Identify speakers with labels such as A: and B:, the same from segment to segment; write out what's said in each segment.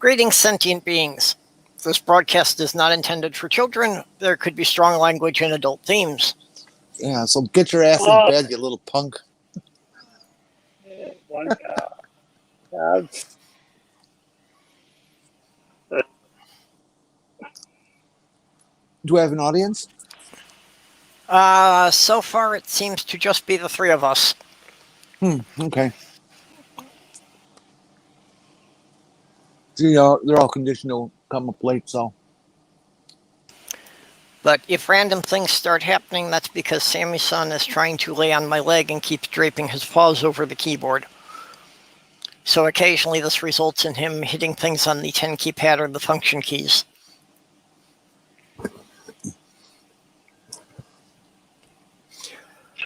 A: Greetings, sentient beings. This broadcast is not intended for children. There could be strong language and adult themes.
B: Yeah, so get your ass in bed, you little punk. Do I have an audience?
A: So far it seems to just be the three of us.
B: Okay. See, they're all conditioned to come up late, so.
A: But if random things start happening, that's because Sammy's son is trying to lay on my leg and keeps draping his paws over the keyboard. So occasionally this results in him hitting things on the 10-key pad or the function keys.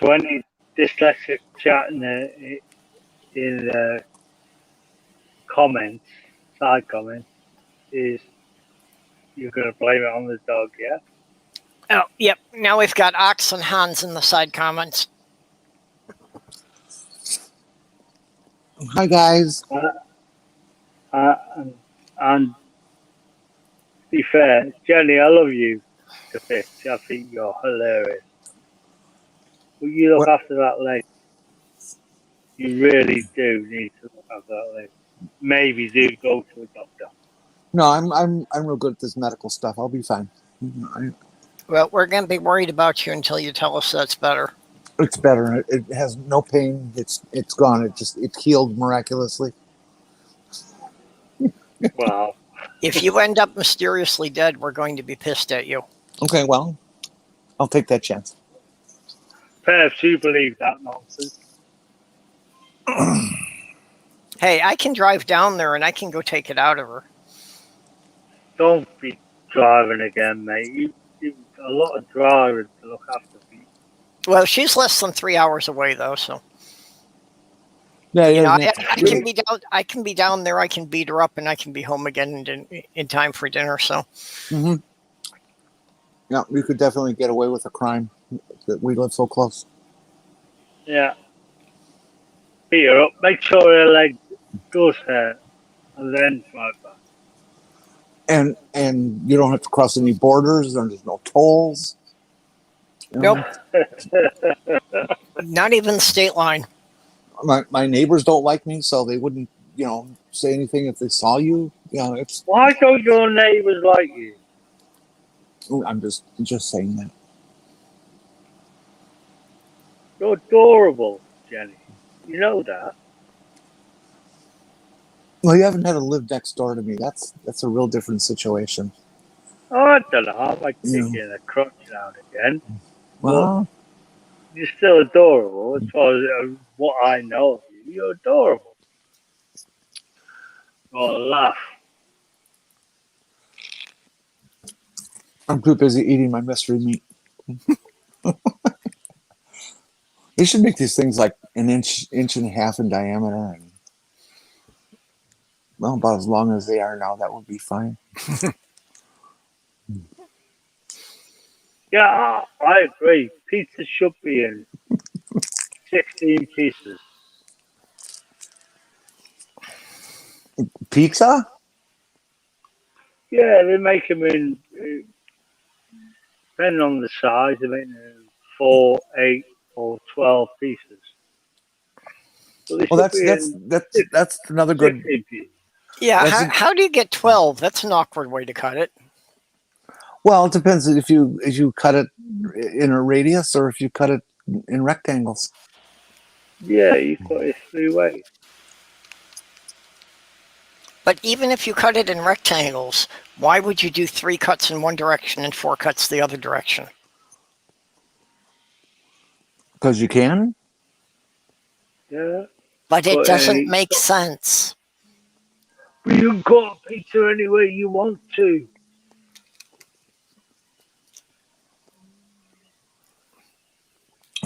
C: So any dyslexic chat in the comments, side comments, is you're going to blame it on the dog, yeah?
A: Oh, yep. Now we've got Ox and Hans in the side comments.
B: Hi, guys.
C: And to be fair, Jenni, I love you to bits. I think you're hilarious. But you look after that leg. You really do need to look after that leg. Maybe do go to a doctor.
B: No, I'm real good at this medical stuff. I'll be fine.
A: Well, we're going to be worried about you until you tell us that's better.
B: It's better. It has no pain. It's gone. It healed miraculously.
C: Wow.
A: If you end up mysteriously dead, we're going to be pissed at you.
B: Okay, well, I'll take that chance.
C: Perhaps you believe that nonsense.
A: Hey, I can drive down there and I can go take it out of her.
C: Don't be driving again, mate. You've got a lot of drivers to look after people.
A: Well, she's less than 3 hours away, though, so.
B: Yeah,
A: you know, I can be down there, I can beat her up, and I can be home again in time for dinner, so.
B: Mm-hmm. Yeah, you could definitely get away with a crime. That we live so close.
C: Yeah. Beat her up. Make sure her leg goes hurt, and then drive back.
B: And you don't have to cross any borders. There's no tolls.
A: Nope. Not even the state line.
B: My neighbors don't like me, so they wouldn't, say anything if they saw you.
C: Why don't your neighbors like you?
B: I'm just saying that.
C: You're adorable, Jenni. You know that.
B: Well, you haven't had to live next door to me. That's a real different situation.
C: Oh, I don't know. I might take you in a crutch now and again.
B: Well,
C: you're still adorable as far as what I know of you. You're adorable. Oh, laugh.
B: I'm too busy eating my mystery meat. They should make these things like an inch and a half in diameter, and well, about as long as they are now. That would be fine.
C: Yeah, I agree. Pizza should be in 16 pieces.
B: Pizza?
C: Yeah, they make them in, depending on the size, they make them in 4, 8, or 12 pieces. So
B: well, that's another good.
A: Yeah, how do you get 12? That's an awkward way to cut it.
B: Well, it depends if you cut it in a radius or if you cut it in rectangles.
C: Yeah, you cut it 3 ways.
A: But even if you cut it in rectangles, why would you do 3 cuts in one direction and 4 cuts the other direction?
B: Because you can?
C: Yeah.
A: But it doesn't make sense.
C: You can cut a pizza any way you want to.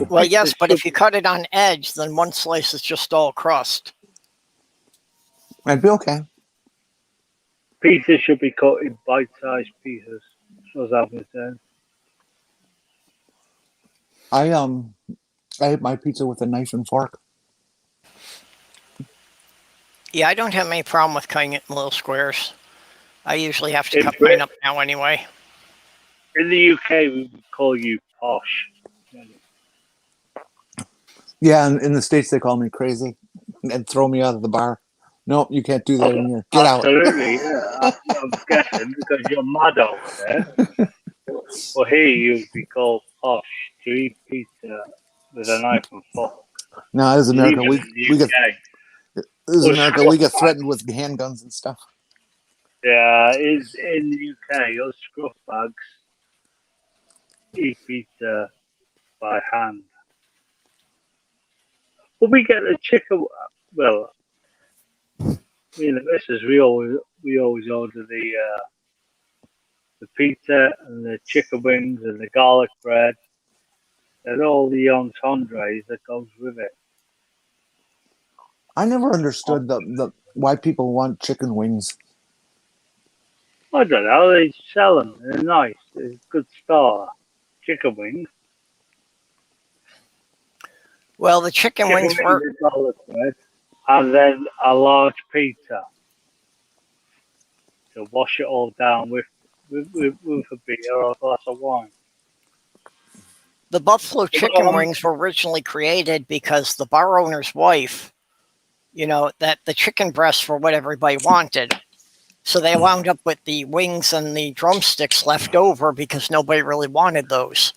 A: Well, yes, but if you cut it on edge, then one slice is just all crust.
B: That'd be okay.
C: Pizza should be cut in bite-sized pieces. That's what I'm saying.
B: I ate my pizza with a knife and fork.
A: Yeah, I don't have any problem with cutting it in little squares. I usually have to
C: In
A: cut
C: Brit-
A: mine up now anyway.
C: In the UK, we would call you posh.
B: Yeah, in the States they call me crazy and throw me out of the bar. Nope, you can't do that in here. Get out.
C: Absolutely, yeah. I'm guessing because you're mad over there. Well, here you'd be called posh to eat pizza with a knife and fork.
B: No, this is America.
C: Even in the
B: We get
C: UK.
B: this is
C: Or
B: America. We get
C: scruff bags.
B: threatened with handguns and stuff.
C: Yeah, is in the UK, your scruff bags eat pizza by hand. But we get the chicken. Well, me and the missus, we always order the pizza and the chicken wings and the garlic bread and all the entendres that goes with it.
B: I never understood the why people want chicken wings.
C: I don't know. They sell them. They're nice. They're a good star. Chicken wings.
A: Well, the chicken
C: Chicken
A: wings
C: wings
A: were
C: and garlic bread, and then a large pizza to wash it all down with a beer or a glass of wine.
A: the buffalo chicken
C: Um,
A: wings were originally created because the bar owner's wife, that the chicken breasts were what everybody wanted. So they wound up with the wings and the drumsticks left over because nobody really wanted those.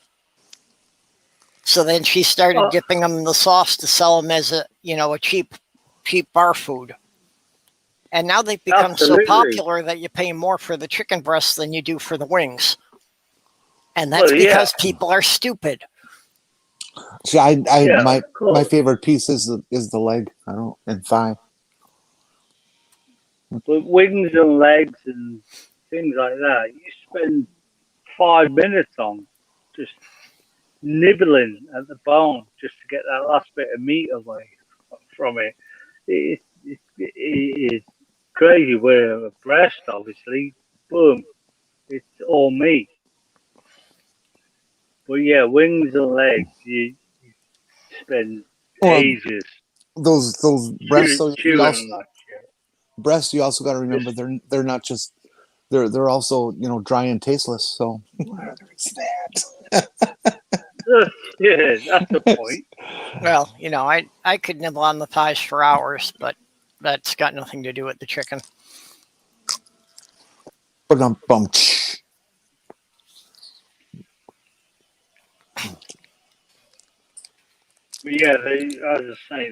A: So then she started
C: well,
A: dipping them in the sauce to sell them as a cheap bar food. And now they've become so
C: absolutely.
A: popular that you pay more for the chicken breasts than you do for the wings. And that's
C: Well, yeah,
A: because people are stupid.
B: See,
C: yeah,
B: my
C: of course.
B: favorite piece is the leg. I don't and thigh.
C: But wings and legs and things like that, you spend 5 minutes on just nibbling at the bone just to get that last bit of meat away from it. It is crazy. Where a breast, obviously, boom, it's all meat. But yeah, wings and legs, you spend
B: Well,
C: ages
B: those breasts. So you
C: chewing
B: also
C: on that shit.
B: breasts. You also got to remember
C: Just
B: they're not just they're also dry and tasteless. So there's
C: yeah, that's the
B: that.
C: point.
A: Well, I could nibble on the thighs for hours, but that's got nothing to do with the chicken.
B: Bum.
C: But yeah, as I say,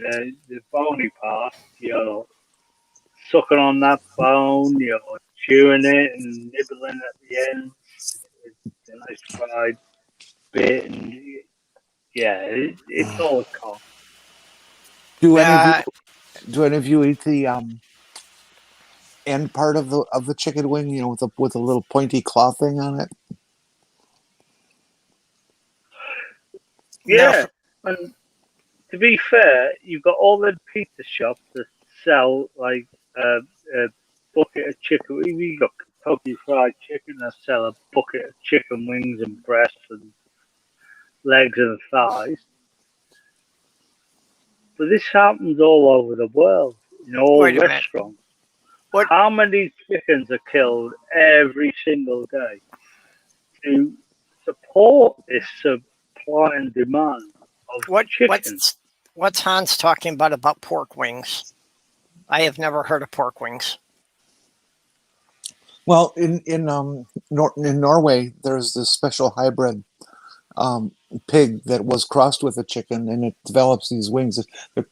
C: the bony part, sucking on that bone, chewing it and nibbling at the end. It's a nice fried bit, and yeah, it's all a con.
B: Do any of you
A: Uh,
B: eat the end part of the chicken wing? With a little pointy claw thing on it.
A: no,
C: Yeah, and to be fair, you've got all the pizza shops that sell like a bucket of chicken. You got Kentucky Fried Chicken that sell a bucket of chicken wings and breasts and legs and thighs. But this happens all over the world, all
A: wait a minute.
C: restaurants.
A: What?
C: How many chickens are killed every single day to support this supply and demand of
A: What?
C: chicken?
A: What's Hans talking about pork wings? I have never heard of pork wings.
B: Well, in Norway, there's this special hybrid um, pig that was crossed with a chicken, and it develops these wings.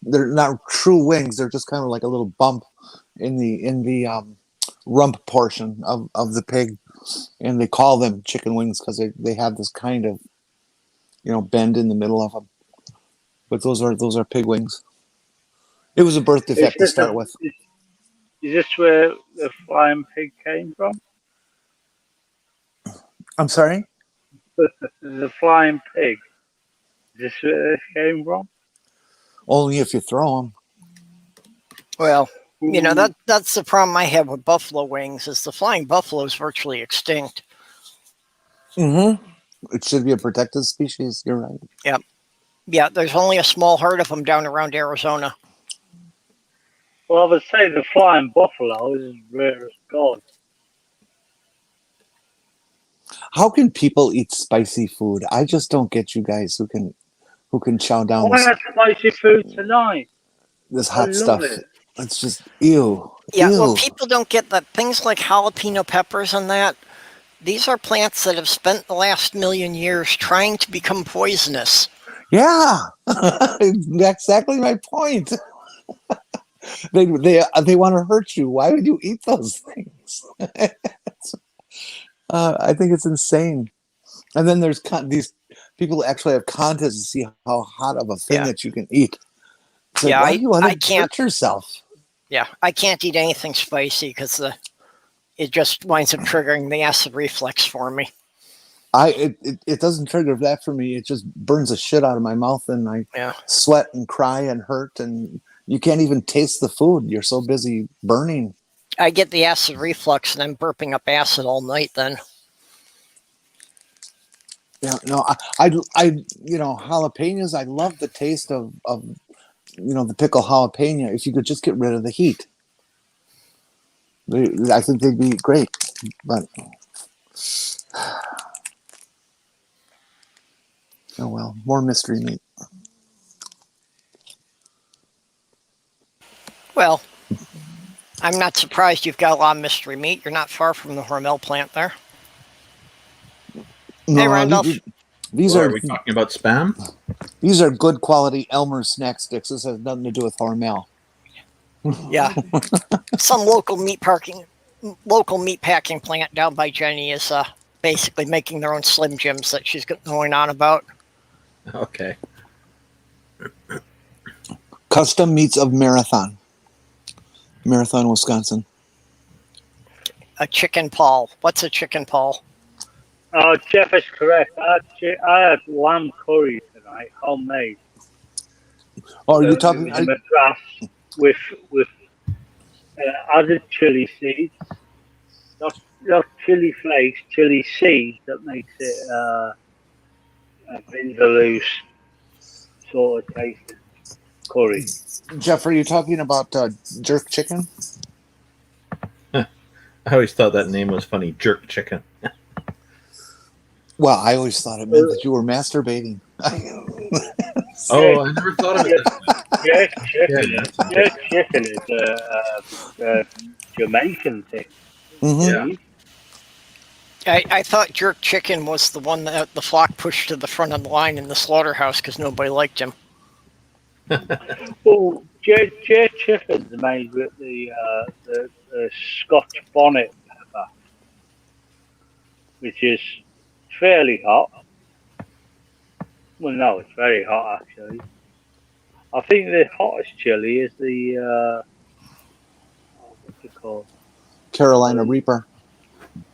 B: They're not true wings; they're just kind of like a little bump in the rump portion of the pig, and they call them chicken wings because they have this kind of bend in the middle of them. But those are pig wings. It was a birth
C: Is
B: defect to
C: this
B: start with.
C: is this where the flying pig came from?
B: I'm sorry.
C: The flying pig. Is this where this came from?
B: Only if you throw them.
A: Well,
C: Ooh.
A: that's the problem I have with buffalo wings is the flying buffalo is virtually extinct.
B: Mm-hmm. It should be a protected species. You're right.
A: Yep. Yeah, there's only a small herd of them down around Arizona.
C: Well, I would say the flying buffalo is as rare as God.
B: How can people eat spicy food? I just don't get you guys who can chow down
C: I had spicy food tonight.
B: this
C: I
B: hot
C: love
B: stuff.
C: it.
B: It's just ew.
A: Yeah, well,
B: Ew.
A: people don't get that things like jalapeno peppers and that, these are plants that have spent the last million years trying to become poisonous.
B: Yeah. Exactly my point. They want to hurt you. Why would you eat those things? I think it's insane. And then there's these people actually have contests to see how hot of a thing
A: Yeah.
B: that you can eat. It's like,
A: Yeah,
B: why do you want
A: I
B: to
A: can't.
B: hurt yourself?
A: Yeah, I can't eat anything spicy because it just winds up triggering the acid reflux for me.
B: It doesn't trigger that for me. It just burns the shit out of my mouth, and I
A: Yeah.
B: sweat and cry and hurt, and you can't even taste the food. You're so busy burning.
A: I get the acid reflux and I'm burping up acid all night then.
B: Yeah, no, jalapenos. I love the taste of the pickle jalapeno. If you could just get rid of the heat, I think they'd be great. But oh well, more mystery meat.
A: Well, I'm not surprised you've got a lot of mystery meat. You're not far from the Hormel plant there.
B: No,
A: Hey, Randolph.
B: these
D: Well,
B: are
D: are we talking about spam?
B: these are good quality Elmer snack sticks. This has nothing to do with Hormel.
A: Yeah. Some local meat packing plant down by Jenni is basically making their own Slim Jims that she's going on about.
D: Okay.
B: Custom Meats of Marathon, Wisconsin.
A: A chicken paul. What's a chicken paul?
C: Oh, Jeff is correct. I had lamb curry tonight, homemade.
B: Oh, are you talking?
C: In Madras with added chili seeds, not chili flakes, chili seeds that makes it a vindaloo sort of taste curry.
B: Jeff, are you talking about jerk chicken?
D: I always thought that name was funny, jerk chicken.
B: Well, I always thought it meant that you were masturbating.
D: Oh, I never thought of it.
C: Jerk chicken.
D: Yeah,
C: Jerk chicken is a Jamaican thing.
B: Mm-hmm.
D: Yeah.
A: I thought jerk chicken was the one that the flock pushed to the front of the line in the slaughterhouse because nobody liked him.
C: Well, jerk chicken's made with the Scotch bonnet pepper, which is fairly hot. Well, no, it's very hot actually. I think the hottest chili is the what's it called?
B: Carolina Reaper.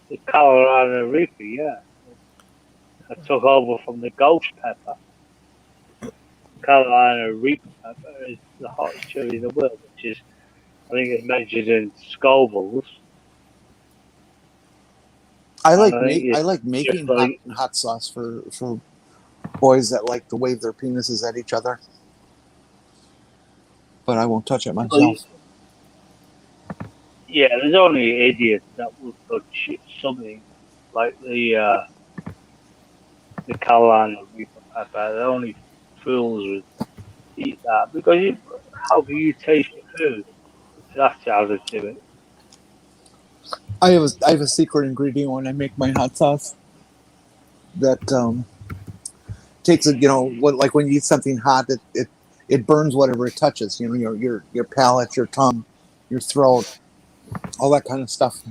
C: The Carolina Reaper, yeah. I took over from the ghost pepper. Carolina Reaper pepper is the hottest chili in the world, which is, I think it's measured in Scovilles.
B: I like making
C: like,
B: hot sauce for boys that like to wave their penises at each other, but I won't touch it myself.
C: Yeah, there's only idiots that will touch something like the Carolina Reaper pepper. The only fools would eat that because how can you taste food? That's added to it.
B: I have a secret ingredient when I make my hot sauce that takes it. Like when you eat something hot, it burns whatever it touches. Your palate, your tongue, your throat, all that kind of stuff.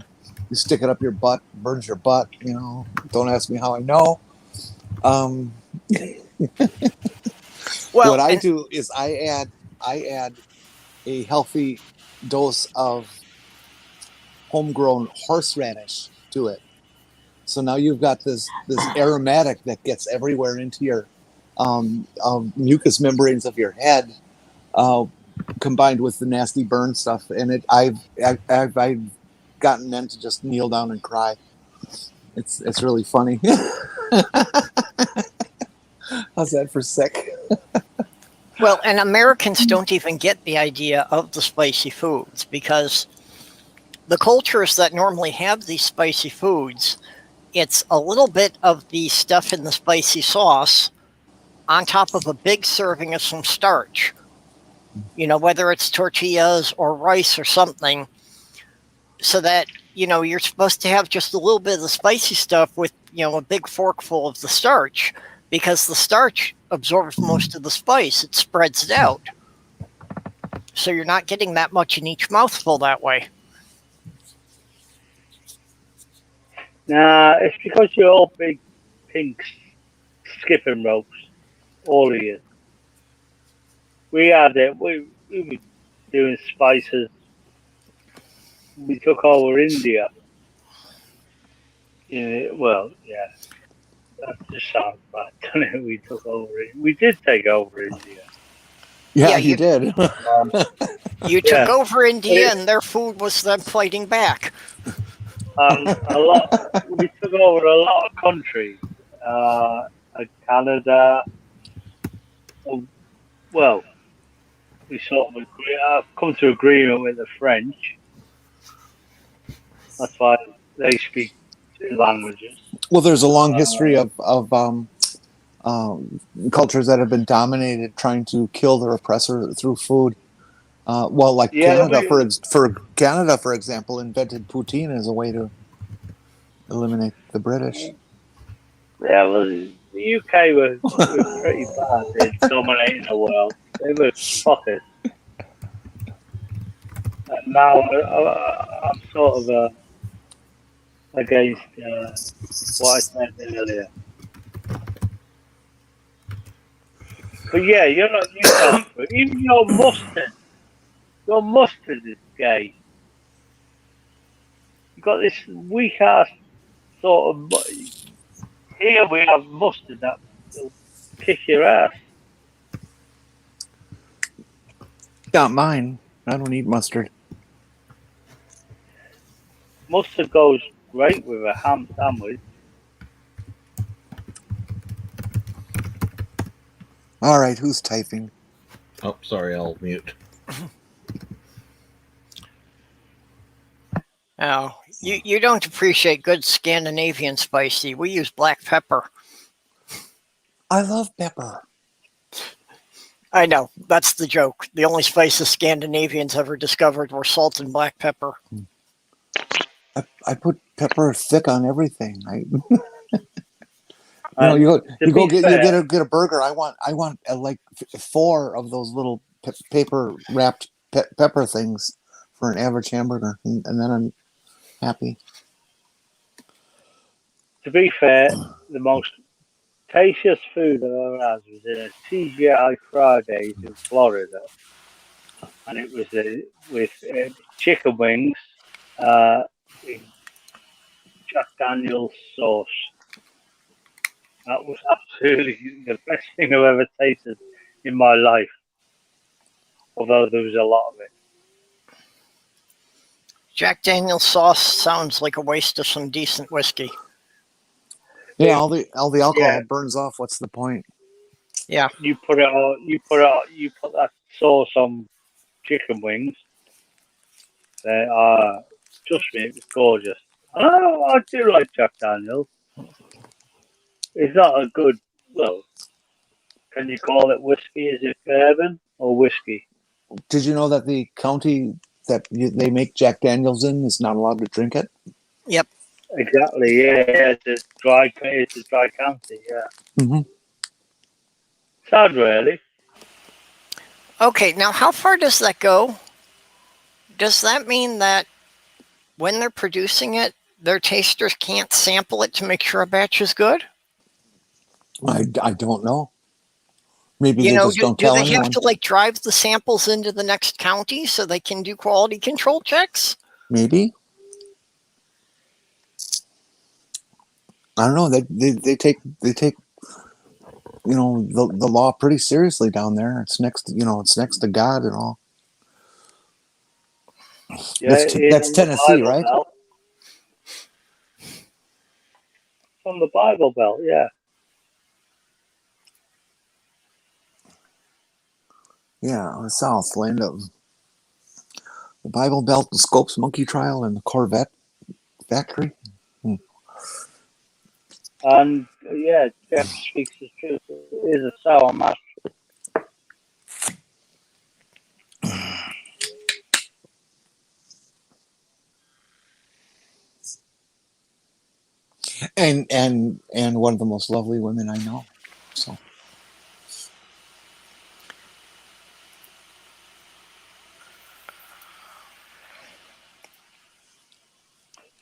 B: You stick it up your butt, burns your butt. Don't ask me how I know. What I do is I add a healthy dose of homegrown horseradish to it. So now you've got this aromatic that gets everywhere into your mucous membranes of your head, combined with the nasty burn stuff. And I've gotten men to just kneel down and cry. It's really funny. How's that for sick?
A: Well, and Americans don't even get the idea of the spicy foods because the cultures that normally have these spicy foods it's a little bit of the stuff in the spicy sauce on top of a big serving of some starch. Whether it's tortillas or rice or something, so that, you're supposed to have just a little bit of the spicy stuff with, a big forkful of the starch, because the starch absorbs most of the spice. It spreads it out. So you're not getting that much in each mouthful that way.
C: Nah, it's because you're all big pink skipping ropes, all of you. We had it. We were doing spices. We took over India. Well, yeah, that just sounds bad, doesn't it? We took over it. We did take over India.
B: Yeah, you did.
A: You took over India, and their food was them fighting back.
C: We took over a lot of countries. Canada. Well, we sort of come to agreement with the French. That's why they speak two languages.
B: Well, there's a long history of cultures that have been dominated, trying to kill their oppressor through food. Canada, for example, invented poutine as a way to eliminate the British.
C: Yeah, well, the UK were pretty bad in dominating the world. They were fuckers. And now I'm sort of against what I said earlier. But yeah, you're not Newcastle. Even your mustard is gay. You got this weak ass sort of. Here we have mustard that will kick your ass.
B: Not mine. I don't eat mustard.
C: Mustard goes great with a ham sandwich.
B: All right, who's typing?
D: Oh, sorry, I'll mute.
A: Oh, you don't appreciate good Scandinavian spicy. We use black pepper.
B: I love pepper.
A: I know, that's the joke. The only spices Scandinavians ever discovered were salt and black pepper.
B: I put pepper thick on everything. You get a burger. I want like 4 of those little paper wrapped pepper things for an average hamburger, and then I'm happy.
C: To be fair, the most tastiest food I've ever had was in a TGI Fridays in Florida, and it was with chicken wings, in Jack Daniel's sauce. That was absolutely the best thing I've ever tasted in my life. Although there was a lot of it.
A: Jack Daniel's sauce sounds like a waste of some decent whiskey.
B: Yeah, all the alcohol burns off. What's the point?
A: Yeah.
C: You put that sauce on chicken wings. They are, trust me, it was gorgeous. Oh, I do like Jack Daniels. It's not a good, well, can you call it whiskey? Is it bourbon or whiskey?
B: Did you know that the county that they make Jack Daniels in is not allowed to drink it?
A: Yep.
C: Exactly, yeah. It's a dry county, yeah.
B: Mm-hmm.
C: Sad, really.
A: Okay, now how far does that go? Does that mean that when they're producing it, their tasters can't sample it to make sure a batch is good?
B: I don't know. Maybe they just don't tell anyone.
A: Do they have to drive the samples into the next county so they can do quality control checks?
B: Maybe. I don't know. They take the law pretty seriously down there. It's next to God and all.
C: Yeah,
B: that's Tennessee, right?
C: Belt. From the Bible Belt, yeah.
B: Yeah, the South, land of the Bible Belt, the Scopes Monkey Trial, and the Corvette Factory.
C: And yeah, Jeff speaks the truth. It is a sour mash.
B: And one of the most lovely women I know. So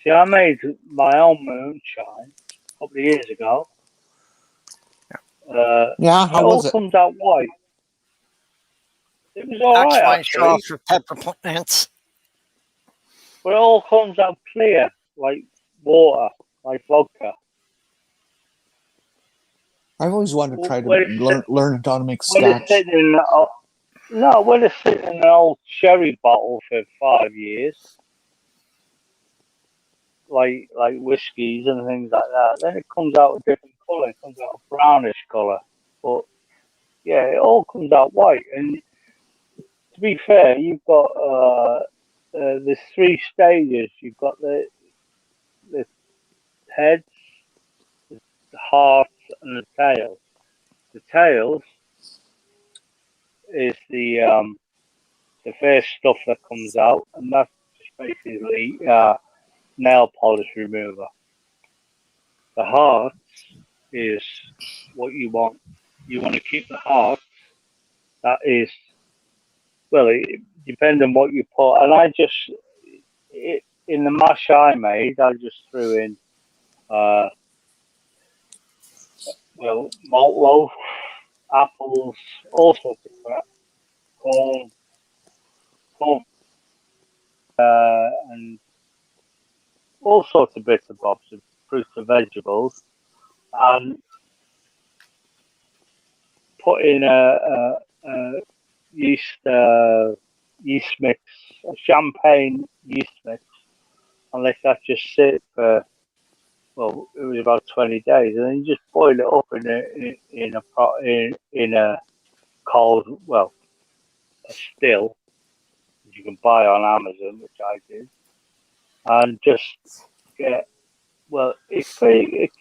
C: See, I made my own moonshine a couple of years ago.
B: yeah,
C: It
B: how
C: all
B: was it?
C: comes out white. It was all
A: That's
C: right
A: why I show
C: actually,
A: off your pepper plants.
C: but it all comes out clear, like water, like vodka.
B: I've always wanted to try to
C: When it's
B: learn how to make
C: when it's
B: scotch.
C: sitting in no, when it's sitting in an old sherry bottle for 5 years, like whiskies and things like that, then it comes out a different colour. It comes out a brownish colour. But yeah, it all comes out white. And to be fair, you've got there's 3 stages. You've got the heads, the hearts, and the tails. The tails is the first stuff that comes out, and that's just basically nail polish remover. The heart is what you want. You want to keep the heart. That is, well, it depends on what you put. And in the mash I made, I just threw in, uh, well, malt loaf, apples, all sorts of crap, corn, corn, and all sorts of bits and bobs of fruits and vegetables, and put in a yeast mix, a champagne yeast mix, and let that just sit for, well, it was about 20 days, and then you just boil it up in a cold, well, a still, which you can buy on Amazon, which I did, and just get, well, it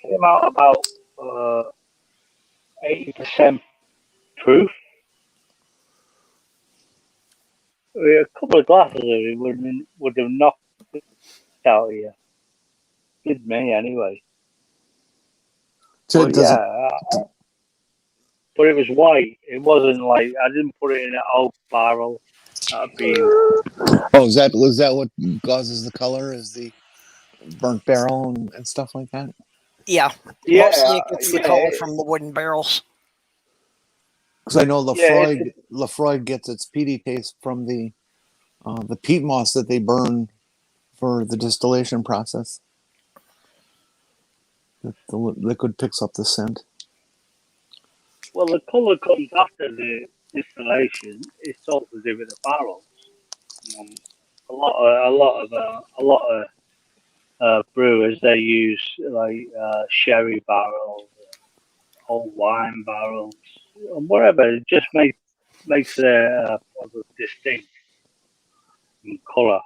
C: came out about 80% proof. A couple of glasses of it would have knocked it out of you. Did me anyway.
B: So
C: But
B: it doesn't.
C: yeah, but it was white. It wasn't like I didn't put it in an oak barrel. That'd been
B: Oh, was that what causes the color? Is the burnt barrel and stuff like that?
A: Yeah,
C: yeah,
A: mostly it gets the
C: yeah,
A: color from the wooden barrels.
B: Because I know
C: yeah.
B: Lafroig gets its peaty taste from the peat moss that they burn for the distillation process. The liquid picks up the scent.
C: Well, the colour comes after the distillation. It's all to do with the barrels. Um, a lot of brewers, they use like sherry barrels, old wine barrels, and whatever. It just makes their product distinct in colour.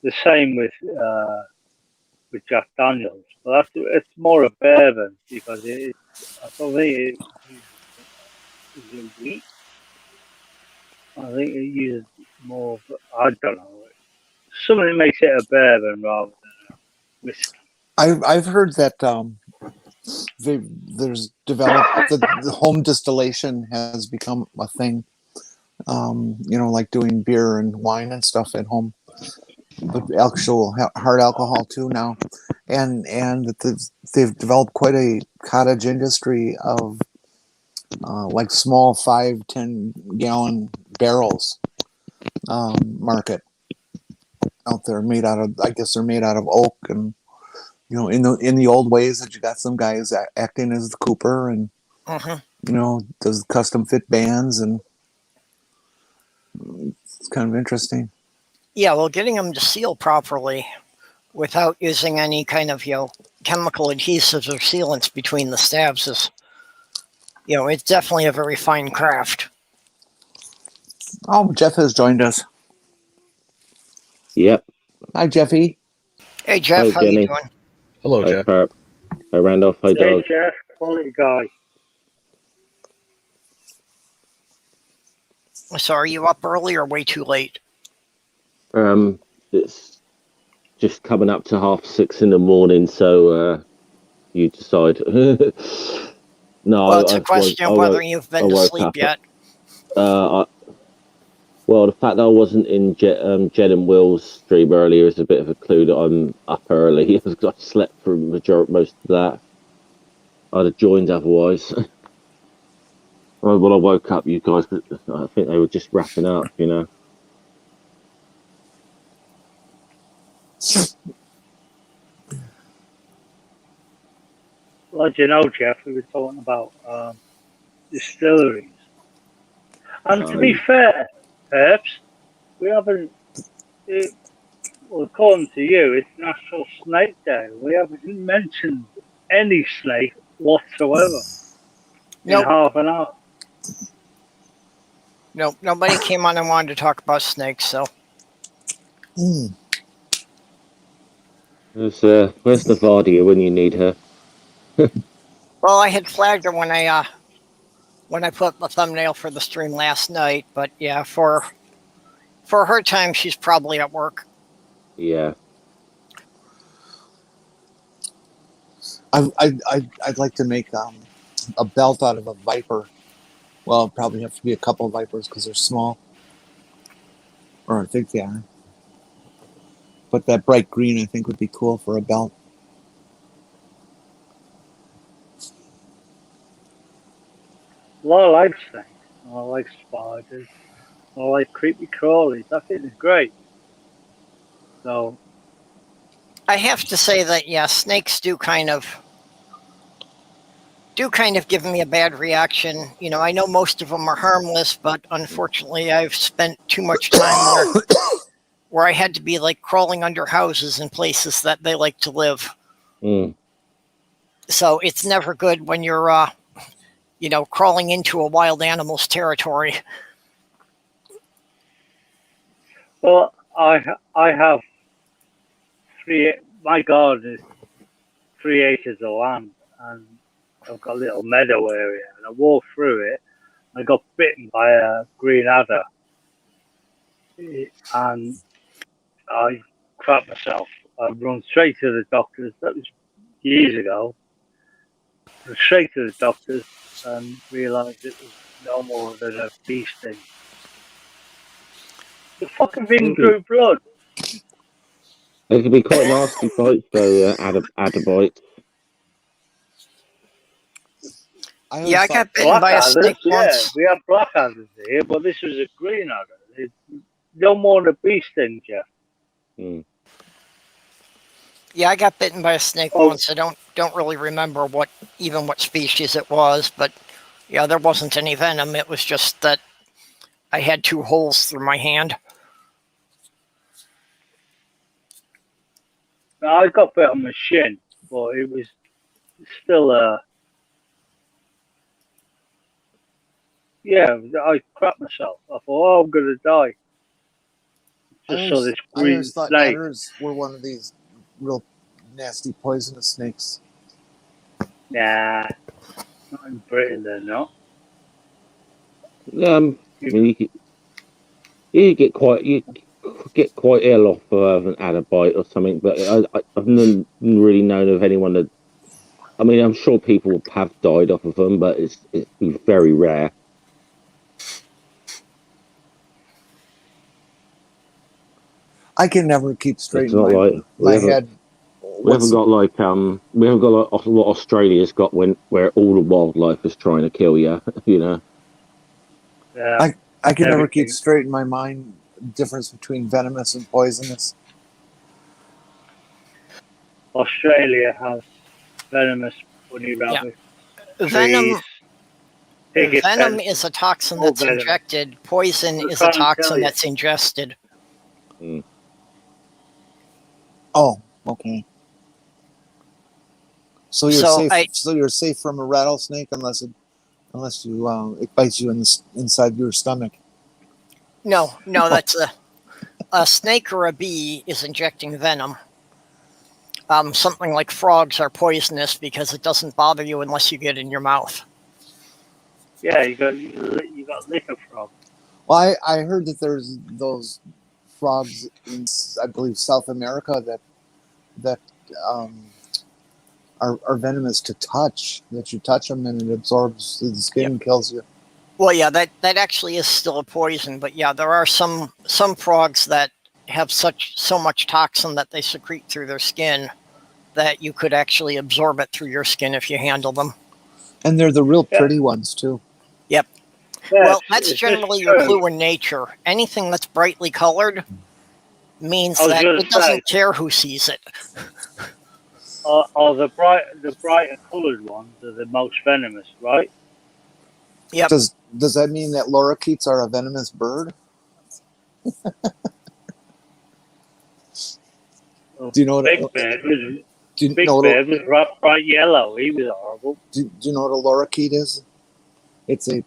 C: The same with Jack Daniels, but it's more a bourbon because I don't think it uses wheat. I think it uses more. I don't know. Something makes it a bourbon rather than a whiskey.
B: I've heard that there's developed the home distillation has become a thing. Like doing beer and wine and stuff at home, but actual hard alcohol too now, and that they've developed quite a cottage industry of like small 5-10 gallon barrels market out there made out of, I guess they're made out of oak. And in the old ways that you got some guys acting as the cooper and
A: Hmm.
B: does custom fit bands, and it's kind of interesting.
A: Yeah, well, getting them to seal properly without using any kind of chemical adhesives or sealants between the stabs is, it's definitely a very fine craft.
B: Oh, Jeff has joined us.
E: Yep.
B: Hi, Jeffy.
A: Hey, Jeff,
E: Hi,
A: how you
E: Jenni.
A: doing?
D: Hello,
E: Hi,
D: Jeff.
E: Perp. Hi, Randolph. Hi,
C: Hey,
E: Doug.
C: Jeff, quality guy.
A: So are you up early or way too late?
E: It's just coming up to 6:30 in the morning, so you decide. No,
A: Well, it's a question of whether you've
E: I
A: been to
E: woke
A: sleep
E: up.
A: yet.
E: Well, the fact that I wasn't in Jed and Will's stream earlier is a bit of a clue that I'm up early. I slept for most of that. I'd have joined otherwise. When I woke up, you guys, I think they were just wrapping up, you know.
C: Well, as you know, Jeff, we were talking about distilleries. And to be fair, perhaps, we haven't, well, according to you, it's National Snake Day. We haven't mentioned any snake whatsoever in
A: Nope.
C: half an hour.
A: Nope. Nobody came on and wanted to talk about snakes, so.
E: Where's Navadia when you need her?
A: Well, I had flagged her when I put the thumbnail for the stream last night, but yeah, for her time, she's probably at work.
E: Yeah.
B: I'd like to make a belt out of a viper. Well, it'd probably have to be a couple of vipers because they're small, or I think they are. But that bright green, I think, would be cool for a belt.
C: Well, I like snakes. I like spiders. I like creepy crawlies. I think it's great. So,
A: I have to say that yeah, snakes do kind of give me a bad reaction. You know, I know most of them are harmless, but unfortunately, I've spent too much time where I had to be like crawling under houses in places that they like to live.
E: Mm.
A: So it's never good when you're, crawling into a wild animal's territory.
C: well, I have my garden is 3 acres of land, and I've got a little meadow area, and I walked through it. I got bitten by a green adder, and I crap myself. I run straight to the doctors. That was years ago. Run straight to the doctors and realised it was no more than a bee sting. The fucking thing drew blood.
E: They can be quite nasty bites, though, adder bites.
A: Yeah, I got bitten by a snake once.
C: We have black adders here, but this was a green adder. It's no more than a bee sting, Jeff.
E: Mm.
A: Yeah, I got bitten by a snake once. I don't really remember what species it was, but yeah, there wasn't any venom. It was just that I had 2 holes through my hand.
C: I got bit on my shin, but it was still yeah, I crapped myself. I thought, oh, I'm gonna die. Just saw this
B: I
C: green
B: always thought
C: snake.
B: adders were one of these real nasty poisonous snakes.
C: Nah, not in Britain, they're not.
E: You get quite ill off of an adder bite or something, but I've never really known of anyone that. I mean, I'm sure people have died off of them, but it's very rare.
B: I can never keep straight
E: It's
B: in
E: not like
B: my head.
E: we haven't got like what Australia's got where all the wildlife is trying to kill you. You know.
C: Yeah,
B: I can never keep
C: everything.
B: straight in my mind the difference between venomous and poisonous.
C: Australia has venomous bunny rabbits, trees, picket
A: Venom
C: fences,
A: is a toxin
C: all
A: that's
C: venomous.
A: injected. Poison
C: I'm
A: is a
C: trying to tell
A: toxin
C: you.
A: that's ingested.
E: Mm.
B: Oh, okay. So you're
A: So
B: safe. So you're safe from a rattlesnake unless it bites you inside your stomach.
A: No, that's a snake or a bee is injecting venom. something like frogs are poisonous because it doesn't bother you unless you get in your mouth.
C: Yeah, you got liquor frogs.
B: Well, I heard that there's those frogs in, I believe, South America that are venomous to touch. That you touch them and it absorbs the skin and kills you.
A: Well, yeah, that actually is still a poison, but yeah, there are some frogs that have so much toxin that they secrete through their skin that you could actually absorb it through your skin if you handle them.
B: And they're the real pretty ones too.
A: Yep.
C: Yeah,
A: Well, that's generally your clue in nature. Anything that's brightly colored means that it doesn't care who sees it.
C: The brighter coloured ones are the most venomous, right?
A: Yep.
B: Does that mean that lorikeets are a venomous bird? Do you know what
C: Big Bear was bright yellow. He was horrible.
B: Do you know what a lorikeet is? It's the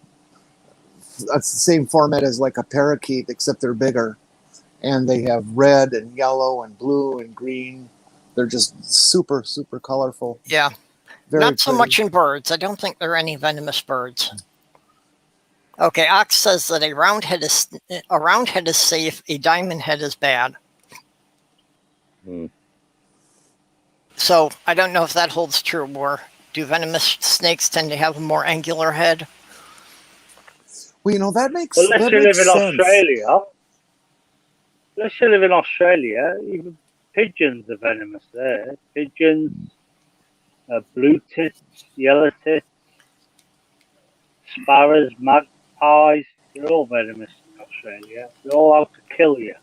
B: same format as like a parakeet, except they're bigger, and they have red and yellow and blue and green. They're just super, super colorful.
A: Yeah.
B: Very
A: Not so
B: pretty.
A: much in birds. I don't think there are any venomous birds. Okay, Ox says that a round head is safe, a diamond head is bad. So I don't know if that holds true, or do venomous snakes tend to have a more angular head?
B: Well, that makes
C: sense. Unless you live in
B: Australia.
C: Even pigeons are venomous there. Pigeons, blue tits, yellow tits, sparrows, magpies, they're all venomous in Australia. They're all out to kill you.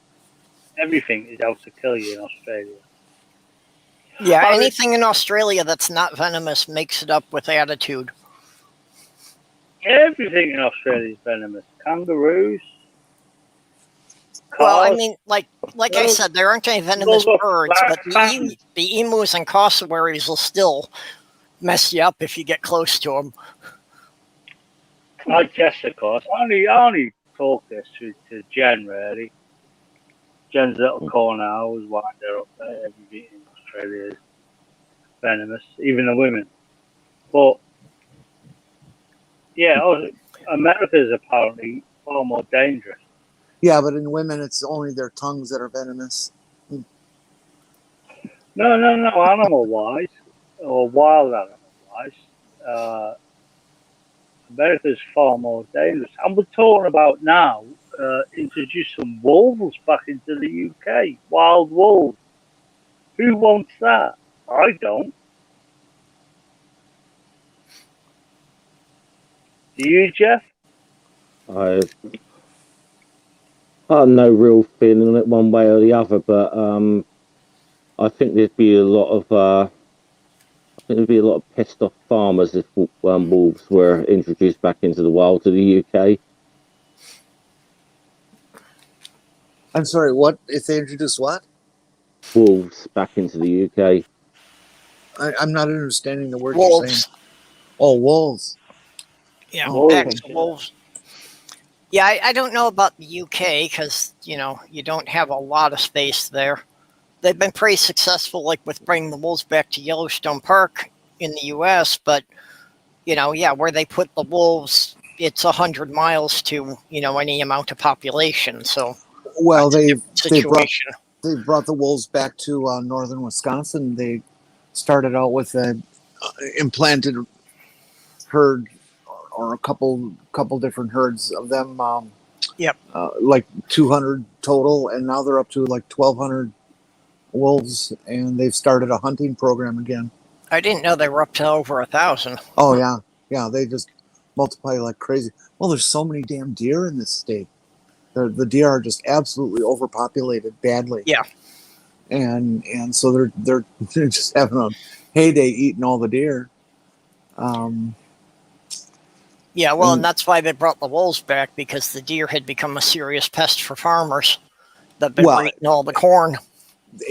C: Everything is out to kill you in Australia.
A: Yeah, anything in Australia that's not venomous makes it up with attitude.
C: Everything in Australia is venomous. Kangaroos.
A: Well, I mean, like I said, there aren't any venomous birds, but the emus and cassowaries will still mess you up if you get close to them.
C: Like Jess, of course. I only talk this to Jen, really. Jen's little corner, I always wind her up there. Everything in Australia is venomous, even the women. But, yeah, America is apparently far more dangerous.
B: Yeah, but in women, it's only their tongues that are venomous.
C: No, animal-wise, or wild animal-wise. America's far more dangerous. And we're talking about now introduce some wolves back into the UK. Wild wolves. Who wants that? I don't. Do you, Jeff?
E: I have no real feeling on it one way or the other, but I think there'd be a lot of pissed off farmers if wolves were introduced back into the wild to the UK.
B: I'm sorry, what? If they introduce what?
E: Wolves back into the UK.
B: I'm not understanding the word
A: Wolves.
B: you're saying. Oh, wolves.
A: Yeah,
C: wolves.
A: wolves. Yeah, I don't know about the UK because, you don't have a lot of space there. They've been pretty successful, like with bringing the wolves back to Yellowstone Park in the US, but, where they put the wolves, it's 100 miles to, any amount of population. So,
B: well, they brought the wolves back to northern Wisconsin. They started out with an implanted herd or a couple different herds of them. Like 200 total, and now they're up to like 1,200 wolves, and they've started a hunting program again.
A: I didn't know they were up to over 1,000.
B: Oh yeah, they just multiply like crazy. Well, there's so many damn deer in this state. The deer are just absolutely overpopulated badly.
A: Yeah,
B: and so they're just having a heyday eating all the deer.
A: Yeah, well, and that's why they brought the wolves back, because the deer had become a serious pest for farmers that been eating all the corn.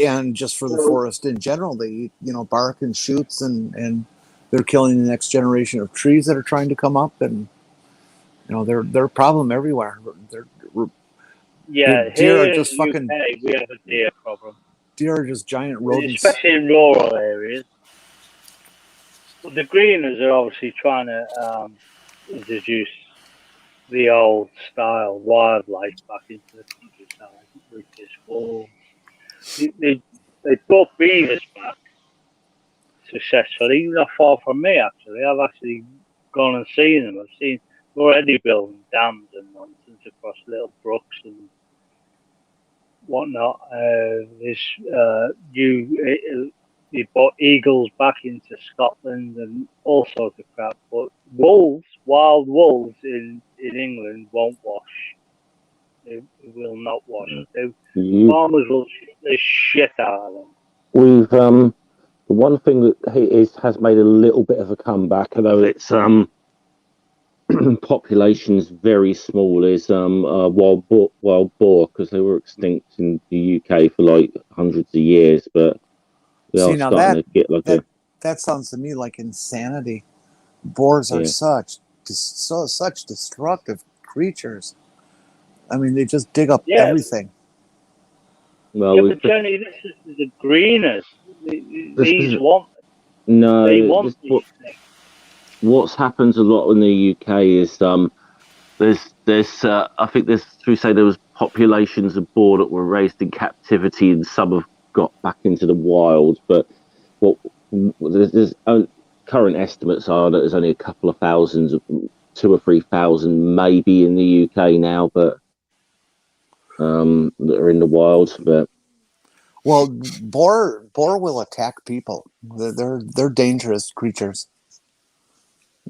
B: And just for the forest in general, they eat, bark and shoots, and they're killing the next generation of trees that are trying to come up, and they're a problem everywhere.
C: Yeah,
B: deer
C: here
B: are just
C: in
B: fucking.
C: UK, we have a deer problem.
B: Deer are just giant rodents.
C: especially in rural areas. But the greeners are obviously trying to introduce the old style wildlife back into the countryside, which is for they brought beavers back successfully, not far from me actually. I've actually gone and seen them. I've seen already building dams and nonsense across little brooks and whatnot. You brought eagles back into Scotland and all sorts of crap. But wild wolves in England won't wash. They will not wash. Farmers will shoot the shit out of them.
E: We've the one thing that has made a little bit of a comeback, although its population's very small, is wild boar, because they were extinct in the UK for like hundreds of years, but they
B: See,
E: are
B: now
E: starting to get like
B: that sounds to me like insanity. Boars are such destructive creatures. I mean, they just dig up everything.
E: Well,
C: but Jenni, this is the greeners. These want.
E: No,
C: they want these things.
E: What's happened a lot in the UK is there's I think there was populations of boar that were raised in captivity and some have got back into the wild, but there's current estimates are that there's only a couple of thousands, 2,000 or 3,000 maybe in the UK now, but that are in the wild. But
B: well, boar will attack people. They're dangerous creatures.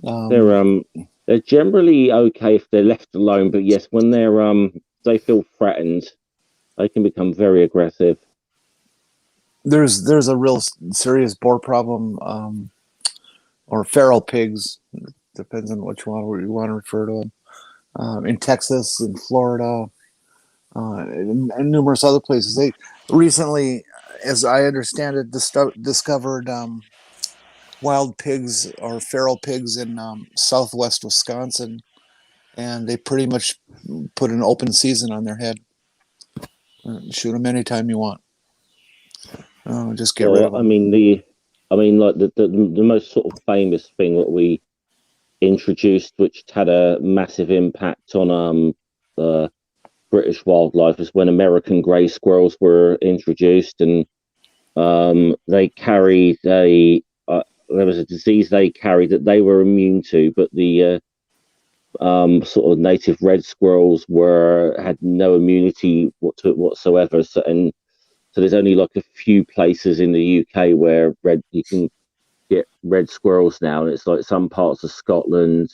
E: They're generally okay if they're left alone, but yes, when they feel threatened, they can become very aggressive.
B: There's a real serious boar problem, or feral pigs. Depends on what you want to refer to them. In Texas, in Florida, and numerous other places. They recently, as I understand it, discovered wild pigs or feral pigs in southwest Wisconsin, and they pretty much put an open season on their head. Shoot them anytime you want. Just get rid of them.
E: Like the most sort of famous thing that we introduced, which had a massive impact on British wildlife, was when American grey squirrels were introduced, and they carried there was a disease they carried that they were immune to, but the sort of native red squirrels had no immunity to it whatsoever. So there's only like a few places in the UK where you can get red squirrels now, and it's like some parts of Scotland,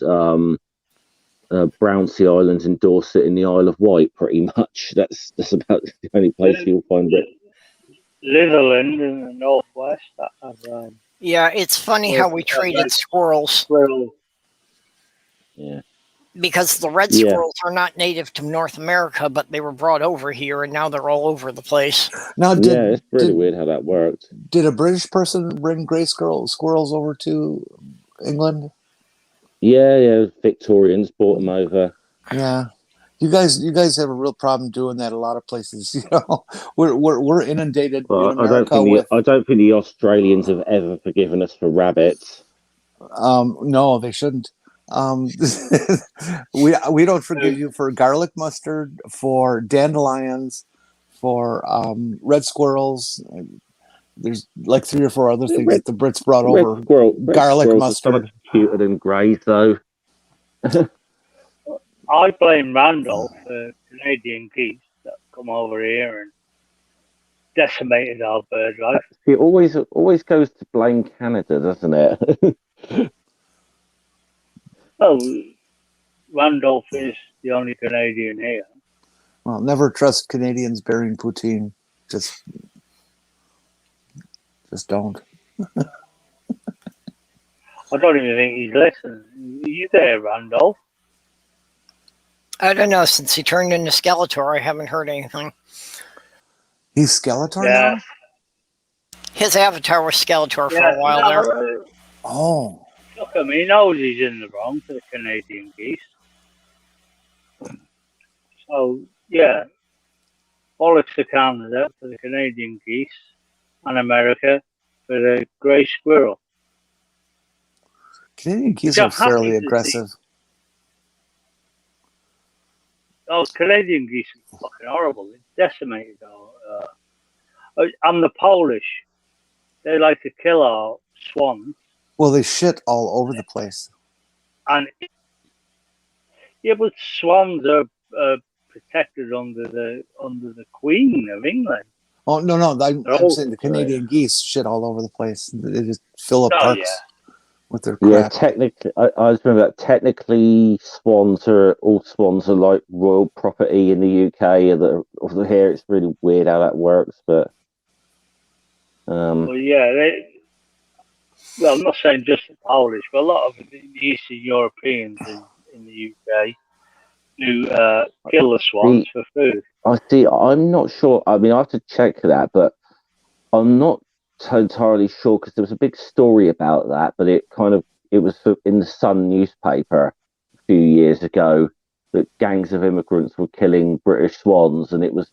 E: Brownsea Islands in Dorset, in the Isle of Wight. Pretty much, that's about the only place you'll find it.
C: Litherland in the northwest.
A: Yeah, it's funny how we treated squirrels.
E: Yeah.
A: Because the red squirrels are not native to North America, but they were brought over here, and now they're all over the place.
B: Now,
E: it's really weird how that worked.
B: Did a British person bring grey squirrels over to England?
E: Yeah, Victorians brought them over.
B: Yeah, you guys have a real problem doing that. A lot of places, we're inundated in America
E: I don't think the Australians have ever forgiven us for rabbits.
B: No, they shouldn't. We don't forgive you for garlic mustard, for dandelions, for red squirrels. There's like 3 or 4 other things that the Brits brought over. Garlic mustard.
E: Are so much cuter than greys, though.
C: I blame Randolph for Canadian geese that come over here and decimated our bird life.
E: It always goes to blame Canada, doesn't it?
C: Well, Randolph is the only Canadian here.
B: Well, never trust Canadians bearing poutine. Just don't.
C: I don't even think he's listening. Are you there, Randolph?
A: I don't know. Since he turned into Skeletor, I haven't heard anything.
B: He's Skeletor now?
A: His avatar was Skeletor for a while there.
B: Oh.
C: Look at me, he knows he's in the wrong for the Canadian geese. So, yeah. bollocks to Canada for the Canadian geese, and America for the grey squirrel.
B: Canadian geese
C: Which
B: are
C: I'm happy
B: fairly
C: to see.
B: aggressive.
C: Oh, Canadian geese are fucking horrible. They're decimated. And the Polish, they like to kill our swans.
B: Well, they shit all over the place.
C: And yeah, but swans are protected under the Queen of England.
B: Oh no, I'm
C: They're all
B: saying the
C: good.
B: Canadian geese shit all over the place. They just fill up
C: Oh,
B: parks
C: yeah.
B: with their
E: Yeah,
B: crap.
E: technically, I just remember that technically all swans are like royal property in the UK. Over here, it's really weird how that works, but
C: Well, yeah, well, I'm not saying just the Polish, but a lot of the Eastern Europeans in the UK do kill the swans for food.
E: I see. I'm not sure. I mean, I have to check that, but I'm not entirely sure because there was a big story about that. But it was in the Sun newspaper a few years ago that gangs of immigrants were killing British swans, and it was.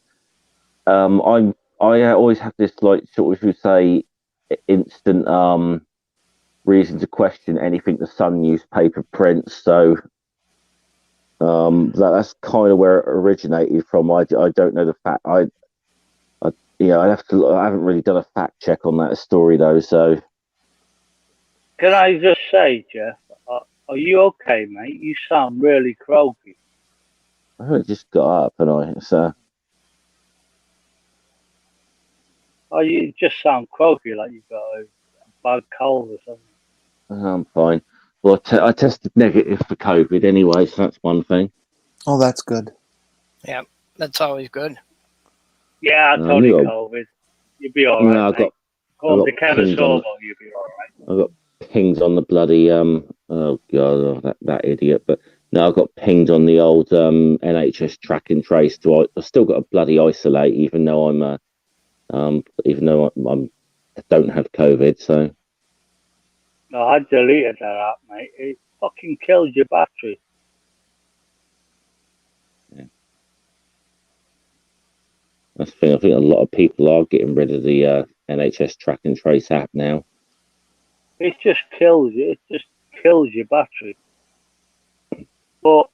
E: I always have this like sort of, you say, instant reason to question anything the Sun newspaper prints. So that's kind of where it originated from. I don't know the fact. I I haven't really done a fact check on that story though. So
C: Can I just say, Jeff, are you okay, mate? You sound really croaky.
E: I just got up and
C: Oh, you just sound croaky, like you've got a bad cold or something.
E: I'm fine. Well, I tested negative for COVID anyway, so that's one thing.
B: Oh, that's good.
A: Yeah, that's always good.
C: Yeah, I told you COVID. You'll be all right.
E: No,
C: Go to Kevin Sorbo, you'll be all right.
E: I got pinged on the bloody oh god, that idiot. But no, I got pinged on the old NHS track and trace. So I still got a bloody isolate, even though I'm I don't have COVID. So
C: No, I deleted that app, mate. It fucking kills your battery.
E: yeah. That's the thing. I think a lot of people are getting rid of the NHS track and trace app now.
C: It just kills you. It just kills your battery. But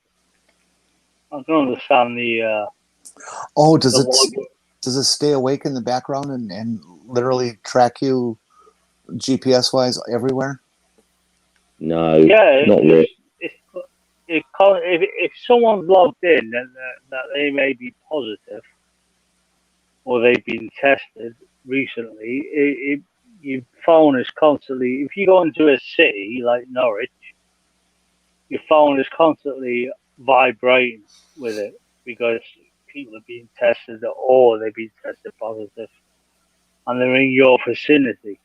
C: I can understand the.
B: Oh, does it stay awake in the background and literally track you GPS wise everywhere?
E: No,
C: Yeah,
E: not really.
C: If someone's logged in that they may be positive or they've been tested recently, your phone is constantly. If you go into a city like Norwich, your phone is constantly vibrating with it because people are being tested or they've been tested positive, and they're in your vicinity.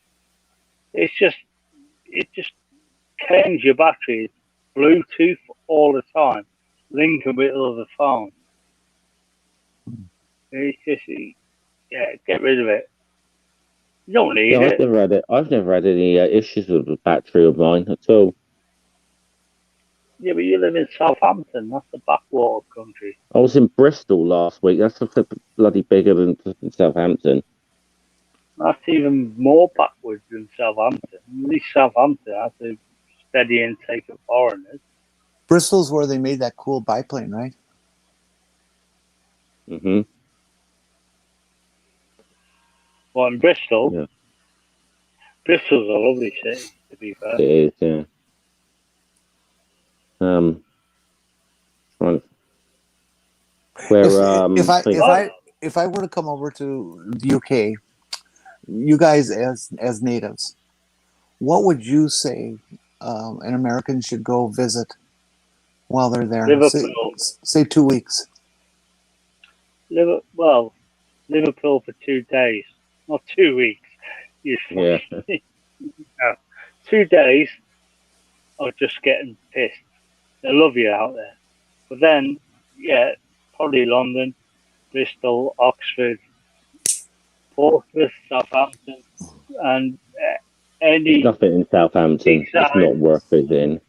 C: It just changes your battery. It's Bluetooth all the time, linking with other phones. It's just, get rid of it. You don't need
E: Yeah,
C: it.
E: I've never had any issues with the battery of mine at all.
C: Yeah, but you live in Southampton. That's a backwater country.
E: I was in Bristol last week. That's a bloody bigger than Southampton.
C: That's even more backwards than Southampton. At least Southampton has a steady intake of foreigners.
B: Bristol's where they made that cool biplane, right?
E: Mm-hmm.
C: Well, in Bristol,
E: Yeah.
C: Bristol's a lovely city, to be fair.
E: It is, yeah.
B: If I were to come over to the UK, you guys as natives, what would you say an American should go visit while they're there?
C: Liverpool.
B: Say 2 weeks.
C: Liverpool for 2 days, not 2 weeks.
E: Yeah.
C: 2 days of just getting pissed. They love you out there. But then, yeah, probably London, Bristol, Oxford, Portsmouth, Southampton, and any
E: nothing in Southampton. It's not worth visiting.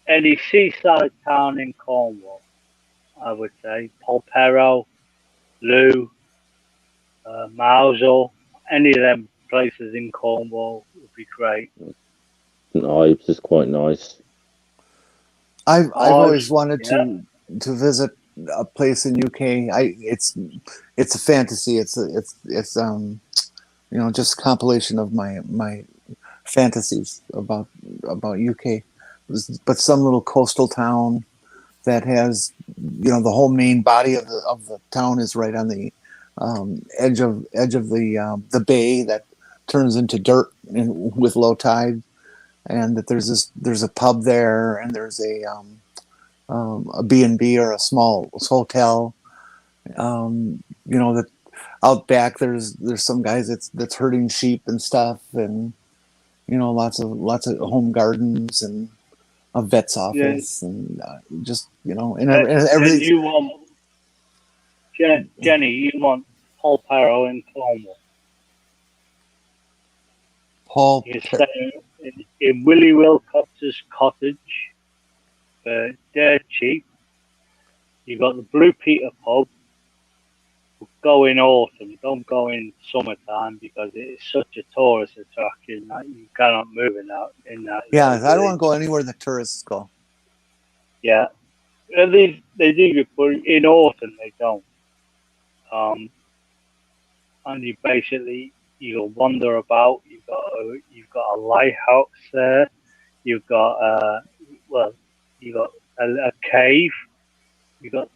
C: Any seaside town in Cornwall, I would say. Polperro, Lou, Mousel, any of them places in Cornwall would be great.
E: St Ives is quite nice.
B: I've always wanted
C: yeah.
B: to visit a place in UK. It's a fantasy. It's just a compilation of my fantasies about UK. But some little coastal town that has, the whole main body of the town is right on the edge of the bay that turns into dirt with low tide, and that there's a pub there, and there's a B&B or a small hotel. That out back there's some guys that's herding sheep and stuff, and lots of home gardens and a vet's office, and and
C: Then
B: everything.
C: you want Jenny, you want Paul Parrow in Cornwall.
B: Paul
C: You stay in Willie Wilcox's cottage for dirt cheap. You got the Blue Peter pub. Go in autumn, don't go in summertime because it's such a tourist attraction that you cannot move in that.
B: Yeah, I don't want to go anywhere the tourists go.
C: Yeah, they do, but in autumn they don't. And you basically you wander about. You've got a lighthouse there. You've got you got a cave. You got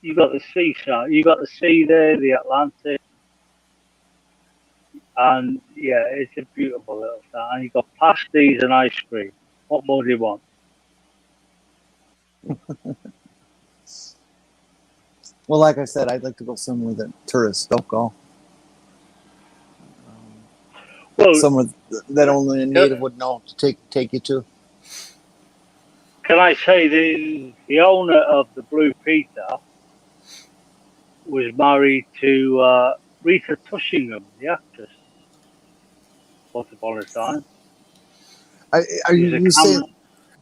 C: you got the seaside. You got the sea there, the Atlantic, and yeah, it's a beautiful little town. And you got pasties and ice cream. What more do you want?
B: Well, like I said, I'd like to go somewhere that tourists don't go.
C: Well,
B: somewhere that only a native would know to take you to.
C: Can I say the owner of the Blue Peter was married to Rita Tushingham, the actress. Once upon a time.
B: Are you saying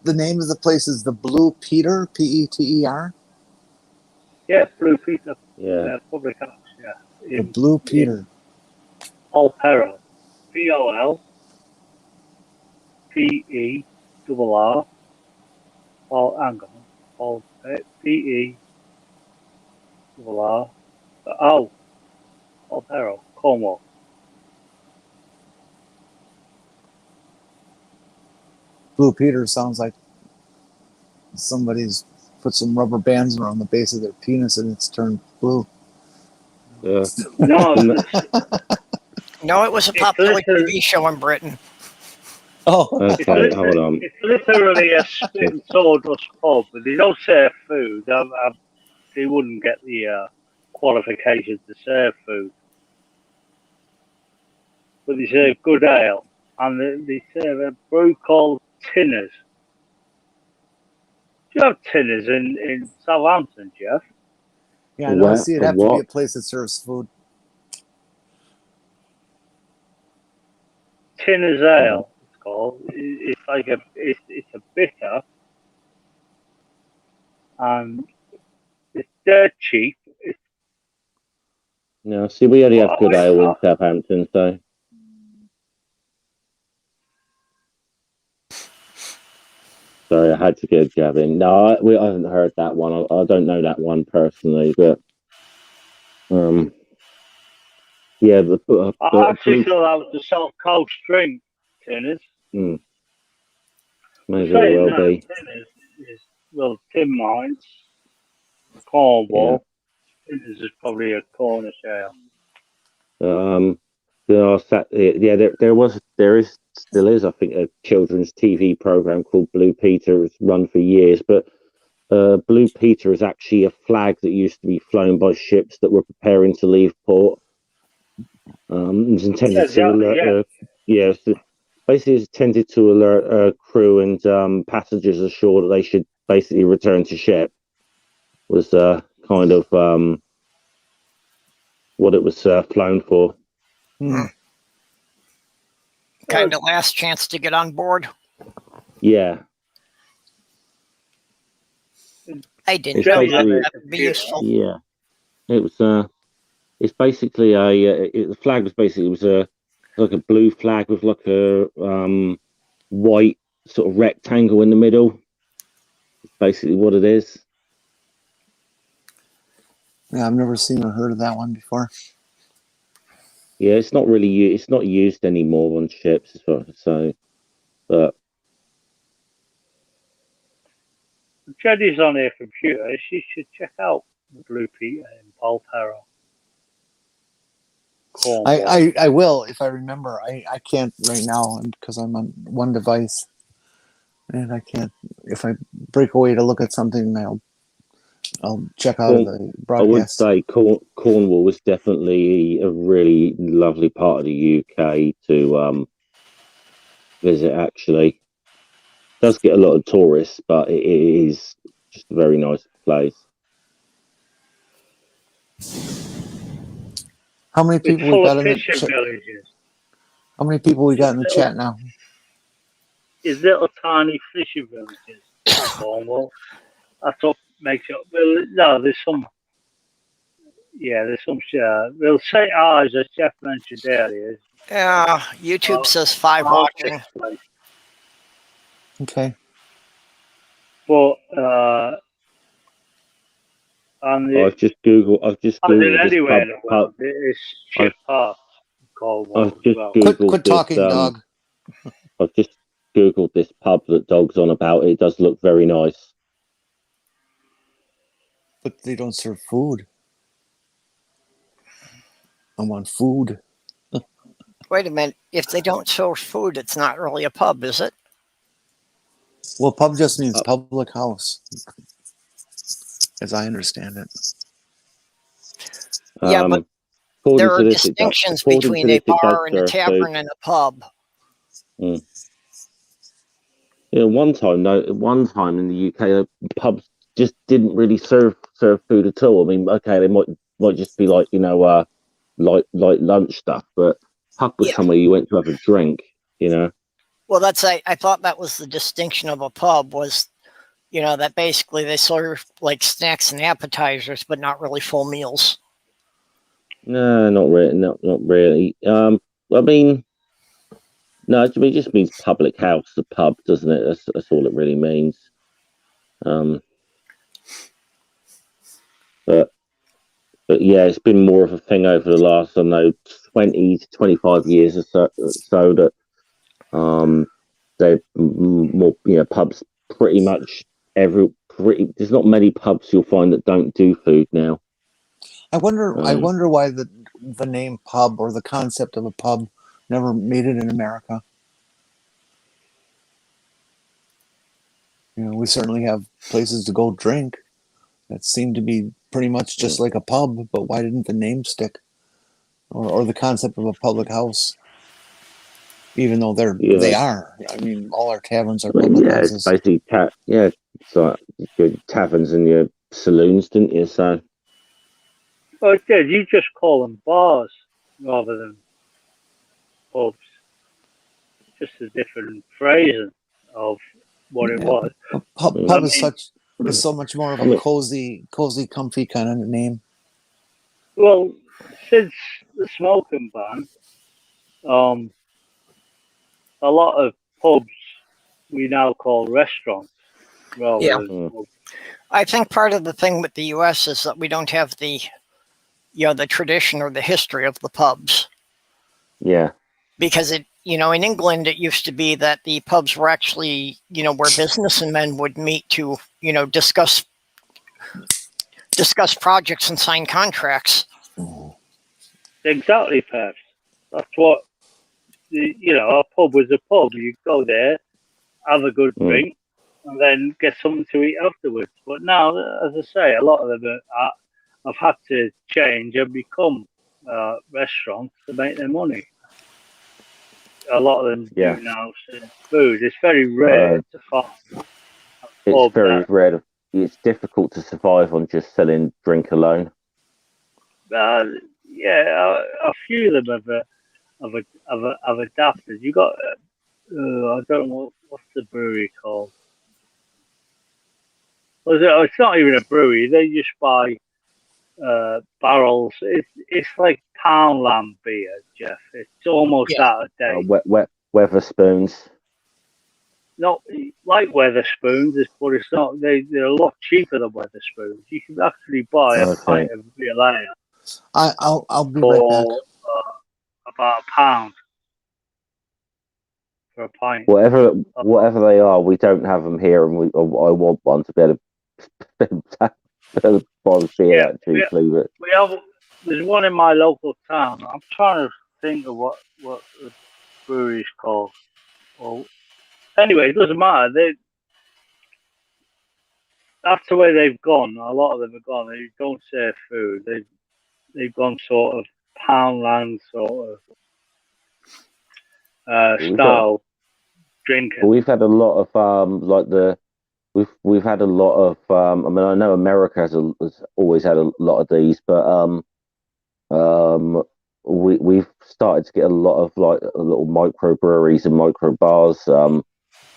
B: the name of the place is the Blue Peter? Peter?
C: Yeah, Blue Peter.
E: Yeah.
C: Public house. Yeah.
B: The Blue Peter.
C: Polperro. POLPERR. Paul, hang on. Paul, PERR. Oh, Polperro, Cornwall.
B: Blue Peter sounds like somebody's put some rubber bands around the base of their penis and it's turned blue.
E: Yeah.
C: No,
A: No, it was a popular TV show in Britain.
B: Oh,
E: okay. Hold on.
C: It's literally a spit and sawdust pub, but they don't serve food. They wouldn't get the qualification to serve food, but they serve good ale, and they serve a brew called Tinners. Do you have Tinners in Southampton, Jeff?
B: Yeah, I know. See, it'd have to be a place that serves food.
C: Tinners ale, it's called. It's like it's a bitter, and it's dirt cheap.
E: No, see, we only have good ale in Southampton, so. Sorry, I had to get a jab in. No, I haven't heard that one. I don't know that one personally, but yeah.
C: I actually thought that was the South Coast drink, Tinners.
E: May very well be.
C: Tinners is Tim Mines, Cornwall. Yeah. Tinners is probably a Cornish ale.
E: There still is, I think, a children's TV program called Blue Peter. It's run for years, but Blue Peter is actually a flag that used to be flown by ships that were preparing to leave port. It's intended to alert. Basically, it's intended to alert crew and passengers ashore that they should basically return to ship. Was kind of what it was flown for.
A: Kind of last chance to get on board.
E: Yeah.
A: I didn't
E: It's
A: know
E: basically
A: that. That would be useful.
E: yeah. It was it's basically the flag was basically like a blue flag with like a white sort of rectangle in the middle. It's basically what it is.
B: Yeah, I've never seen or heard of that one before.
E: Yeah, it's not used anymore on ships, as well. So, but
C: Jenny's on her computer. She should check out the Blue Peter in Polterra.
B: I will if I remember. I can't right now because I'm on one device, and I can't. If I break away to look at something, I'll check out of the
E: I would
B: broadcast.
E: say Cornwall was definitely a really lovely part of the UK to visit. Actually, it does get a lot of tourists, but it is just a very nice place.
B: How many
C: It's
B: people we
C: full of
B: got in the
C: fishing
B: chat?
C: villages.
B: How many people we got in the chat now?
C: It's little tiny fishing villages in Cornwall. That's what makes it. Well, no, there's some. Yeah, there's some. Well, St. Ives, as Jeff mentioned earlier,
A: Yeah, YouTube says 5
C: our
A: watching.
C: place.
B: Okay.
C: But and
E: I've just Googled
C: as in
E: this
C: anywhere in the
E: pub.
C: world, it's
E: I've,
C: ship parts in
E: I've
C: Cornwall as
E: just
C: well.
E: Googled
B: Quit
E: this.
B: talking, dog.
E: I've just Googled this pub that Dog's on about. It does look very nice.
B: But they don't serve food. I want food.
A: Wait a minute. If they don't serve food, it's not really a pub, is it?
B: Well, pub just means public house, as I understand it.
A: Yeah, but
E: according
A: there
E: to
A: are
E: this,
A: distinctions
E: according
A: between
E: to
A: a
E: this, it does
A: bar and a
E: serve food.
A: tavern and a pub.
E: Yeah, one time in the UK, pubs just didn't really serve food at all. I mean, okay, they might just be like like lunch stuff, but pub was
A: Yeah.
E: somewhere you went to have a drink.
A: Well, I thought that was the distinction of a pub was, that basically they serve like snacks and appetizers, but not really full meals.
E: No, not really. Not really. I mean, no, it just means public house, the pub, doesn't it? That's all it really means. But yeah, it's been more of a thing over the last, I don't know, 20 to 25 years or so that they've more, pubs pretty much there's not many pubs you'll find that don't do food now.
B: I wonder why the name pub or the concept of a pub never made it in America. We certainly have places to go drink that seem to be pretty much just like a pub, but why didn't the name stick? Or the concept of a public house? Even though they are. I mean, all our taverns are public houses.
E: It's basically so your taverns and your saloons, didn't you? So
C: Well, it did. You just call them bars rather than pubs. Just a different phrasing of what it was.
B: Pub is so much more of a cozy, comfy kind of name.
C: Well, since the smoking ban, a lot of pubs we now call restaurants rather than pubs.
A: I think part of the thing with the U.S. is that we don't have the tradition or the history of the pubs.
E: Yeah.
A: Because in England, it used to be that the pubs were actually, where businessmen would meet to, discuss projects and sign contracts.
C: Exactly, Peps. That's what, a pub was a pub. You go there, have a good drink, and then get something to eat afterwards. But now, as I say, a lot of them have had to change and become restaurants to make their money. A lot of them do now serve food. It's very rare to find.
E: It's very rare. It's difficult to survive on just selling drink alone.
C: A few of them have adapted. You got, I don't know what's the brewery called. Well, it's not even a brewery. They just buy barrels. It's like Poundland beer, Jeff. It's almost
A: Yeah.
C: out of date.
E: Weatherspoons.
C: Not like Weatherspoons, but it's not. They're a lot cheaper than Weatherspoons. You can actually buy a
E: Okay.
C: pint of beer ale
B: I'll be right back.
C: for about £1 for a pint.
E: Whatever they are, we don't have them here, and I want one to be able to buy the beer
C: Yeah,
E: cheaply. But
C: we have. There's one in my local town. I'm trying to think of what the brewery's called. Well, anyway, it doesn't matter. That's the way they've gone. A lot of them have gone. They don't serve food. They've gone sort of Poundland sort of style drinking.
E: we've had a lot of we've had a lot of I mean, I know America has always had a lot of these, but we've started to get a lot of like little microbreweries and microbars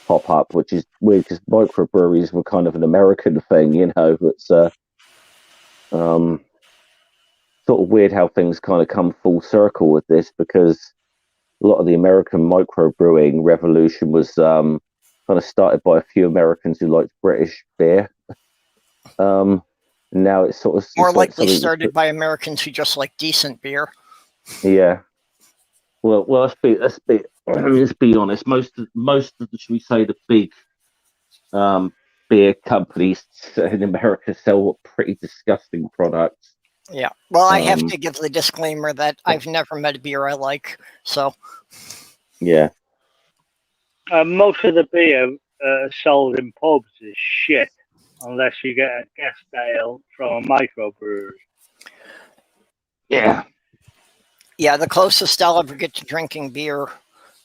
E: pop up, which is weird because microbreweries were kind of an American thing, you know. It's sort of weird how things kind of come full circle with this, because a lot of the American microbrewing revolution was kind of started by a few Americans who liked British beer. Now it's sort of
A: More
E: like
A: likely started by Americans who just like decent beer.
E: Yeah. Well, let's be honest. Most of the, should we say, the big beer companies in America sell pretty disgusting products.
A: Yeah. Well, I have to give the disclaimer that I've never met a beer I like. So.
E: Yeah.
C: Most of the beer sold in pubs is shit, unless you get a guest ale from a microbrewery.
E: Yeah.
A: Yeah, the closest I'll ever get to drinking beer,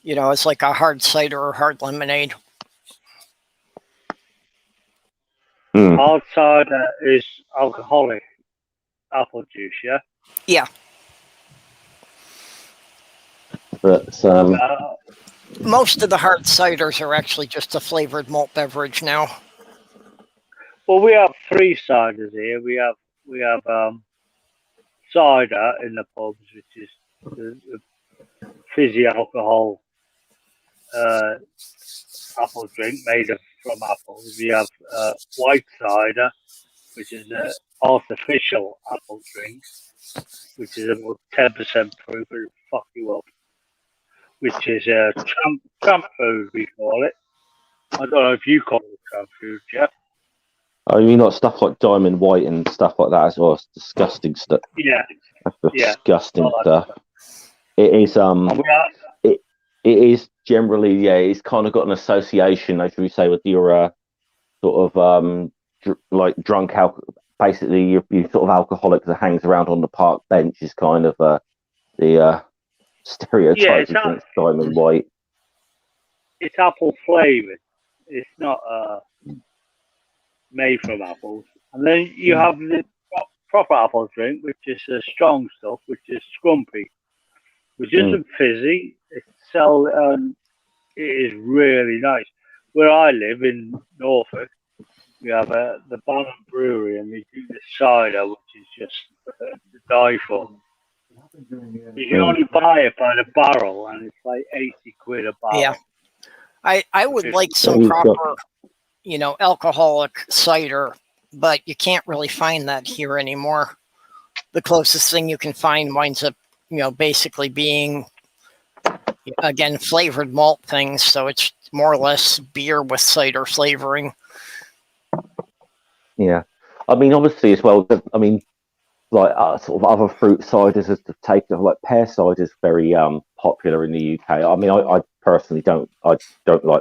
A: it's like a hard cider or hard lemonade.
C: Hard cider is alcoholic apple juice, yeah?
A: Yeah.
E: But
A: most of the hard ciders are actually just a flavored malt beverage now.
C: Well, we have 3 ciders here. We have cider in the pubs, which is the fizzy alcohol apple drink made from apples. We have white cider, which is an artificial apple drink, which is about 10% proof and fuck you up. Which is tramp food, we call it. I don't know if you call it tramp food, Jeff.
E: Oh, you mean like stuff like Diamond White and stuff like that as well? It's disgusting stuff.
C: Yeah.
E: Disgusting stuff. It is it is generally, yeah, it's kind of got an association, as we say, with your sort of like drunk alcohol. Basically, you sort of alcoholic that hangs around on the park bench is kind of the stereotype against Diamond White.
C: It's apple flavored. It's not made from apples. And then you have the proper apple drink, which is strong stuff, which is scrumpy, which isn't fizzy. It is really nice. Where I live in Norfolk, we have the Bannon Brewery, and they do the cider, which is just to die for. You can only buy it by the barrel, and it's like 80 quid a barrel.
A: Yeah. I would like some proper, alcoholic cider, but you can't really find that here anymore. The closest thing you can find winds up, basically being, again, flavored malt things. So it's more or less beer with cider flavoring.
E: Yeah. I mean, obviously as well, like sort of other fruit ciders as to take, like pear cider is very popular in the UK. I mean, I personally don't like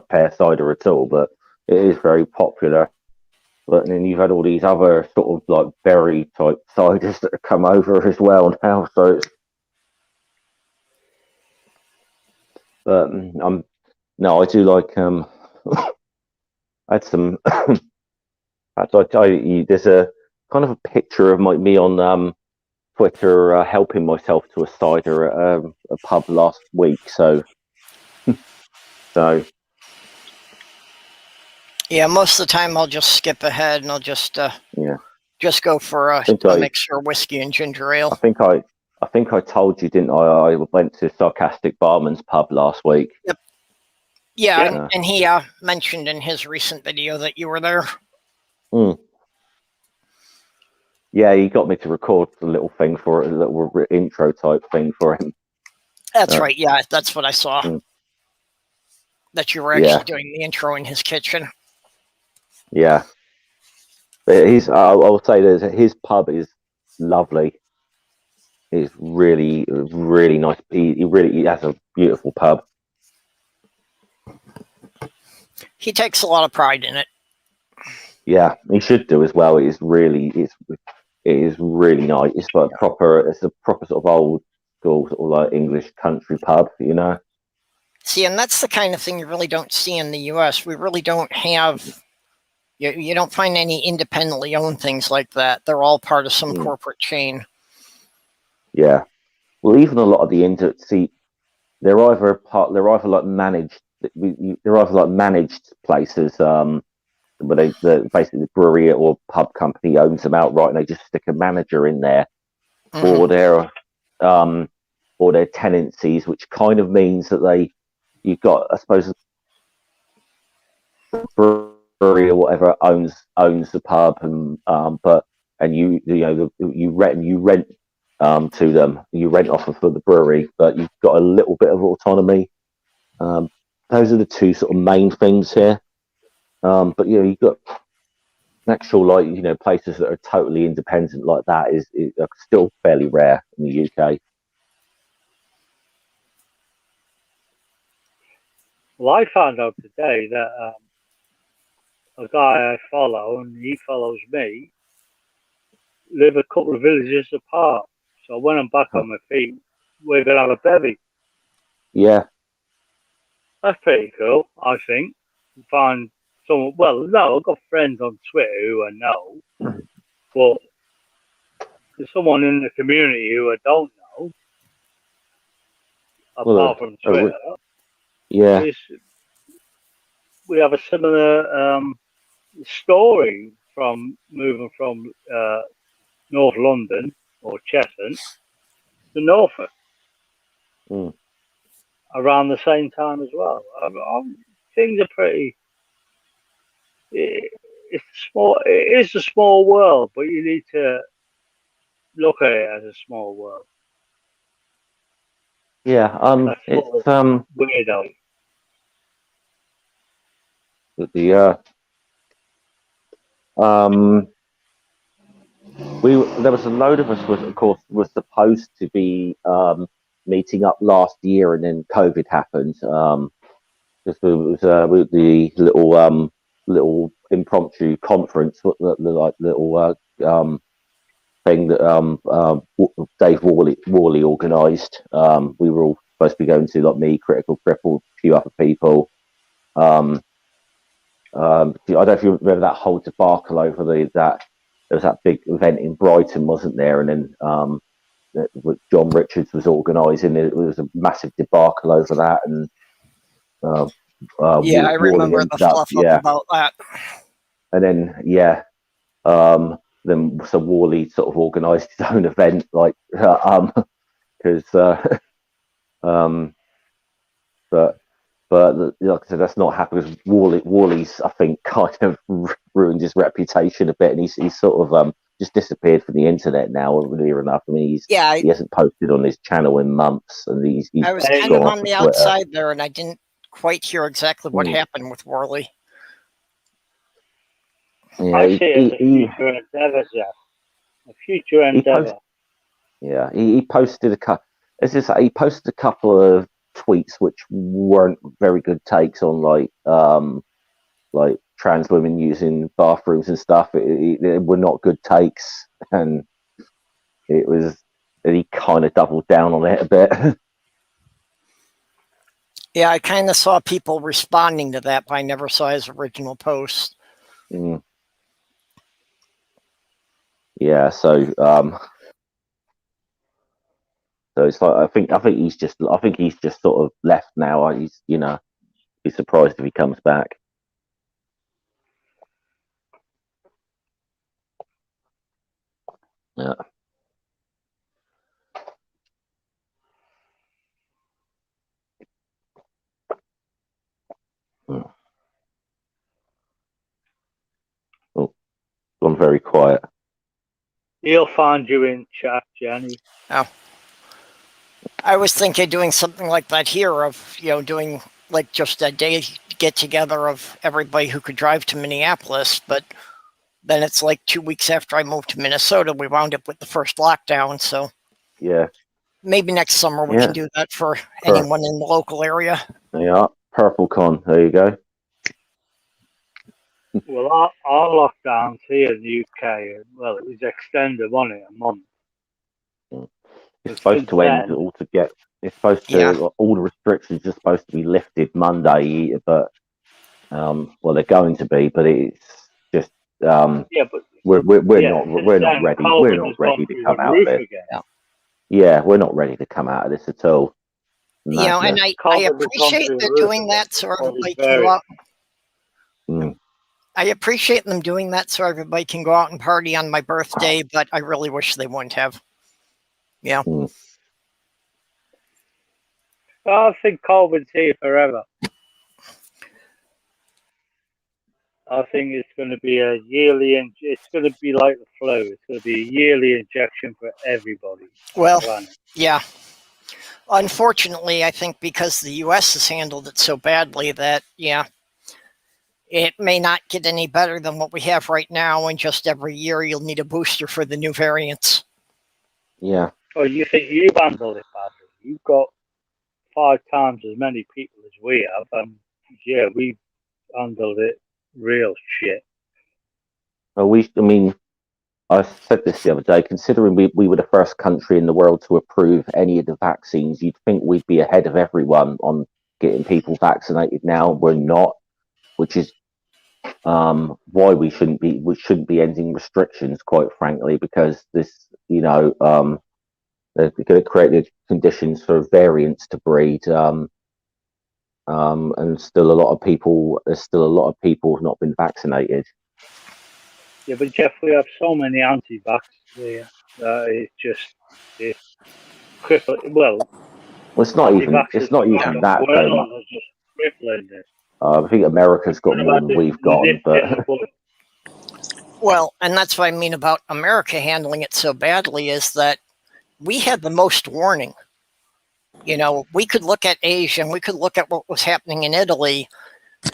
E: pear cider at all, but it is very popular. But then you've had all these other sort of like berry type ciders that have come over as well now. So it's, but no, I do like I had some. There's a kind of a picture of me on Twitter helping myself to a cider at a pub last week. So
A: Yeah, most of the time I'll just skip ahead and I'll just
E: Yeah.
A: go for a
E: think I-
A: mixture of whiskey and ginger ale.
E: I think I told you, didn't I? I went to Sarcastic Barman's pub last week.
A: Yeah,
C: Yeah.
A: and he mentioned in his recent video that you were there.
E: Yeah, he got me to record a little thing for it, a little intro type thing for him.
A: That's right. Yeah, that's what I saw.
E: Mm.
A: That you were actually doing the intro in his kitchen.
E: Yeah. But I will say this, his pub is lovely. It's really, really nice. He has a beautiful pub.
A: He takes a lot of pride in it.
E: Yeah, he should do as well. It is really nice. It's like it's a proper sort of old school sort of like English country pub, you know.
A: See, and that's the kind of thing you really don't see in the U.S. We really don't have. You don't find any independently owned things like that. They're all part of some corporate chain.
E: Yeah. Well, even a lot of the they're either like managed. They're either like managed places, where basically the brewery or pub company owns them outright, and they just stick a manager in there, or their tenancies, which kind of means that you've got, I suppose, the brewery or whatever owns the pub, and you rent to them, you rent off of the brewery, but you've got a little bit of autonomy. Those are the two sort of main things here. But you've got actual places that are totally independent like that is still fairly rare in the UK.
C: Well, I found out today that a guy I follow, and he follows me, live a couple of villages apart. So when I'm back on my feet, we're going to have a bevy.
E: Yeah.
C: That's pretty cool, I think. Find someone, well, no, I've got friends on Twitter who I know, but there's someone in the community who I don't know, apart from Twitter.
E: Yeah.
C: We have a similar story from moving from North London or Cheshunt to Norfolk around the same time as well. Things are pretty. It's small. It is a small world, but you need to look at it as a small world.
E: Yeah. It's
C: weirdo.
E: There was a load of us was supposed to be meeting up last year, and then COVID happened. It was with the little impromptu conference, like little thing that Dave Worley organised. We were all supposed to be going to, like me, Critical Cripple, a few other people. I don't know if you remember that whole debacle over that. There was that big event in Brighton, wasn't there? And then John Richards was organising. It was a massive debacle over that, and
A: I remember the fluff up about that.
E: And then then so Worley sort of organised his own event, like because but like I said, that's not happening. Worley's, I think, kind of ruined his reputation a bit, and he's sort of just disappeared from the internet now. Near enough. I mean, he hasn't posted on his channel in months, and he's
A: I was kind of on the outside there, and I didn't quite hear exactly what happened with Worley.
E: Yeah,
C: I see it as a future endeavour, Jeff. A future endeavour.
E: He posted he posted a couple of tweets which weren't very good takes on like trans women using bathrooms and stuff. They were not good takes, and he kind of doubled down on it a bit.
A: Yeah, I kind of saw people responding to that, but I never saw his original post.
E: Yeah, so it's like I think he's just sort of left now. He's surprised if he comes back. Yeah. Oh, I'm very quiet.
C: He'll find you in chat, Jenny.
A: Oh. I was thinking doing something like that here of, doing like just a day get together of everybody who could drive to Minneapolis, but then it's like 2 weeks after I moved to Minnesota, we wound up with the first lockdown. So
E: Yeah.
A: maybe next summer we can do that for anyone in the local area.
E: Yeah. Purple Con. There you go.
C: Well, our lockdowns here in the UK, well, it was extended, wasn't it, a month?
E: It's supposed to end altogether. It's supposed to, all the restrictions are supposed to be lifted Monday, but well, they're going to be, but it's just
C: but
E: we're not ready. We're not ready to come out of this. Yeah, we're not ready to come out of this at all.
A: And I appreciate they're doing that so everybody can go out. I appreciate them doing that so everybody can go out and party on my birthday, but I really wish they wouldn't have. Yeah.
C: I think COVID's here forever. I think it's going to be a yearly, it's going to be like the flu. It's going to be a yearly injection for everybody.
A: Well, yeah. Unfortunately, I think because the U.S. has handled it so badly that, it may not get any better than what we have right now, and just every year you'll need a booster for the new variants.
E: Yeah.
C: Oh, you think you've handled it badly? You've got 5 times as many people as we have, and we've handled it real shit.
E: I said this the other day, considering we were the first country in the world to approve any of the vaccines, you'd think we'd be ahead of everyone on getting people vaccinated now. We're not, which is why we shouldn't be ending restrictions, quite frankly, because this, they're going to create the conditions for variants to breed, and there's still a lot of people who've not been vaccinated.
C: Yeah, but Jeff, we have so many anti-vaxxers here that it's crippling. Well,
E: it's not even that though.
C: Just crippling this.
E: I think America's got more than we've gotten, but
A: well, and that's what I mean about America handling it so badly is that we had the most warning. We could look at Asia and we could look at what was happening in Italy,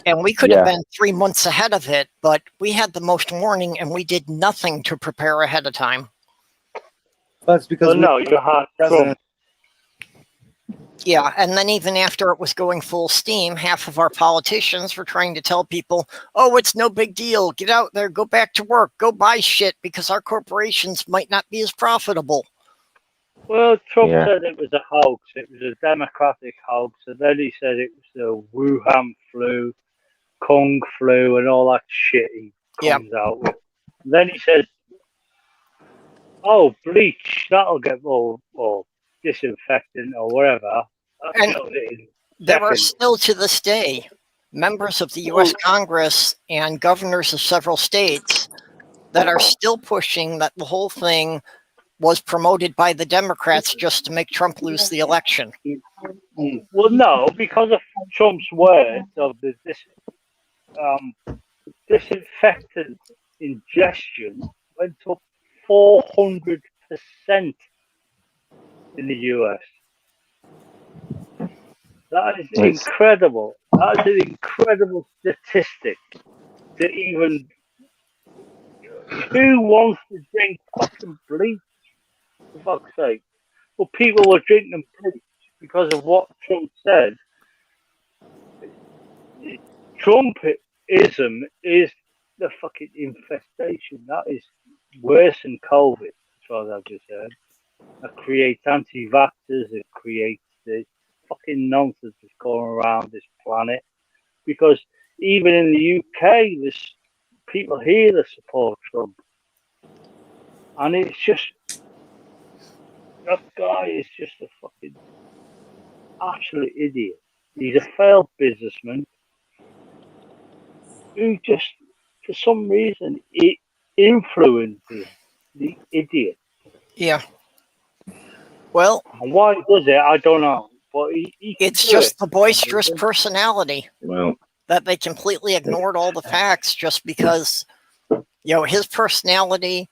A: and we could have been 3 months ahead of it, but we had the most warning and we did nothing to prepare ahead of time.
B: That's because
C: you had Trump.
A: Yeah, and then even after it was going full steam, half of our politicians were trying to tell people, oh, it's no big deal. Get out there, go back to work, go buy shit because our corporations might not be as profitable.
C: Well, Trump said it was a hoax. It was a democratic hoax. And then he said it was the Wuhan flu, Kung flu, and all that shit he comes out with. And then he said, oh, bleach, that'll get more or disinfectant or whatever.
A: And there are still to this day members of the U.S. Congress and governors of several states that are still pushing that the whole thing was promoted by the Democrats just to make Trump lose the election.
C: Well, no, because of Trump's words of the disinfectant ingestion went up 400% in the US. That is incredible. That is an incredible statistic. To even, who wants to drink fucking bleach? For fuck's sake. Well, people were drinking bleach because of what Trump said. Trumpism is the fucking infestation. That is worse than COVID, as far as I've just heard. It creates anti-vaxxers. It creates this fucking nonsense that's going around this planet. Because even in the UK, there's people here that support Trump. And it's just, that guy is just a fucking absolute idiot. He's a failed businessman who just, for some reason, it influences the idiot
A: Yeah. Well,
C: And why he does it, I don't know. But he can
A: it's
C: do
A: just
C: it
A: the
C: for some
A: boisterous
C: reason.
A: personality
E: Well,
A: that they completely ignored all the facts just because, his personality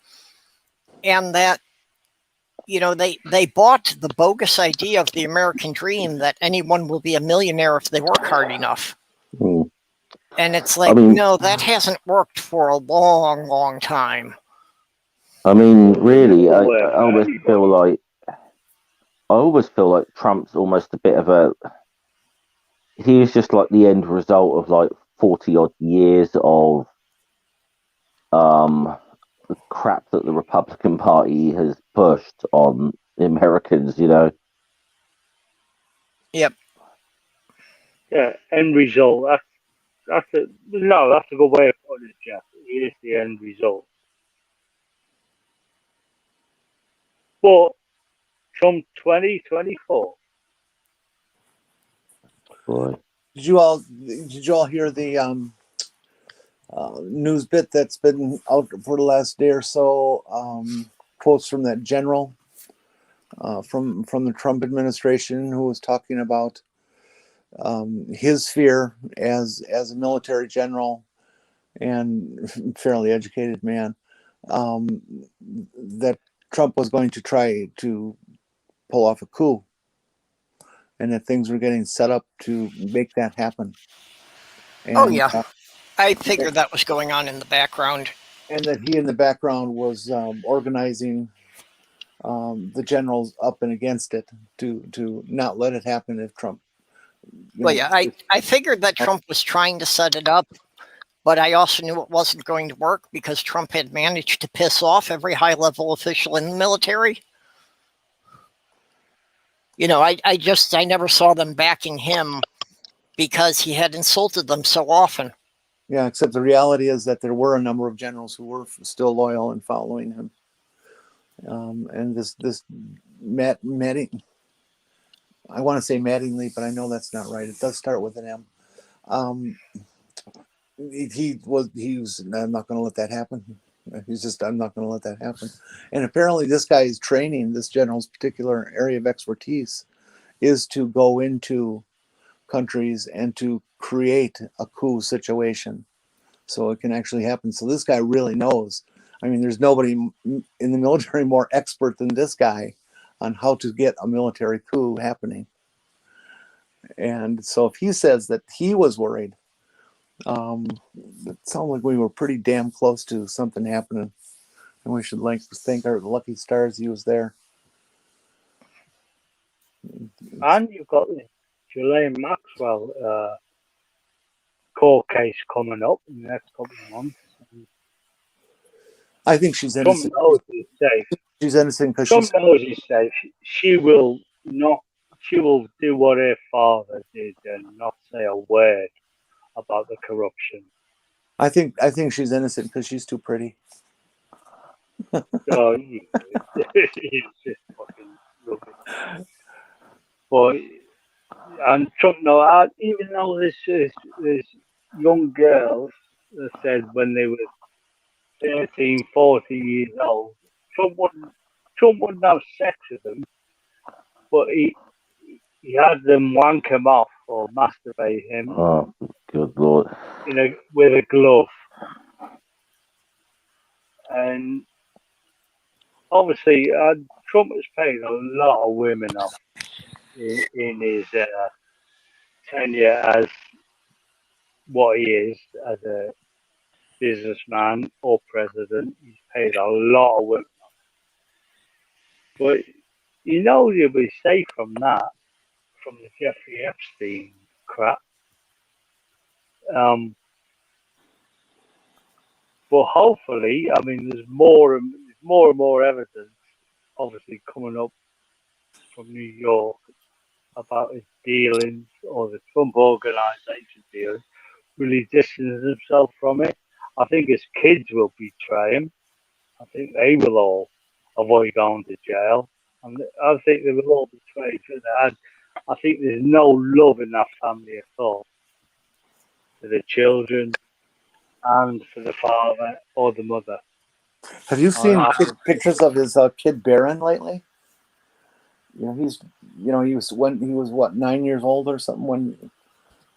A: and that, they bought the bogus idea of the American dream that anyone will be a millionaire if they work hard enough.
E: mm.
A: And it's
E: I
A: like,
E: mean,
A: no, that hasn't worked for a long, long time.
E: Really, I
C: Well,
E: always feel like Trump's almost a bit of a. He was just like the end result of like 40 odd years of crap that the Republican Party has pushed on the Americans.
A: Yep.
C: yeah, end result. That's a good way of putting it, Jeff. Here's the end result. But Trump 2024.
E: Boy.
B: Did you all hear the news bit that's been out for the last day or so? Quotes from that general from the Trump administration who was talking about his fear as a military general and fairly educated man, that Trump was going to try to pull off a coup, and that things were getting set up to make that happen. And,
A: Oh, yeah. I figured that was going on in the background.
B: and that he in the background was organizing the generals up and against it to not let it happen if Trump.
A: Well, yeah, I figured that Trump was trying to set it up, but I also knew it wasn't going to work because Trump had managed to piss off every high-level official in the military. I never saw them backing him because he had insulted them so often.
B: Yeah, except the reality is that there were a number of generals who were still loyal and following him. And this Matting, I want to say Mattingly, but I know that's not right. It does start with an M. He was. I'm not going to let that happen. I'm not going to let that happen. And apparently, this guy is training. This general's particular area of expertise is to go into countries and to create a coup situation, so it can actually happen. So this guy really knows. I mean, there's nobody in the military more expert than this guy on how to get a military coup happening. And so if he says that he was worried, it sounds like we were pretty damn close to something happening. And we should thank our lucky stars he was there.
C: And you've got the Ghislaine Maxwell court case coming up in the next couple of months.
B: I think she's innocent.
C: Trump knows he's safe.
B: She's innocent because
C: Trump knows he's safe. She will not. She will do what her father did and not say a word about the corruption.
B: I think she's innocent because she's too pretty.
C: So he's just fucking rubbish. But and Trump knows, even though there's young girls that said when they were 13, 14 years old, Trump wouldn't have sex with them, but he had them wank him off or masturbate him.
E: Oh, good Lord.
C: With a glove. And obviously, Trump has paid a lot of women off in his tenure as what he is as a businessman or president. He's paid a lot of women off. But you'll be safe from that, from the Jeffrey Epstein crap. But hopefully, I mean, there's more and more evidence, obviously, coming up from New York about his dealings or the Trump organization dealings. Really distance himself from it. I think his kids will betray him. I think they will all avoid going to jail. And I think they will all betray each other. And I think there's no love in that family at all for the children and for the father or the mother.
B: Have you seen
C: I-
B: pictures of his kid Baron lately? He was when he was what 9 years old or something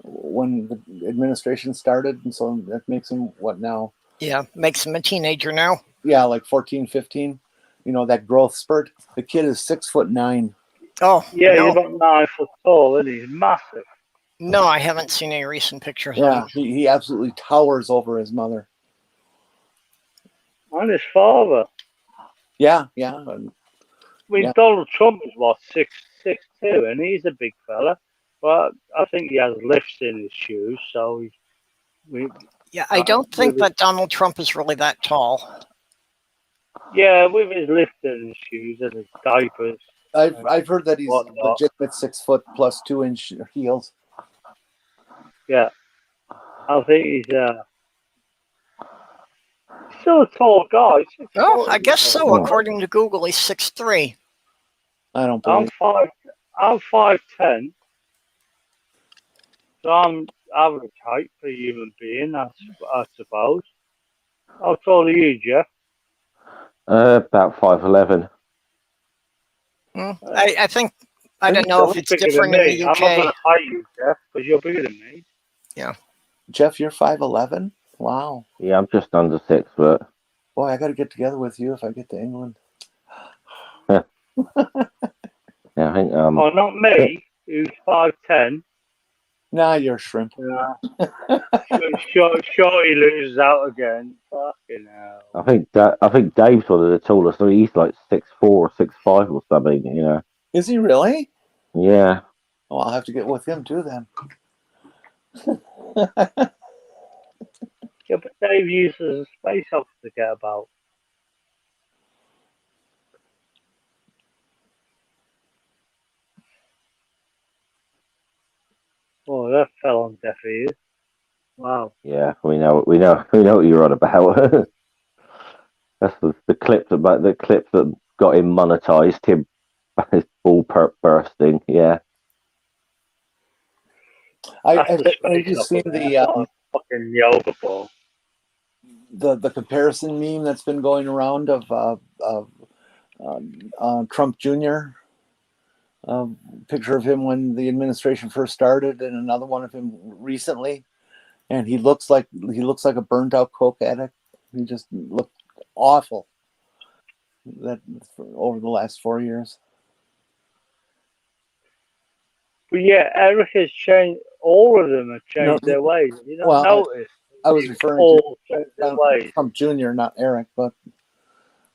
B: when the administration started, and so that makes him what now?
A: Yeah, makes him a teenager now.
B: Yeah, like 14, 15. That growth spurt. The kid is 6'9".
A: Oh,
C: Yeah, he's
A: no.
C: about 9 foot tall, isn't he? He's massive.
A: No, I haven't seen any recent pictures of
B: Yeah,
A: him.
B: he absolutely towers over his mother.
C: And his father.
B: Yeah.
C: I mean,
B: Yeah.
C: Donald Trump is what, 6'2", and he's a big fella. But I think he has lifts in his shoes, so
A: Yeah, I don't think that Donald Trump is really that tall.
C: yeah, with his lift in his shoes and his diapers.
B: I've heard that he's
C: Whatnot.
B: legitimate 6 foot plus 2 inch heels.
C: Yeah, I think he's still a tall guy. 6
A: Oh,
C: foot
A: I
C: is
A: guess
C: a
A: so.
C: tall guy.
A: According to Google, he's 6'3".
B: I don't
C: I'm
B: believe.
C: 5'10", so I'm average height for a human being, I suppose. How tall are you, Jeff?
E: About 5'11".
A: I think, I don't know if it's
C: bigger
A: different
C: than
A: in
C: me.
A: the
C: I'm not going
A: UK.
C: to fight you, Jeff, because you're bigger than me.
B: Jeff, you're 5'11". Wow.
E: Yeah, I'm just under 6 foot.
B: Boy, I got to get together with you if I get to England.
E: Yeah, I think
C: Oh, not me, who's 5'10".
B: Nah, you're a shrimp.
C: Yeah. Shorty loses out again. Fucking hell.
E: I think Dave's one of the tallest. So he's like 6'4", 6'5" or something.
B: Is he really?
E: Yeah.
B: Oh, I'll have to get with him too then.
C: Yeah, but Dave uses a space opera to get about. Oh, that fell on deaf ears. Wow.
E: Yeah, we know what you're on about. That's the clip that got him monetized. Him, his ball bursting. Yeah.
C: That's
B: Have
C: the
B: have you
C: space
B: seen
C: opera. That's not a fucking yoga ball.
B: the comparison meme that's been going around of Trump Jr. Picture of him when the administration first started, and another one of him recently, and he looks like a burnt out coke addict. He just looked awful. Over the last 4 years.
C: But yeah, Eric has changed. All of them have changed their ways. You don't notice.
B: I was referring
C: all changed their ways.
B: Trump Jr., not Eric, but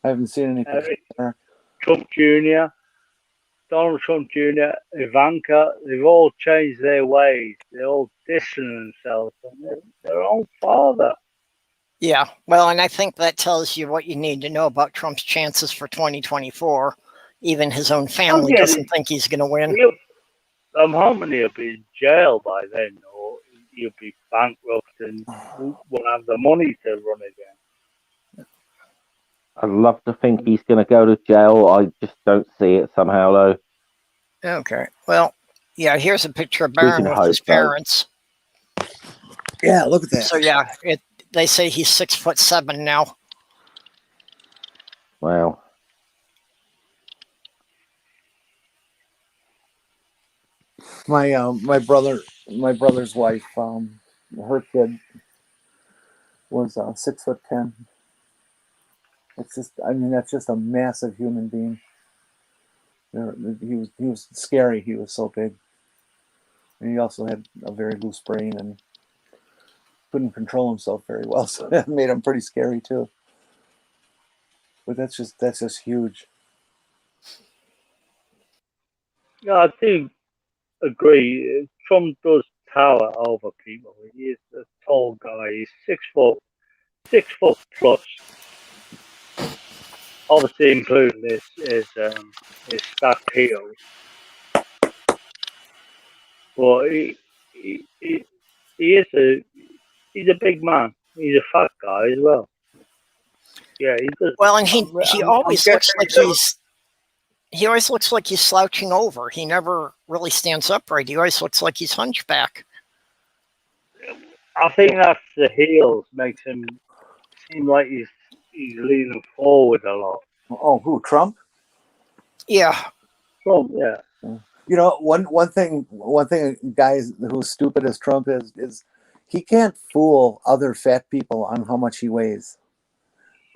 B: I haven't seen any pictures of Eric.
C: Trump Jr., Donald Trump Jr., Ivanka, they've all changed their ways. They're all dissing themselves from their own father.
A: Yeah, well, and I think that tells you what you need to know about Trump's chances for 2024. Even his own family doesn't think he's going to win.
C: I'm hoping he'll be in jail by then, or he'll be bankrupt and won't have the money to run again.
E: I'd love to think he's going to go to jail. I just don't see it somehow, though.
A: Okay, well, yeah, here's a picture of Baron with his parents.
B: Yeah, look at that.
A: So yeah, they say he's 6'7" now.
E: Wow.
B: My brother's wife, her kid was 6'10". It's just, that's just a massive human being. He was scary. He was so big, and he also had a very loose brain and couldn't control himself very well. So that made him pretty scary too. But that's just huge.
C: Yeah, I do agree. Trump does tower over people. He is a tall guy. He's 6 foot plus. Obviously, including his stacked heels. But he's a big man. He's a fat guy as well. Yeah, he does.
A: Well, and he always looks like he always looks like he's slouching over. He never really stands upright. He always looks like he's hunchback.
C: I think that's the heels makes him seem like he's he's leaning forward a lot.
B: Oh, who? Trump?
A: Yeah.
C: Trump, yeah.
B: You know, one thing, guys, who's stupid as Trump is he can't fool other fat people on how much he weighs.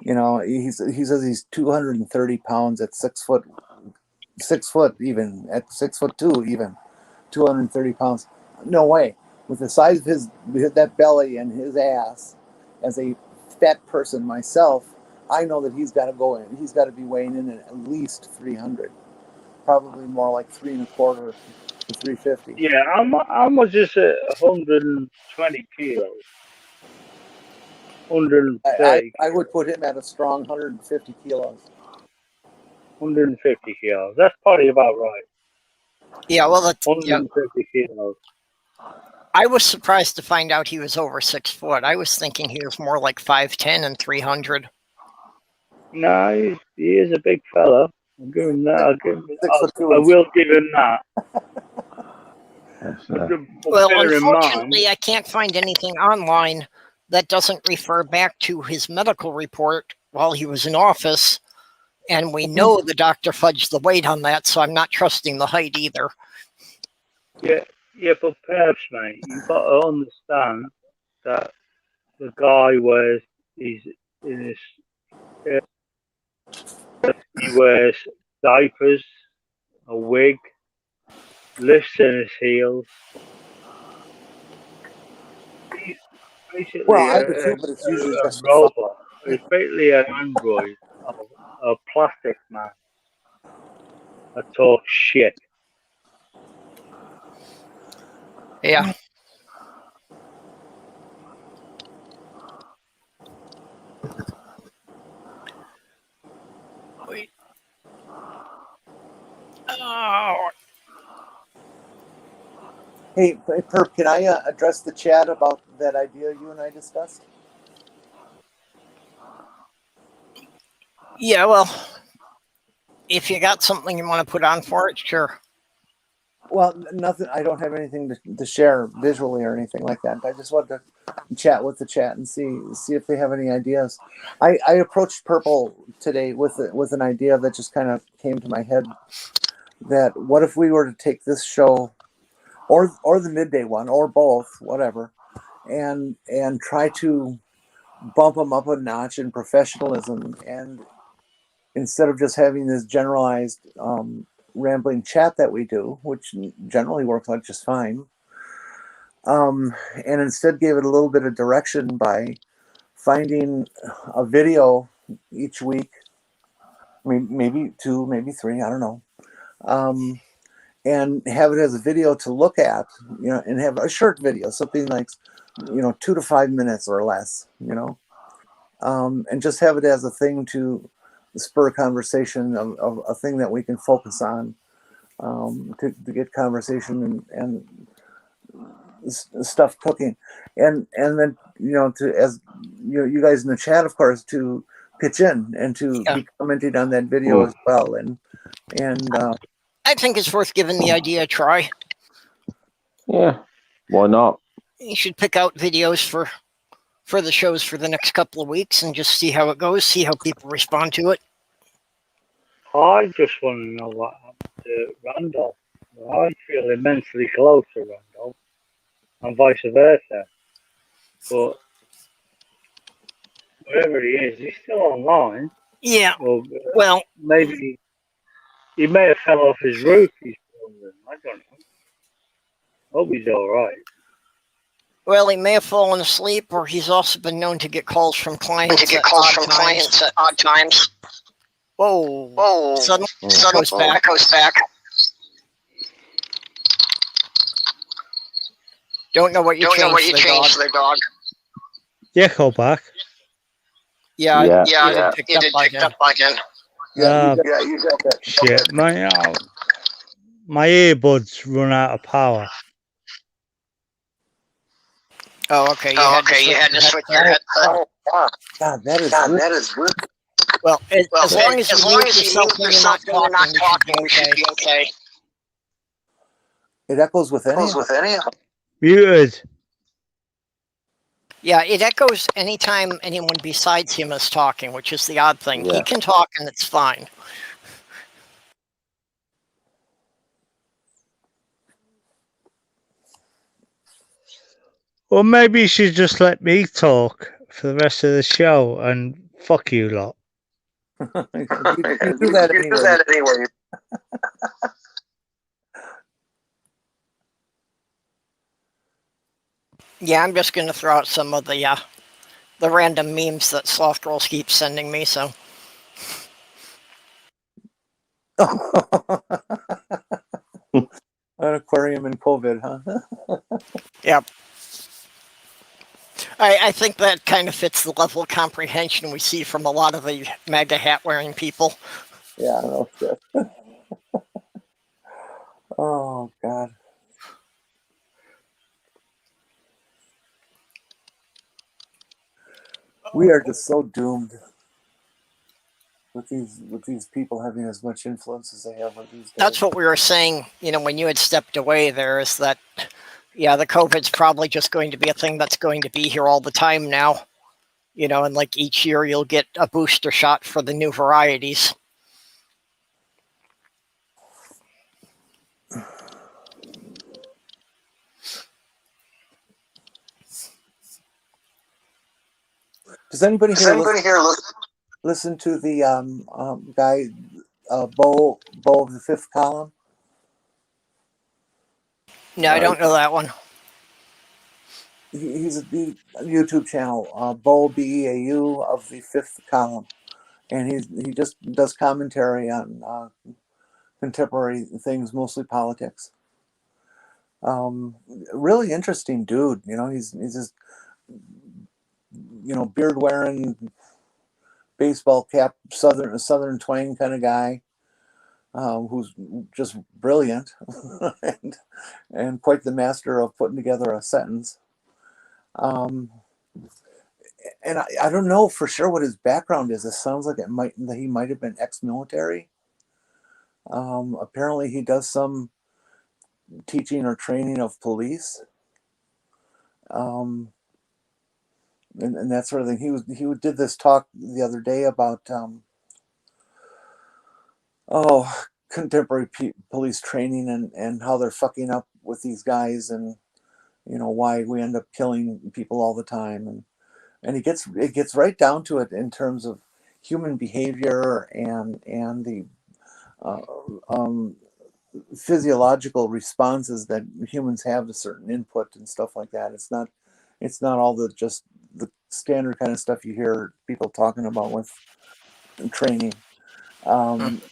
B: You know, he says he's 230 pounds at 6 foot, even at 6'2", even 230 pounds. No way. With the size of that belly and his ass, as a fat person myself, I know that he's got to go in. He's got to be weighing in at least 300, probably more like 3.25 to 350.
C: Yeah, how much is it? 120 kilos. 130.
B: I would put him at a strong 150 kilos.
C: 150 kilos. That's probably about right.
A: Yeah, well, that's,
C: 150 kilos.
A: I was surprised to find out he was over 6 foot. I was thinking he was more like 5'10" and 300.
C: No, he is a big fella. I'll give him that. I
B: 6'2".
C: will give him that.
A: Well, unfortunately, I can't find anything online that doesn't refer back to his medical report while he was in office. And we know the doctor fudged the weight on that, so I'm not trusting the height either.
C: Yeah, but perhaps, mate, you've got to understand that the guy he wears diapers, a wig, lifts in his heels. He's basically
B: I do too, but it's usually
C: a
B: just
C: robot. It's basically an android of a plastic man that talks shit.
A: Yeah. Wait. Oh.
B: Hey, Perp, can I address the chat about that idea you and I discussed?
A: Yeah, well, if you got something you want to put on for it, sure.
B: Well, nothing. I don't have anything to share visually or anything like that. I just wanted to chat with the chat and see if they have any ideas. I approached Purple today with an idea that just kind of came to my head. That what if we were to take this show, or the midday one, or both, whatever, and try to bump them up a notch in professionalism, and instead of just having this generalized rambling chat that we do, which generally works out just fine, and instead gave it a little bit of direction by finding a video each week, maybe 2, maybe 3, I don't know, and have it as a video to look at, and have a short video, something like 2 to 5 minutes or less, and just have it as a thing to spur conversation, of a thing that we can focus on, to get conversation and stuff cooking, and then to, as you guys in the chat, of course, to pitch in and to be commenting on that video as well, and
A: I think it's worth giving the idea a try.
E: Yeah, why not?
A: You should pick out videos for the shows for the next couple of weeks and just see how it goes, see how people respond to it.
C: I just want to know what happened to Randolph. I feel immensely close to Randolph, and vice versa. But wherever he is, he's still online.
A: Yeah.
C: Well, maybe he may have fell off his roof. I don't know. Hope he's all right.
A: Well, he may have fallen asleep, or he's also been known to get calls from clients. At odd times. Whoa! Suddenly, goes back. Don't know what you changed the dog.
F: Yeah, call back.
A: Yeah, it picked up again.
B: You got that.
F: Shit, my earbuds run out of power.
A: Oh, okay. You had to switch your headset.
B: God, that is good.
A: Well, as long as you mute yourself when you're not talking, we should be okay.
B: It echoes with any.
F: Muted.
A: Yeah, it echoes anytime anyone besides him is talking, which is the odd thing.
E: Yeah.
A: He can talk and it's fine.
F: Or maybe you should just let me talk for the rest of the show and fuck you lot.
B: You do that anyway.
A: Yeah, I'm just going to throw out some of the random memes that Sloth Girls keep sending me. So
B: An aquarium in COVID, huh?
A: Yep. I think that kind of fits the level of comprehension we see from a lot of the MAGA hat wearing people.
B: Yeah, no shit. Oh God. We are just so doomed with these people having as much influence as they have with these guys.
A: That's what we were saying, when you had stepped away there, is that, yeah, the COVID's probably just going to be a thing that's going to be here all the time now. And like each year you'll get a booster shot for the new varieties.
B: Does anybody here listen to the guy Bo of the Fifth Column?
A: No, I don't know that one.
B: He's a YouTube channel, Bo Beau of the Fifth Column, and he just does commentary on contemporary things, mostly politics. Really interesting dude. He's just beard wearing, baseball cap, southern twang kind of guy, who's just brilliant and quite the master of putting together a sentence. And I don't know for sure what his background is. It sounds like he might have been ex-military. Apparently he does some teaching or training of police. And that sort of thing. He did this talk the other day about contemporary police training and how they're fucking up with these guys, and why we end up killing people all the time, and it gets right down to it in terms of human behavior and the physiological responses that humans have to certain input and stuff like that. It's not all the standard kind of stuff you hear people talking about with training. And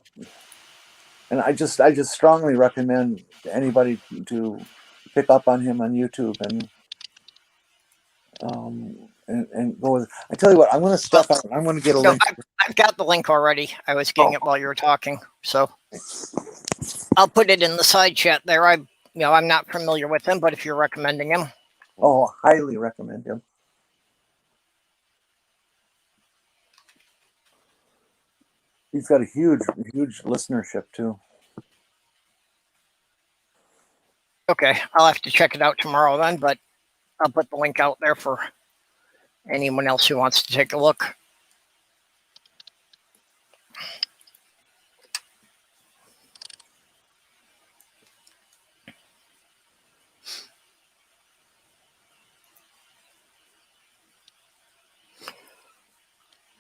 B: I just strongly recommend anybody to pick up on him on YouTube and go with it. I tell you what, I'm going to step out. I'm going to get a link.
A: I've got the link already. I was getting it while you were talking, so I'll put it in the side chat there. I'm not familiar with him, but if you're recommending him,
B: highly recommend him. He's got a huge listenership too.
A: Okay, I'll have to check it out tomorrow then, but I'll put the link out there for anyone else who wants to take a look.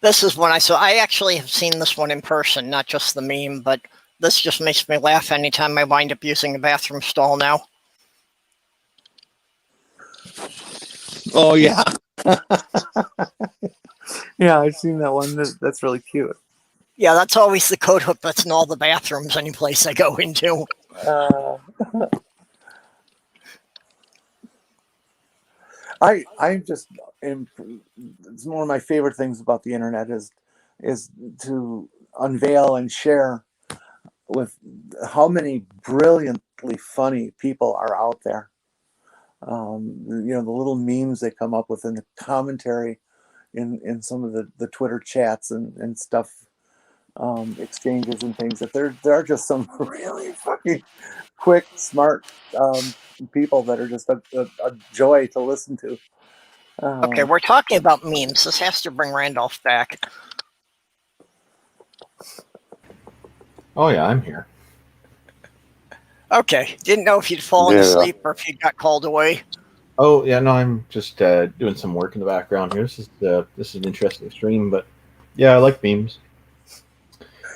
A: This is one I saw. I actually have seen this one in person, not just the meme, but this just makes me laugh anytime I wind up using a bathroom stall now.
B: Oh, yeah. Yeah, I've seen that one. That's really cute.
A: Yeah, that's always the coat hook that's in all the bathrooms any place I go into.
B: I just it's one of my favorite things about the internet is to unveil and share with how many brilliantly funny people are out there. The little memes they come up with in the commentary in some of the Twitter chats and stuff, exchanges and things, that there are just some really fucking quick, smart people that are just a joy to listen to.
A: Okay, we're talking about memes. This has to bring Randolph back.
D: Oh yeah, I'm here.
A: Okay, didn't know if you'd fallen asleep or if you got called away.
D: Oh yeah, no, I'm just doing some work in the background here. This is an interesting stream, but yeah, I like memes.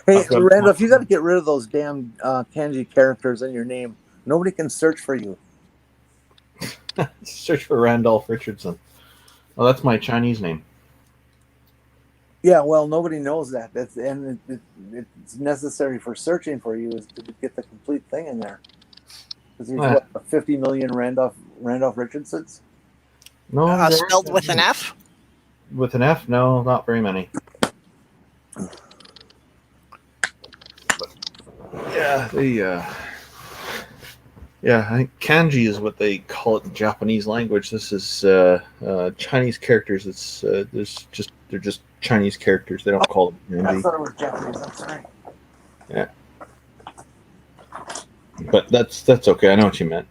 B: Hey, Randolph, you got to get rid of those damn kanji characters in your name. Nobody can search for you.
D: Search for Randolph Richardson. Oh, that's my Chinese name.
B: Yeah, well, nobody knows that. It's necessary for searching for you is to get the complete thing in there. Because there's 50 million Randolph Richardsons.
D: No,
A: spelled with an F.
D: With an F? No, not very many. Yeah, I think kanji is what they call it in Japanese language. This is Chinese characters. It's they're just Chinese characters. They don't call them kanji.
B: I thought it was Japanese. That's right.
D: Yeah, but that's okay. I know what you meant.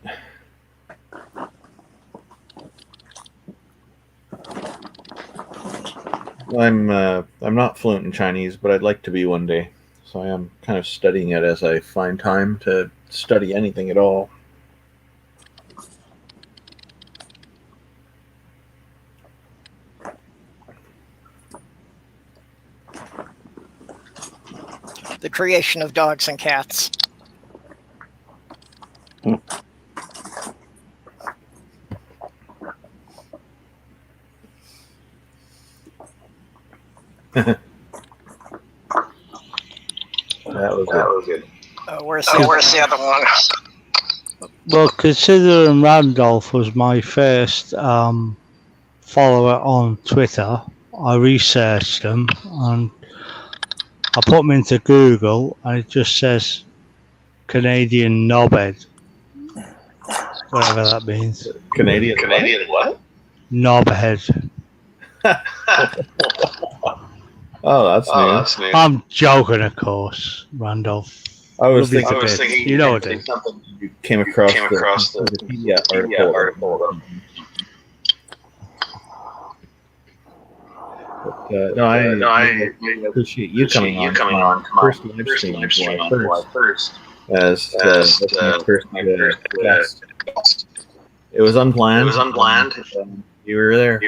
D: I'm not fluent in Chinese, but I'd like to be one day. So I am kind of studying it as I find time to study anything at all.
A: The creation of dogs and cats.
D: That was good.
A: Where's the other one?
F: Well, considering Randolph was my first follower on Twitter, I researched him and I put him into Google and it just says Canadian knobhead. Whatever that means.
D: Canadian what?
F: Knobhead.
D: Oh, that's new.
F: I'm joking, of course, Randolph.
D: I was thinking
F: you know what it is.
D: Something you came across the Wikipedia article. But, I appreciate you coming on. First live stream first. As my first guest. It was unplanned. You were there.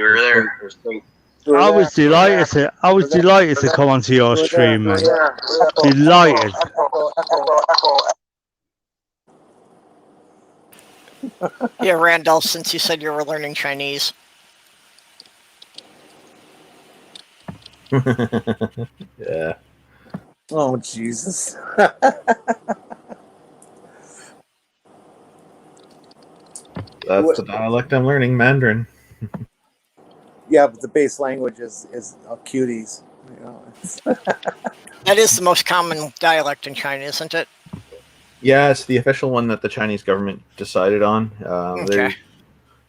F: I was delighted to come onto your stream, man. Delighted.
A: Yeah, Randolph, since you said you were learning Chinese.
D: Yeah.
B: Oh, Jesus.
D: That's the dialect I'm learning, Mandarin.
B: Yeah, but the base language is cuties. You know,
A: That is the most common dialect in China, isn't it?
D: Yeah, it's the official one that the Chinese government decided on.
A: Okay.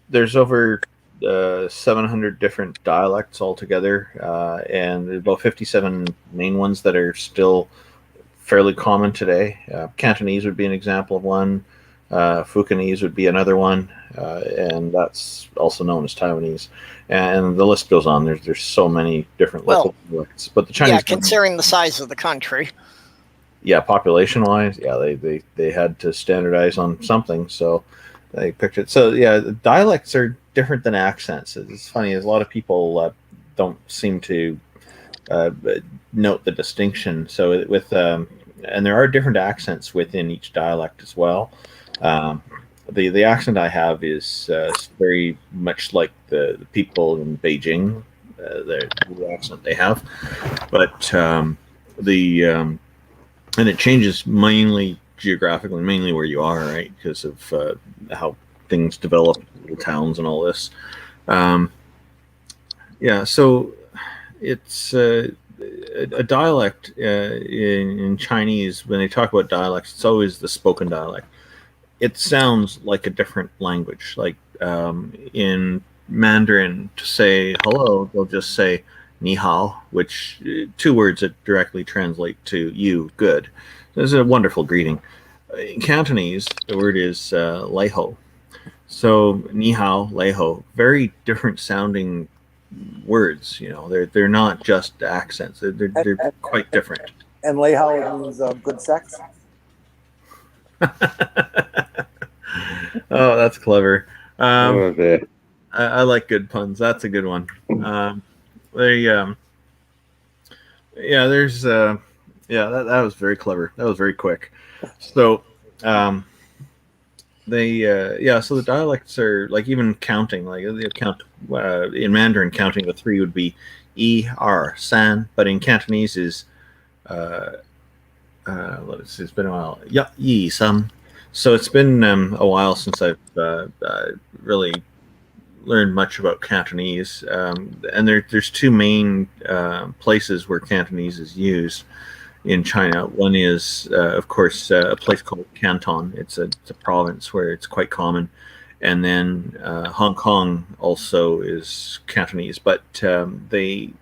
D: There's over 700 different dialects altogether, and there's about 57 main ones that are still fairly common today. Cantonese would be an example of one. Fukienese would be another one, and that's also known as Taiwanese. And the list goes on. There's so many different local dialects. But the Chinese,
A: considering the size of the country.
D: Yeah, population-wise, yeah, they had to standardize on something, so they picked it. So yeah, dialects are different than accents. It's funny, as a lot of people don't seem to note the distinction. So and there are different accents within each dialect as well. The accent I have is very much like the people in Beijing, the accent they have, but and it changes mainly geographically, mainly where you are, right? Because of how things develop, little towns and all this. Yeah, so it's a dialect in Chinese. When they talk about dialects, it's always the spoken dialect. It sounds like a different language. Like in Mandarin, to say hello, they'll just say ni hao, which two words that directly translate to you, good. This is a wonderful greeting. In Cantonese, the word is lai ho. So ni hao, lei ho, very different sounding words. You know, they're not just accents. They're quite different.
B: And lei hao means good sex.
D: Oh, that's clever.
E: Dear.
D: I like good puns. That's a good one. Yeah, there's that was very clever. That was very quick. So so the dialects are like even counting, like they count in Mandarin, counting to 3 would be E R san, but in Cantonese is it's been a while, ya yi sam. So it's been a while since I've really learned much about Cantonese, and there's 2 main places where Cantonese is used in China. One is, of course, a place called Canton. It's a province where it's quite common, and then Hong Kong also is Cantonese, but the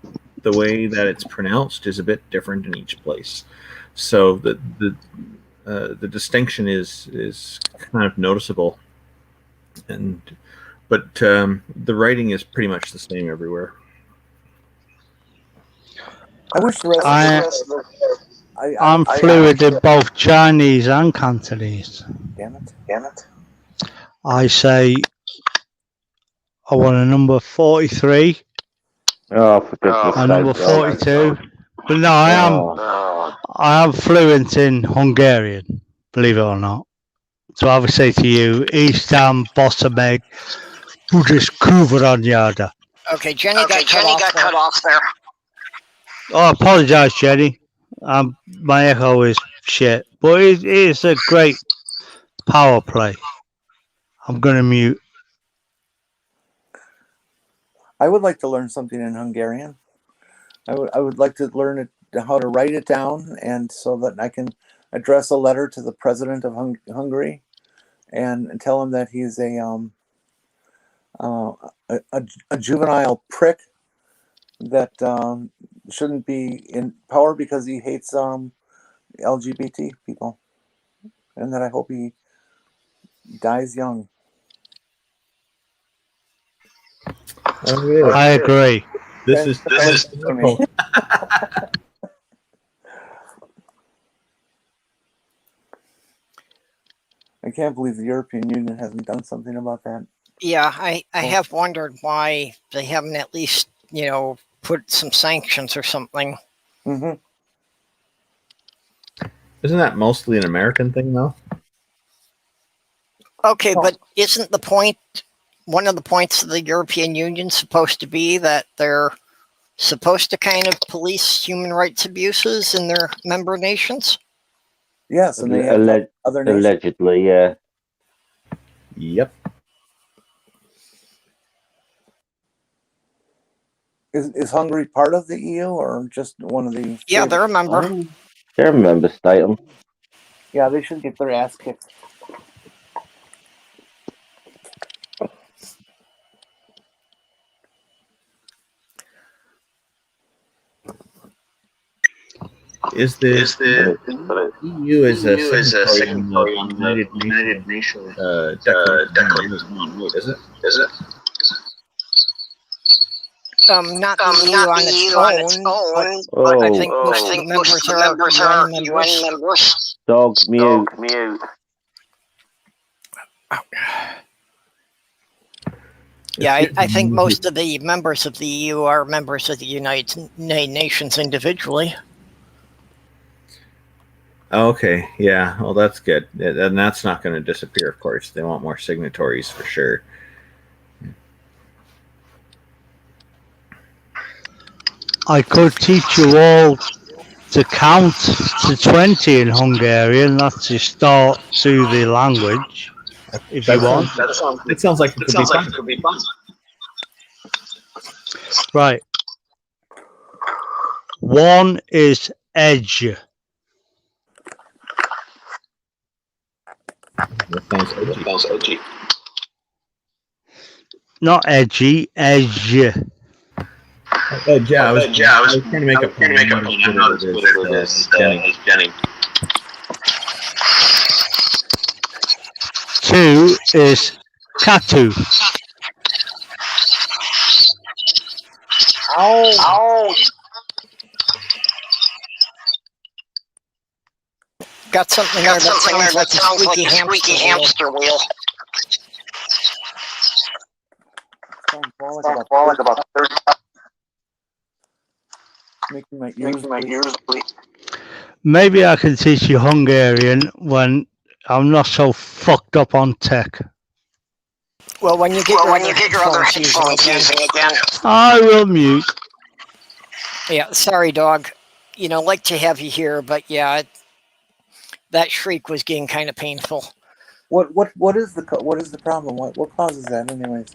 D: way that it's pronounced is a bit different in each place. So the distinction is kind of noticeable, but the writing is pretty much the same everywhere.
B: I wish the rest of
F: I'm fluid in both Chinese and Cantonese.
B: Damn it.
F: I say I want a number 43
E: Oh, for goodness
F: and number
E: sake,
F: 42. But no, I am fluent in Hungarian, believe it or not. So I would say to you, Eastam Bossameg Buddhist Kuvaranyada.
A: Okay, Jenny got cut off there.
F: Oh, I apologise, Jenny. My echo is shit, but it is a great power play. I'm going to mute.
B: I would like to learn something in Hungarian. I would like to learn it, how to write it down, and so that I can address a letter to the president of Hungary and tell him that he's a juvenile prick that shouldn't be in power because he hates LGBT people, and that I hope he dies young.
D: Okay.
F: I agree.
D: This is
B: for me. I can't believe the European Union hasn't done something about that.
A: Yeah, I have wondered why they haven't at least, put some sanctions or something.
B: Mm-hmm.
D: Isn't that mostly an American thing, though?
A: Okay, but isn't one of the points of the European Union supposed to be that they're supposed to kind of police human rights abuses in their member nations?
B: Yes, and they have other nations.
E: Allegedly, yeah.
D: Yep.
B: Is Hungary part of the EU or just one of the?
A: Yeah, they're a member.
E: They're a member state.
B: Yeah, they should get their ass kicked.
D: Is the EU is a signatory on the United Nations Declaration on Wood, is it?
A: Not the EU on its own, but I think most of the members are UN members.
E: Dog mute.
A: Yeah, I think most of the members of the EU are members of the United Nations individually.
D: Okay, yeah, well, that's good. And that's not going to disappear, of course. They want more signatories for sure.
F: I could teach you all to count to 20 in Hungarian. That's to start to the language, if you want.
D: It sounds like it could be fun.
F: Right. One is edge.
D: That sounds edgy.
F: Not edgy, edge.
D: Yeah, I was trying to make a point. I'm not as good at it as Jenni.
F: Two is tattoo.
B: Ow!
A: Got something there that sounds like a squeaky hamster wheel.
B: Sounds like about 30. Making my ears bleed.
F: Maybe I can teach you Hungarian when I'm not so fucked up on tech.
A: Well, when you get your other headphones using again.
F: I will mute.
A: Yeah, sorry, dog. Like to have you here, but yeah, that shriek was getting kind of painful.
B: What is the problem? What causes that, anyways?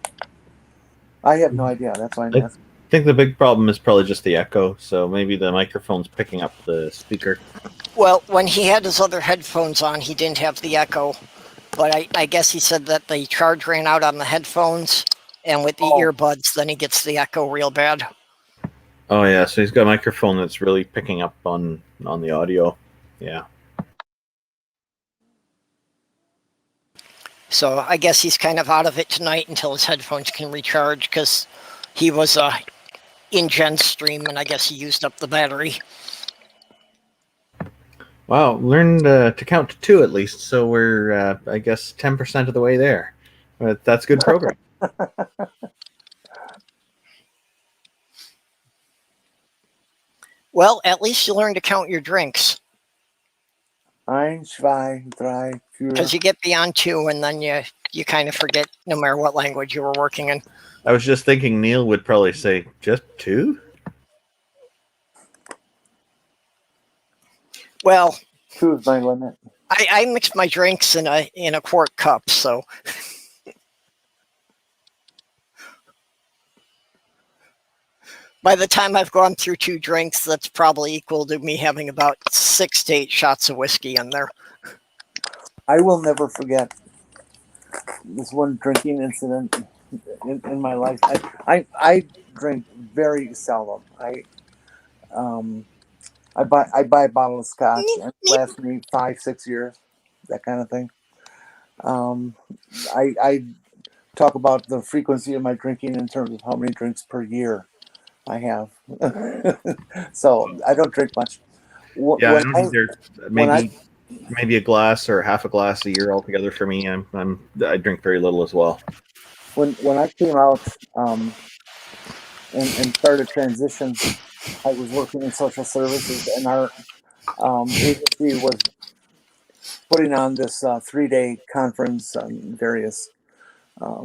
B: I have no idea. That's why I'm asking.
D: I think the big problem is probably just the echo. So maybe the microphone's picking up the speaker.
A: Well, when he had his other headphones on, he didn't have the echo. But I guess he said that the charge ran out on the headphones, and with the earbuds, then he gets the echo real bad.
D: Oh yeah, so he's got a microphone that's really picking up on the audio. Yeah.
A: So I guess he's kind of out of it tonight until his headphones can recharge, because he was in Jen's stream, and I guess he used up the battery.
D: Wow, learned to count to 2 at least, so we're I guess 10% of the way there. But that's good progress.
A: Well, at least you learned to count your drinks.
B: 1, 2, 3, 4.
A: Because you get beyond 2, and then you kind of forget no matter what language you were working in.
D: I was just thinking Neil would probably say, just 2?
A: Well,
B: 2 is my limit.
A: I mix my drinks in a quart cup, so by the time I've gone through 2 drinks, that's probably equal to me having about 6 to 8 shots of whiskey in there.
B: I will never forget this one drinking incident in my life. I drink very seldom. I buy a bottle of scotch and it lasts me 5-6 years, that kind of thing. I talk about the frequency of my drinking in terms of how many drinks per year I have. So I don't drink much.
D: Yeah, I don't either. Maybe a glass or half a glass a year altogether for me. I drink very little as well.
B: When I came out and started transition, I was working in social services, and our agency was putting on this 3-day conference on various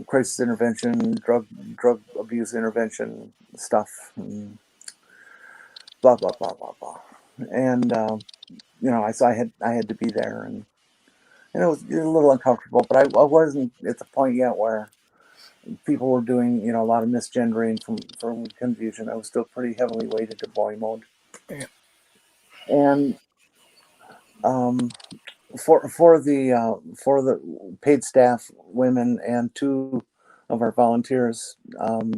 B: crisis intervention, drug abuse intervention stuff, and blah blah blah blah blah. And I had to be there, and it was a little uncomfortable, but I wasn't at the point yet where people were doing a lot of misgendering from confusion. I was still pretty heavily weighted to boy mode.
A: Yeah.
B: And for the paid staff, women, and 2 of our volunteers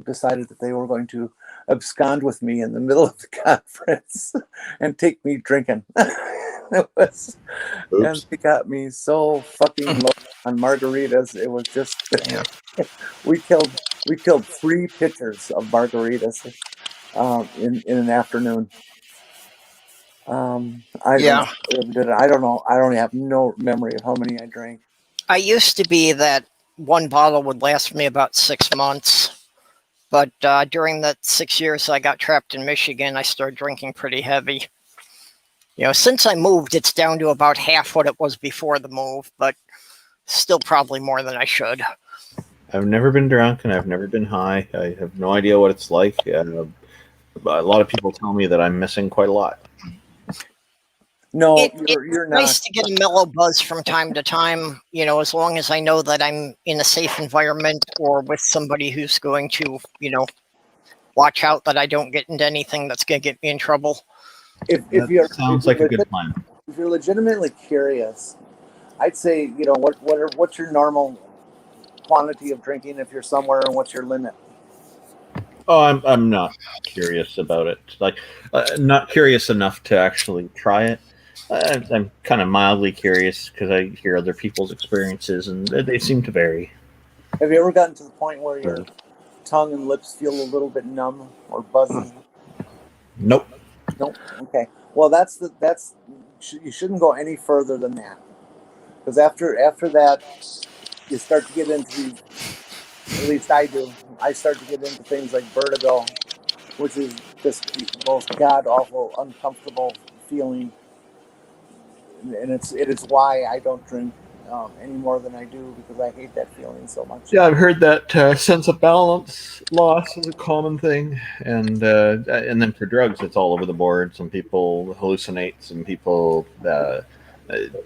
B: decided that they were going to abscond with me in the middle of the conference and take me drinking. And they got me so fucking low on margaritas. It was just we killed 3 pitchers of margaritas in an afternoon. I don't know. I don't have no memory of how many I drank.
A: I used to be that 1 bottle would last me about 6 months, but during that 6 years I got trapped in Michigan, I started drinking pretty heavy. Since I moved, it's down to about half what it was before the move, but still probably more than I should.
D: I've never been drunk and I've never been high. I have no idea what it's like. A lot of people tell me that I'm missing quite a lot.
B: No,
A: you're
B: not.
A: It's nice to get a mellow buzz from time to time, as long as I know that I'm in a safe environment or with somebody who's going to, watch out that I don't get into anything that's going to get me in trouble.
D: Sounds like a good plan.
B: If you're legitimately curious, I'd say, what's your normal quantity of drinking if you're somewhere, and what's your limit?
D: Oh, I'm not curious about it. Like, not curious enough to actually try it. I'm kind of mildly curious because I hear other people's experiences, and they seem to vary.
B: Have you ever gotten to the point where your tongue and lips feel a little bit numb or buzzy?
D: Nope.
B: Nope. Okay. Well, you shouldn't go any further than that, because after that, you start to get into these. At least I do. I start to get into things like vertigo, which is just the most god awful, uncomfortable feeling, and it is why I don't drink any more than I do, because I hate that feeling so much.
D: Yeah, I've heard that sense of balance loss is a common thing, and then for drugs, it's all over the board. Some people hallucinate, some people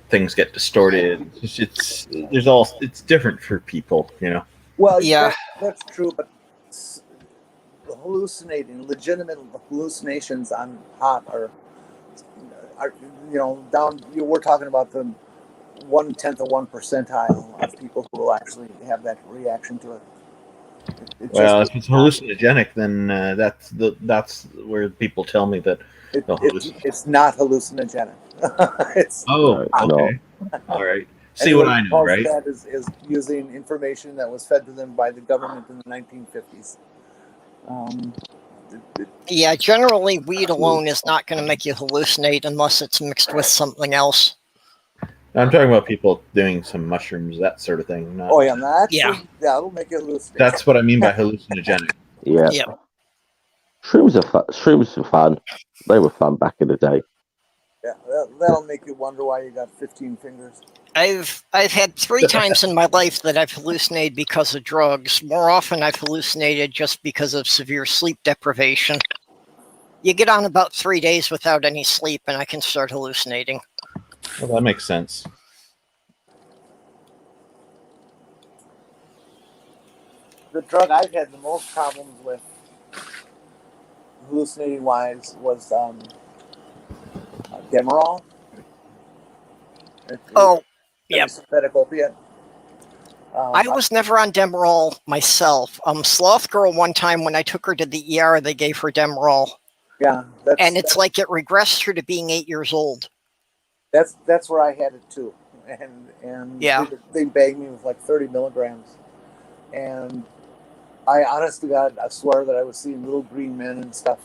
D: things get distorted. It's different for people, you know.
B: Well,
A: Yeah.
B: that's true, but legitimate hallucinations on pot are down. We're talking about the 1/10 of 1% of people who will actually have that reaction to it.
D: Well, if it's hallucinogenic, then that's where people tell me that
B: it's not hallucinogenic. It's
D: okay. All right. See what I know, right?
B: That is using information that was fed to them by the government in the 1950s.
A: Yeah, generally weed alone is not going to make you hallucinate unless it's mixed with something else.
D: I'm talking about people doing some mushrooms, that sort of thing.
B: That'll make you hallucinate.
D: That's what I mean by hallucinogenic.
E: Yeah.
A: Yep.
E: Shrooms are fun. They were fun back in the day.
B: Yeah, that'll make you wonder why you got 15 fingers.
A: I've had 3 times in my life that I've hallucinated because of drugs. More often I've hallucinated just because of severe sleep deprivation. You get on about 3 days without any sleep and I can start hallucinating.
D: Well, that makes sense.
B: The drug I've had the most problems with, hallucinating wise, was Demerol.
A: Yep.
B: Synthetic opiate.
A: I was never on Demerol myself. Sloth Girl, one time when I took her to the ER, they gave her Demerol.
B: Yeah.
A: And it's like it regressed her to being 8 years old.
B: That's where I had it too. And
A: yeah.
B: They bagged me with like 30 milligrams. And I, honest to God, I swear that I was seeing little green men and stuff.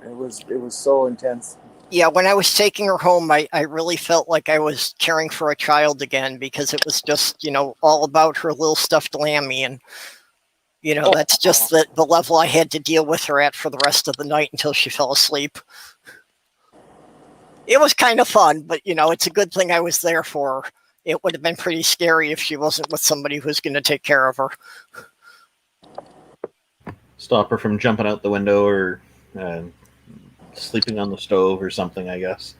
B: It was so intense. Yeah, when I was taking her home, I really felt like I was caring for a child again, because it was just, all about her little stuffed lammy. And, that's just the level I had to deal with her at for the rest of the night until she fell asleep. It was kind of fun, but, it's a good thing I was there for her. It would have been pretty scary if she wasn't with somebody who's going to take care of her.
D: Stop her from jumping out the window or sleeping on the stove or something, I guess.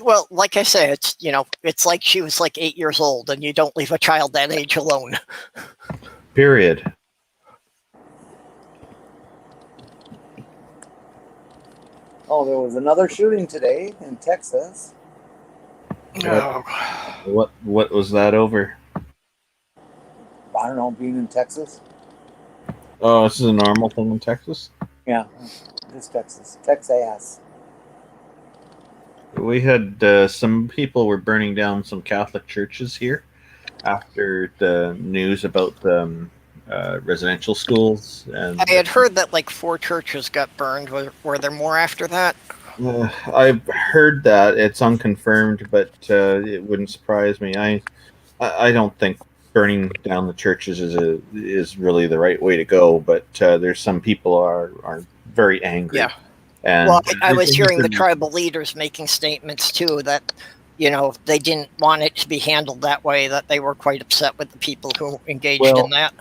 A: Well, like I say, it's like she was like 8 years old, and you don't leave a child that age alone.
D: Period.
B: Oh, there was another shooting today in Texas.
D: What was that over?
B: I don't know, being in Texas.
D: Oh, this is a normal thing in Texas?
B: Yeah, just Texas.
D: We had some people were burning down some Catholic churches here after the news about the residential schools. And
A: I had heard that like 4 churches got burned. Were there more after that?
D: I've heard that. It's unconfirmed, but it wouldn't surprise me. I don't think burning down the churches is really the right way to go, but there's some people are very angry.
A: Yeah.
D: And
A: well, I was hearing the tribal leaders making statements too that, they didn't want it to be handled that way, that they were quite upset with the people who engaged in that.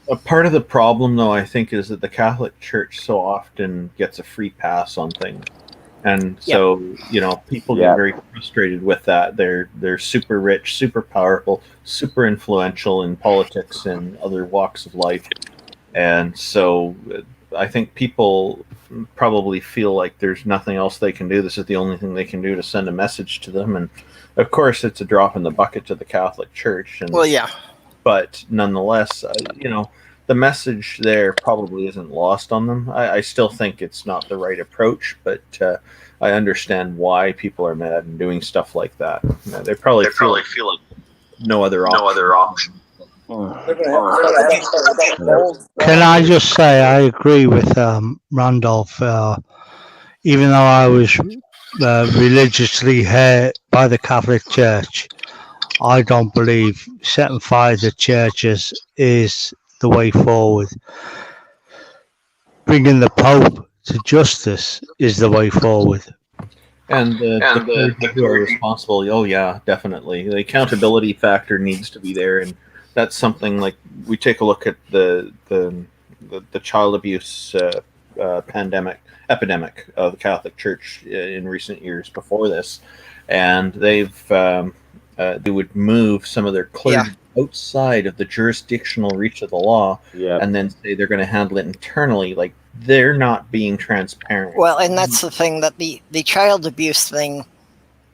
D: A part of the problem, though, I think, is that the Catholic Church so often gets a free pass on things. And so, people get very frustrated with that. They're super rich, super powerful, super influential in politics and other walks of life. And so I think people probably feel like there's nothing else they can do. This is the only thing they can do to send a message to them. And of course, it's a drop in the bucket to the Catholic Church. And,
A: well, yeah.
D: But nonetheless, the message there probably isn't lost on them. I still think it's not the right approach, but I understand why people are mad and doing stuff like that. They probably feel like no other option.
F: Can I just say I agree with Randolph? Even though I was religiously hurt by the Catholic Church, I don't believe setting fire to churches is the way forward. Bringing the Pope to justice is the way forward.
D: And the clergy who are responsible, oh yeah, definitely. The accountability factor needs to be there, and that's something like we take a look at the child abuse epidemic of the Catholic Church in recent years before this, and they would move some of their clergy outside of the jurisdictional reach of the law, and then say they're going to handle it internally. Like, they're not being transparent.
A: Well, and that's the thing, that the child abuse thing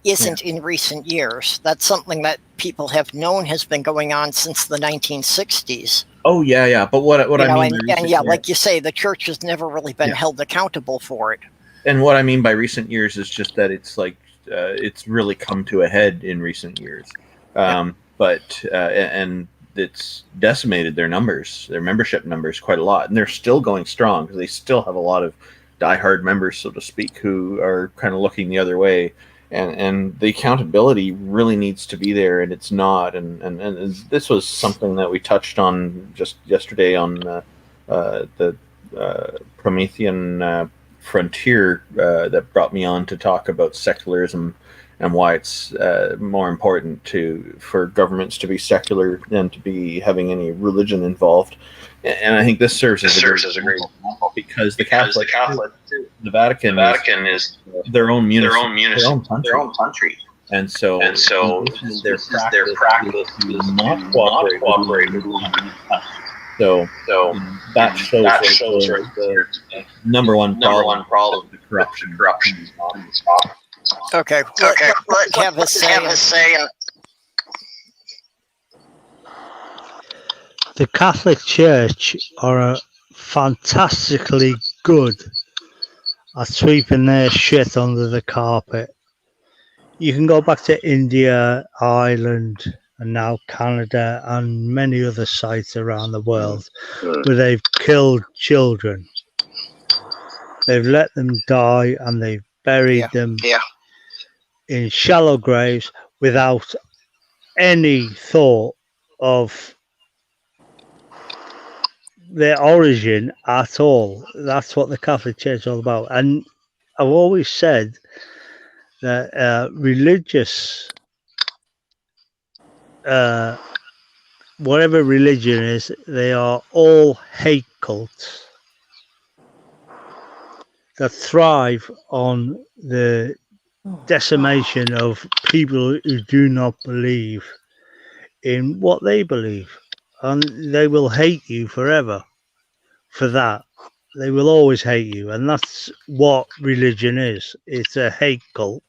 A: isn't in recent years. That's something that people have known has been going on since the 1960s.
D: Oh yeah. But what I mean,
A: like you say, the church has never really been held accountable for it.
D: And what I mean by recent years is just that it's like it's really come to a head in recent years. But it's decimated their membership numbers quite a lot, and they're still going strong because they still have a lot of diehard members, so to speak, who are kind of looking the other way. And the accountability really needs to be there, and it's not. And this was something that we touched on just yesterday on the Promethean frontier that brought me on to talk about secularism and why it's more important for governments to be secular than to be having any religion involved. And I think this serves as a great example, because the Catholic, the Vatican is their own country. And so their practice to not cooperate with one. So that shows the number one problem, the corruption.
A: Okay. Let have a say.
F: The Catholic Church are fantastically good at sweeping their shit under the carpet. You can go back to India, Ireland, and now Canada, and many other sites around the world where they've killed children. They've let them die, and they've buried them in shallow graves without any thought of their origin at all. That's what the Catholic Church is all about. And I've always said that religious, whatever religion is, they are all hate cults that thrive on the decimation of people who do not believe in what they believe. And they will hate you forever for that. They will always hate you. And that's what religion is. It's a hate cult.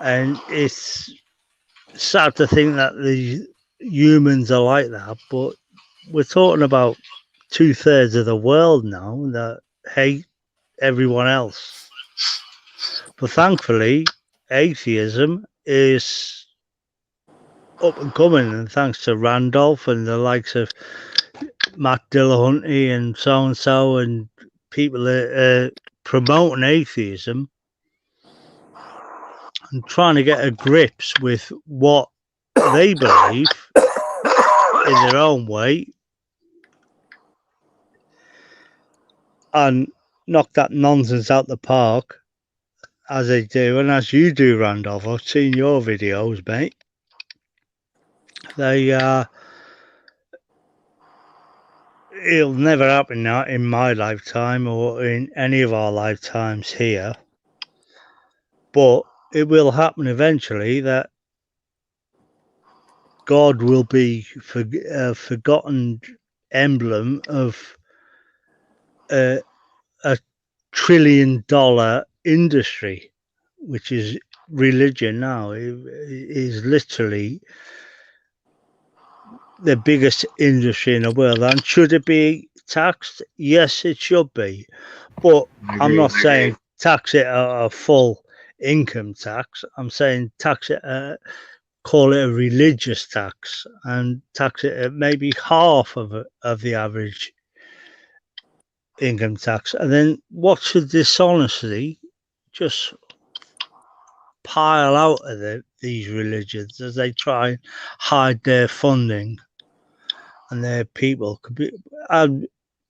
F: And it's sad to think that the humans are like that. But we're talking about 2/3 of the world now that hate everyone else. But thankfully, atheism is up and coming, and thanks to Randolph and the likes of Matt Dillahunty and so and people that are promoting atheism and trying to get a grips with what they believe in their own way and knock that nonsense out the park, as they do, and as you do, Randolph. I've seen your videos, mate. It'll never happen now in my lifetime or in any of our lifetimes here, but it will happen eventually that God will be a forgotten emblem of a $1 trillion industry, which is religion now. It is literally the biggest industry in the world. And should it be taxed? Yes, it should be. But I'm not saying tax it at a full income tax. I'm saying tax it at call it a religious tax and tax it at maybe half of the average income tax, and then watch the dishonesty just pile out of these religions as they try and hide their funding and their people. And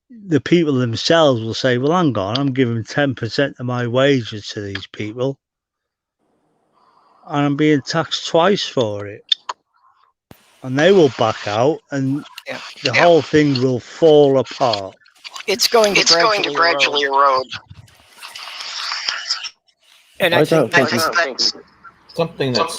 F: the people themselves will say, well, hang on, I'm giving 10% of my wages to these people and I'm being taxed twice for it. And they will back out and the whole thing will fall apart.
A: It's going to gradually erode. And I think that's
D: something that's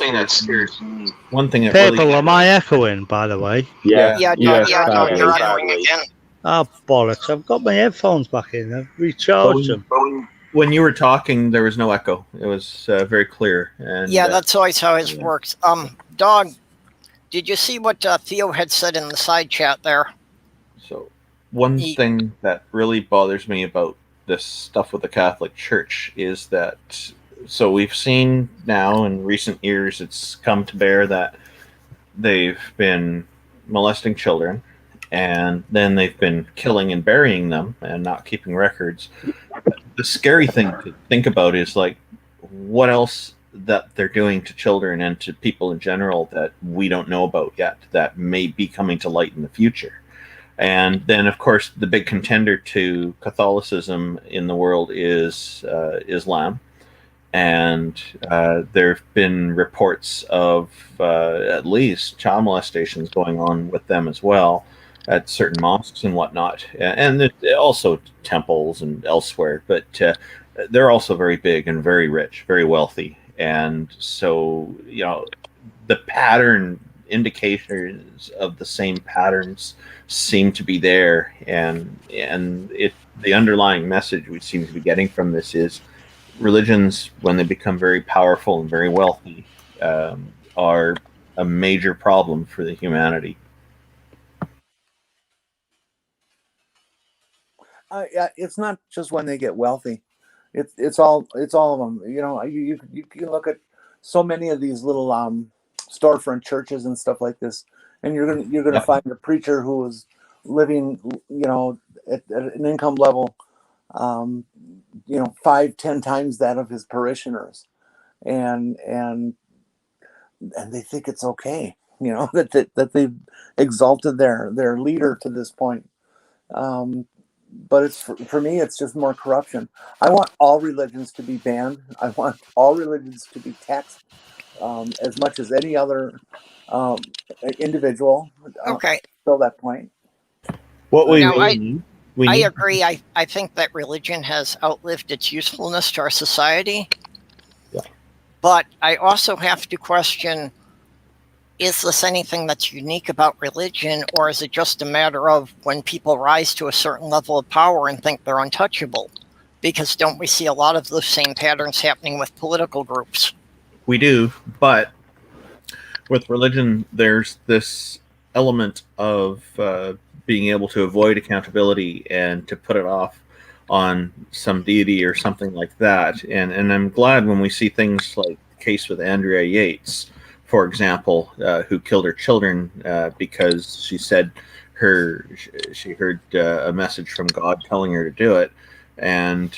D: one thing that
F: People,
D: really.
F: am I echoing, by the way?
A: no, you're echoing again.
F: Oh, bollocks. I've got my headphones back in. I've recharged them.
D: When you were talking, there was no echo. It was very clear. And
A: that's always how it works. Dog, did you see what Theo had said in the side chat there?
D: So one thing that really bothers me about this stuff with the Catholic Church is that, so we've seen now in recent years, it's come to bear that they've been molesting children, and then they've been killing and burying them and not keeping records. The scary thing to think about is, like, what else that they're doing to children and to people in general that we don't know about yet that may be coming to light in the future. And then, of course, the big contender to Catholicism in the world is Islam. And there have been reports of at least child molestations going on with them as well at certain mosques and whatnot. And also temples and elsewhere. But they're also very big and very rich, very wealthy. And so, you know, the pattern indications of the same patterns seem to be there, and the underlying message we seem to be getting from this is religions, when they become very powerful and very wealthy, are a major problem for the humanity.
B: It's not just when they get wealthy. It's all of them. You know, you can look at so many of these little storefront churches and stuff like this, and you're gonna find a preacher who is living, you know, at an income level, 5-10 times that of his parishioners, and they think it's okay, you know, that they've exalted their leader to this point. But it's for me, it's just more corruption. I want all religions to be banned. I want all religions to be taxed as much as any other individual.
A: Okay.
B: Till that point.
A: I agree. I think that religion has outlived its usefulness to our society.
D: Yeah.
A: But I also have to question, is this anything that's unique about religion, or is it just a matter of when people rise to a certain level of power and think they're untouchable? Because don't we see a lot of the same patterns happening with political groups?
D: We do, but with religion, there's this element of being able to avoid accountability and to put it off on some deity or something like that. And I'm glad when we see things like the case with Andrea Yates, for example, who killed her children because she said she heard a message from God telling her to do it, and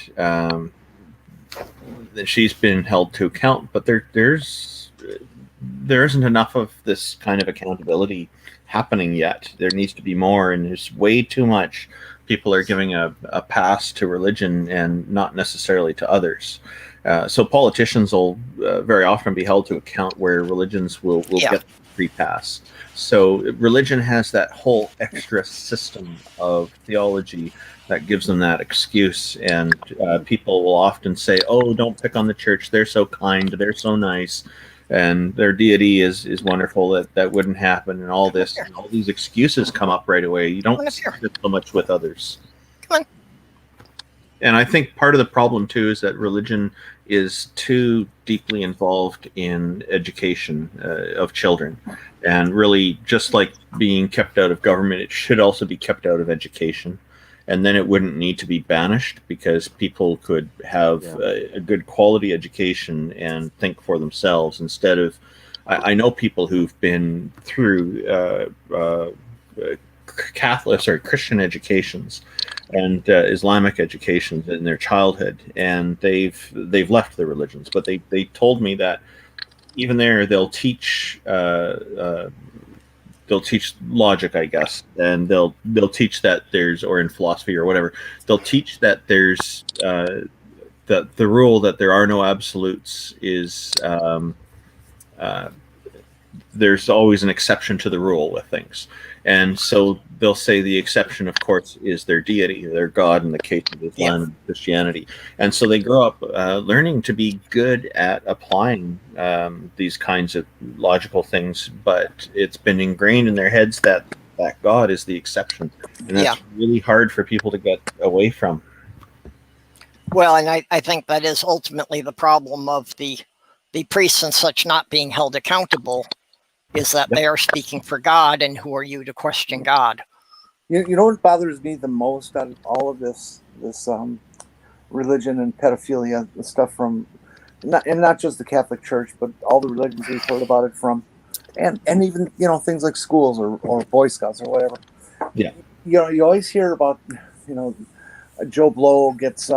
D: she's been held to account. But there isn't enough of this kind of accountability happening yet. There needs to be more, and there's way too much. People are giving a pass to religion and not necessarily to others. So politicians will very often be held to account where religions will get free pass. So religion has that whole extra system of theology that gives them that excuse. And people will often say, oh, don't pick on the church. They're so kind. They're so nice. And their deity is wonderful. That wouldn't happen. And all this, and all these excuses come up right away. You don't see it so much with others.
A: Come on.
D: And I think part of the problem, too, is that religion is too deeply involved in education of children. And really, just like being kept out of government, it should also be kept out of education. And then it wouldn't need to be banished, because people could have a good quality education and think for themselves, instead of I know people who've been through Christian educations and Islamic educations in their childhood, and they've left their religions. But they told me that even there they'll teach logic, I guess, and they'll teach that there's, or in philosophy or whatever, they'll teach that there's the rule that there are no absolutes is there's always an exception to the rule with things. And so they'll say the exception, of course, is their deity, their God, in the case of Islam and Christianity. And so they grow up learning to be good at applying these kinds of logical things, but it's been ingrained in their heads that God is the exception. And that's really hard for people to get away from.
A: Well, and I think that is ultimately the problem of the priests and such not being held accountable, is that they are speaking for God, and who are you to question God?
B: You know what bothers me the most out of all of this religion and pedophilia stuff from, not just the Catholic Church, but all the religions we've heard about it from, and even things like schools or Boy Scouts or whatever.
D: Yeah.
B: You always hear about Joe Blow gets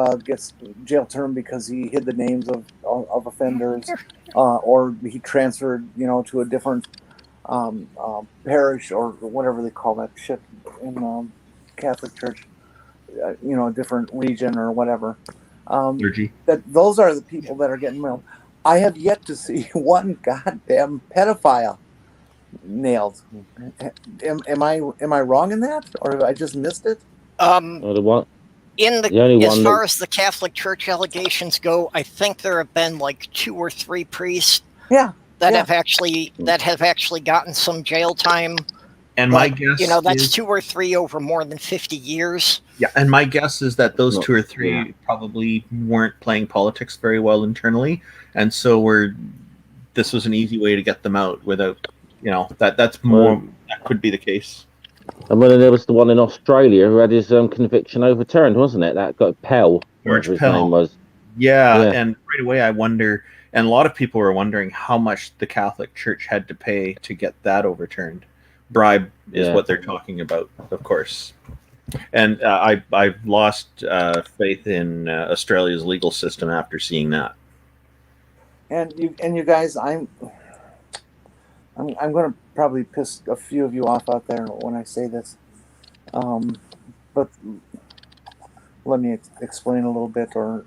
B: jail term because he hid the names of offenders, or he transferred to a different parish or whatever they call that shit in Catholic Church, a different region or whatever.
D: Liturgy.
B: That those are the people that are getting nailed. I have yet to see one goddamn pedophile nailed. Am I wrong in that, or have I just missed it?
A: As far as the Catholic Church allegations go, I think there have been like 2 or 3 priests that have actually gotten some jail time.
D: And my guess,
A: that's 2 or 3 over more than 50 years.
D: Yeah, and my guess is that those 2 or 3 probably weren't playing politics very well internally, and so this was an easy way to get them out without, that could be the case.
E: And then there was the one in Australia who had his conviction overturned, wasn't it? That got Pell.
D: George
E: his
D: Pell.
E: name was.
D: Yeah, and right away I wonder, and a lot of people were wondering how much the Catholic Church had to pay to get that overturned. Bribe is what they're talking about, of course. And I've lost faith in Australia's legal system after seeing that.
B: And you guys, I'm going to probably piss a few of you off out there when I say this, but let me explain a little bit, or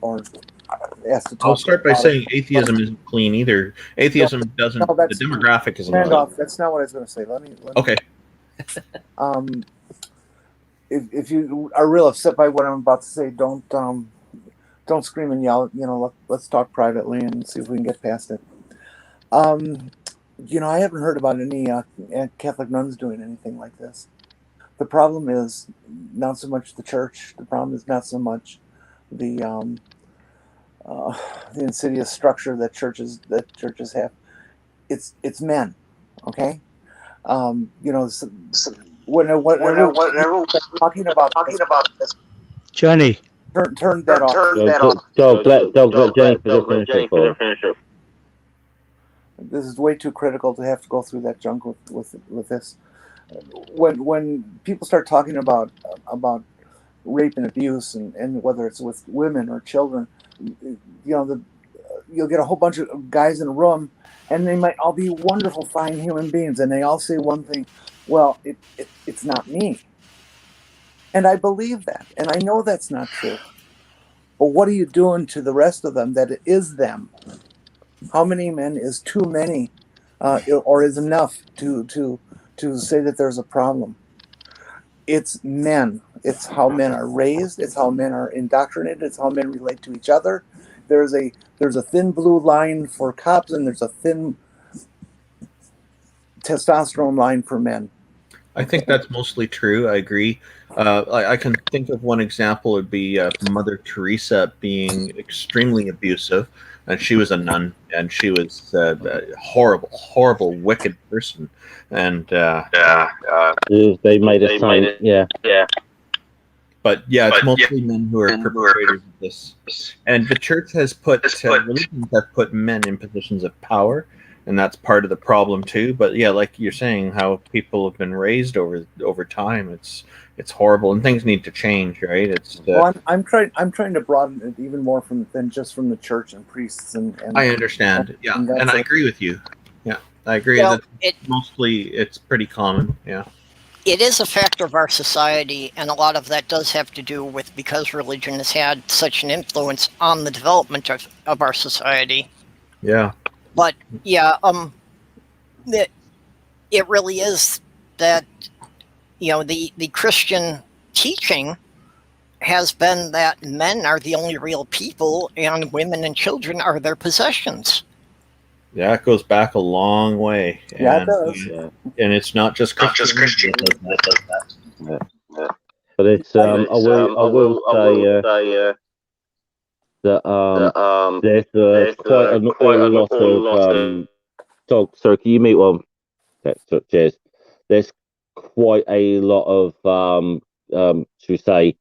B: ask to talk.
D: I'll start by saying atheism isn't clean either. Atheism doesn't. The demographic isn't.
B: That's not what I was going to say. Let me
D: okay.
B: If you are real upset by what I'm about to say, don't scream and yell. Let's talk privately and see if we can get past it. I haven't heard about any Catholic nuns doing anything like this. The problem is not so much the church. The problem is not so much the insidious structure that churches have. It's men, okay? Whenever talking about this,
F: Jenni,
B: turn that off.
E: Let Jenni finish.
B: This is way too critical to have to go through that junk with this. When people start talking about rape and abuse, and whether it's with women or children, you'll get a whole bunch of guys in a room, and they might all be wonderful, fine human beings, and they all say one thing: well, it's not me. And I believe that, and I know that's not true. But what are you doing to the rest of them that it is them? How many men is too many, or is enough to say that there's a problem? It's men. It's how men are raised. It's how men are indoctrinated. It's how men relate to each other. There's a thin blue line for cops, and there's a thin testosterone line for men.
D: I think that's mostly true. I agree. I can think of one example would be Mother Teresa being extremely abusive, and she was a nun, and she was a horrible, wicked person. And
E: they made a sign. Yeah.
D: But it's mostly men who are perpetrators of this. And the church has religions have put men in positions of power, and that's part of the problem too. But yeah, like you're saying, how people have been raised over time, it's horrible, and things need to change, right? It's
B: Well, I'm trying to broaden it even more than just from the church and priests and
D: I understand, yeah, and I agree with you. Yeah, I agree
A: Well,
D: that mostly it's pretty common. Yeah.
A: It is a factor of our society, and a lot of that does have to do with because religion has had such an influence on the development of our society.
D: Yeah.
A: But yeah, it really is that, you know, the Christian teaching has been that men are the only real people and women and children are their possessions.
D: Yeah, it goes back a long way.
B: Yeah,
D: and,
B: it does.
D: Yeah. And it's not just Christian that does that.
E: Yeah. But it's I will say that there's quite an awful lot of dog. Sorry, can you mute one? Okay, so, cheers. There's quite a lot of should we say,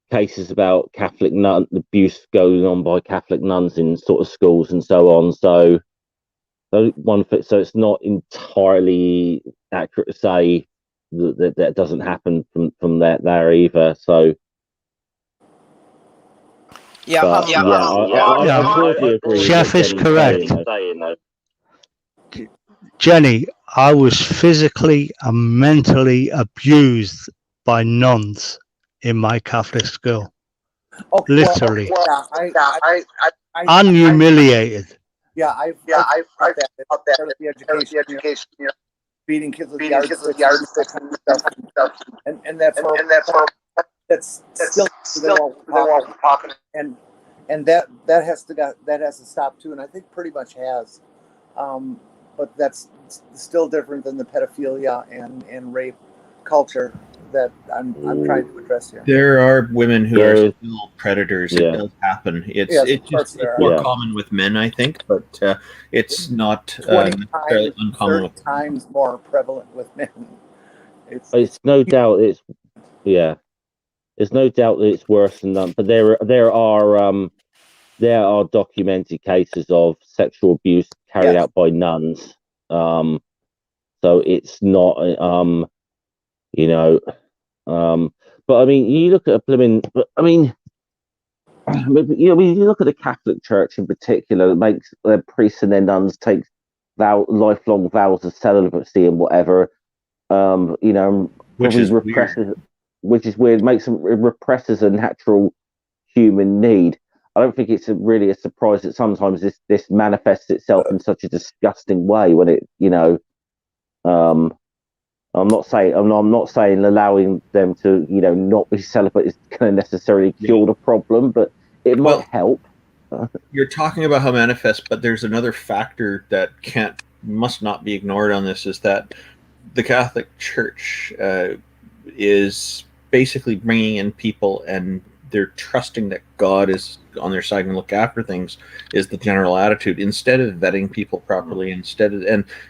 E: cases about Catholic nun abuse going on by Catholic nuns in sort of schools and so on. So so it's not entirely accurate to say that doesn't happen from there either. So
A: Yeah,
E: I broadly agree.
F: Jeff is correct.
E: Saying,
F: Jenny, I was physically and mentally abused by nuns in my Catholic school.
B: Okay,
F: Literally.
B: I'm
F: humiliated.
B: Yeah, I've got that. Part of the education, beating kids with yardsticks and stuff, and that's still what we're talking, and that has to stop too, and I think pretty much has, but that's still different than the pedophilia and rape culture that I'm trying to address here.
D: There are women who are still predators.
E: Yeah.
D: It does happen. It's more common with men, I think, but it's not fairly uncommon.
B: 30 times more prevalent with men.
E: It's no doubt there's no doubt that it's worse than that. But there are documented cases of sexual abuse carried out by nuns. So it's not but I mean, you look at you look at the Catholic Church in particular, that makes their priests and their nuns take lifelong vows of celibacy and whatever.
D: Which is weird.
E: Which is weird. Represses a natural human need. I don't think it's really a surprise that sometimes this manifests itself in such a disgusting way when it, I'm not saying allowing them to, not be celibate is going to necessarily cure the problem, but it might help.
D: You're talking about how manifest, but there's another factor that must not be ignored on this, is that the Catholic Church is basically bringing in people, and they're trusting that God is on their side and look after things, is the general attitude, instead of vetting people properly. And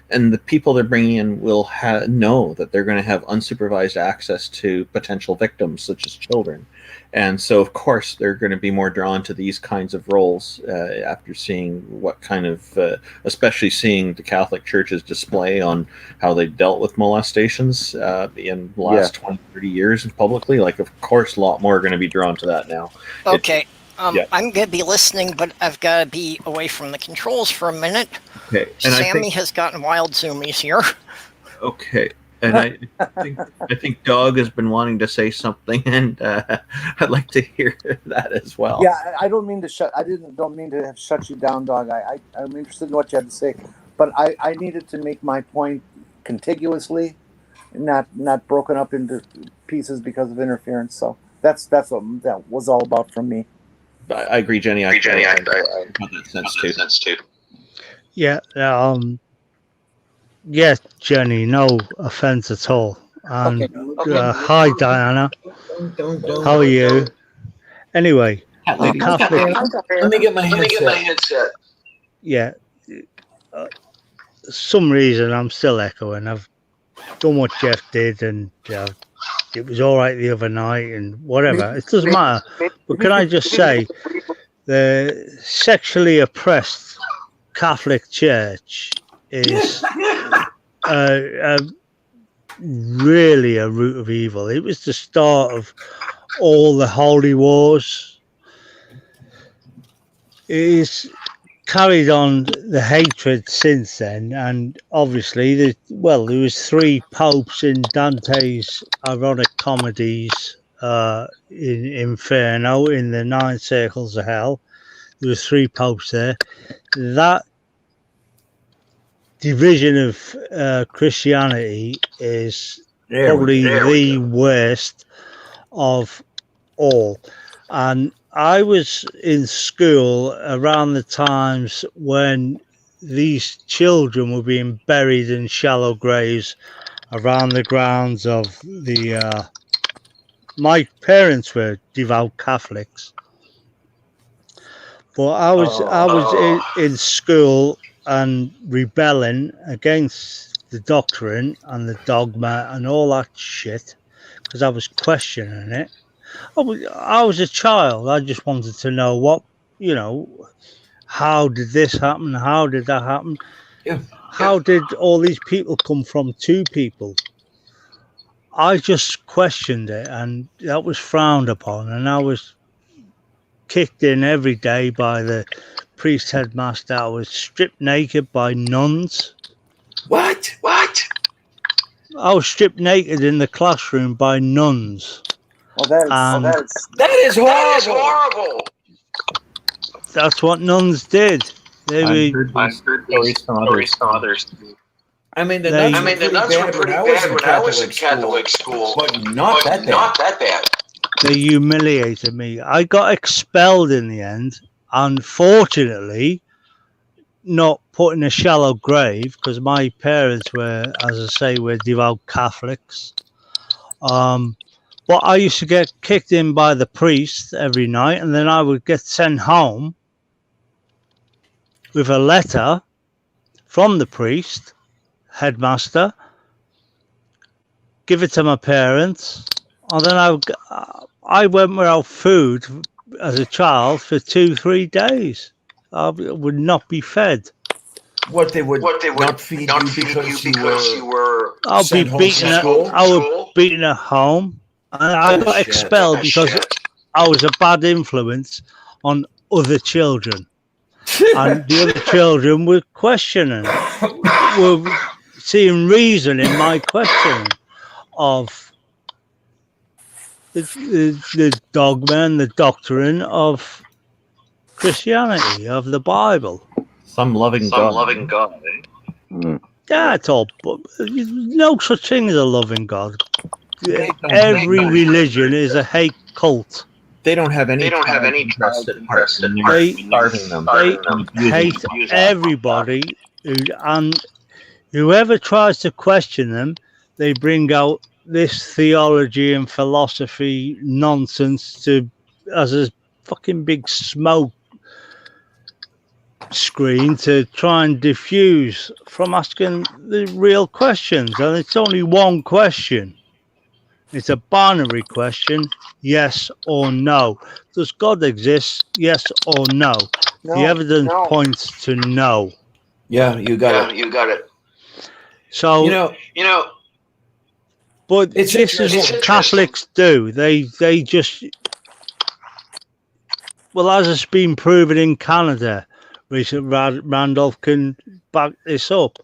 D: the people they're bringing in will know that they're going to have unsupervised access to potential victims such as children, and so of course they're going to be more drawn to these kinds of roles after seeing what kind of especially seeing the Catholic Church's display on how they dealt with molestations in the last 20-30 years publicly. Like, of course a lot more are going to be drawn to that now.
A: Okay. I'm going to be listening, but I've got to be away from the controls for a minute.
D: Okay. And
A: Sammy has gotten wild zoomies here.
D: Okay. And I think Doug has been wanting to say something, and I'd like to hear that as well.
B: Yeah, I don't mean to shut you down, Doug. I'm interested in what you have to say, but I needed to make my point contiguously, not broken up into pieces because of interference. So that's what that was all about from me.
D: I agree, Jenny. I got that sense too.
F: Yeah. Yes, Jenny, no offense at all. And hi, Diana. How are you? Anyway, Catholic.
D: Let me get my headset.
F: Yeah. Some reason I'm still echoing. I've done what Jeff did, and it was all right the other night, and whatever. It doesn't matter. But can I just say, the sexually oppressed Catholic Church is really a root of evil. It was the start of all the holy wars. It is carried on the hatred since then, and obviously there was 3 popes in Dante's ironic comedies, in Inferno, in the 9 circles of hell. There was 3 popes there. That division of Christianity is probably the worst of all. And I was in school around the times when these children were being buried in shallow graves around the grounds of the my parents were devout Catholics, but I was in school and rebelling against the doctrine and the dogma and all that shit because I was questioning it. I was a child. I just wanted to know what, how did this happen? How did that happen?
D: Yeah.
F: How did all these people come from 2 people? I just questioned it, and that was frowned upon, and I was kicked in every day by the priest headmaster. I was stripped naked by nuns.
G: What?
F: I was stripped naked in the classroom by nuns.
G: That is horrible.
F: That's what nuns did.
D: I've heard these stories from others.
G: I mean, the nuns were pretty bad when I was in Catholic school, but not that bad.
F: They humiliated me. I got expelled in the end. Unfortunately, not put in a shallow grave because my parents were, as I say, were devout Catholics. But I used to get kicked in by the priest every night, and then I would get sent home with a letter from the priest, headmaster, give it to my parents, and then I went without food as a child for 2-3 days. I would not be fed.
G: What they would not feed you because you were
F: I'll be
G: sent home
F: beaten
G: from
F: at,
G: school?
F: I was beaten at home. And I got expelled because I was a bad influence on other children. And the other children were questioning, were seeing reason in my questioning of the dogma and the doctrine of Christianity, of the Bible.
D: Some loving God.
F: Yeah, it's all, but no such thing as a loving God. Every religion is a hate cult.
D: They don't have any interest at heart.
F: They
D: starving them.
F: They hate everybody, and whoever tries to question them, they bring out this theology and philosophy nonsense as a fucking big smoke screen to try and diffuse from asking the real questions. And it's only one question. It's a binary question, yes or no. Does God exist, yes or no? The evidence points to no.
G: Yeah, you got it.
F: So, but this is what Catholics do. They just, as it's been proven in Canada, Randolph can back this up.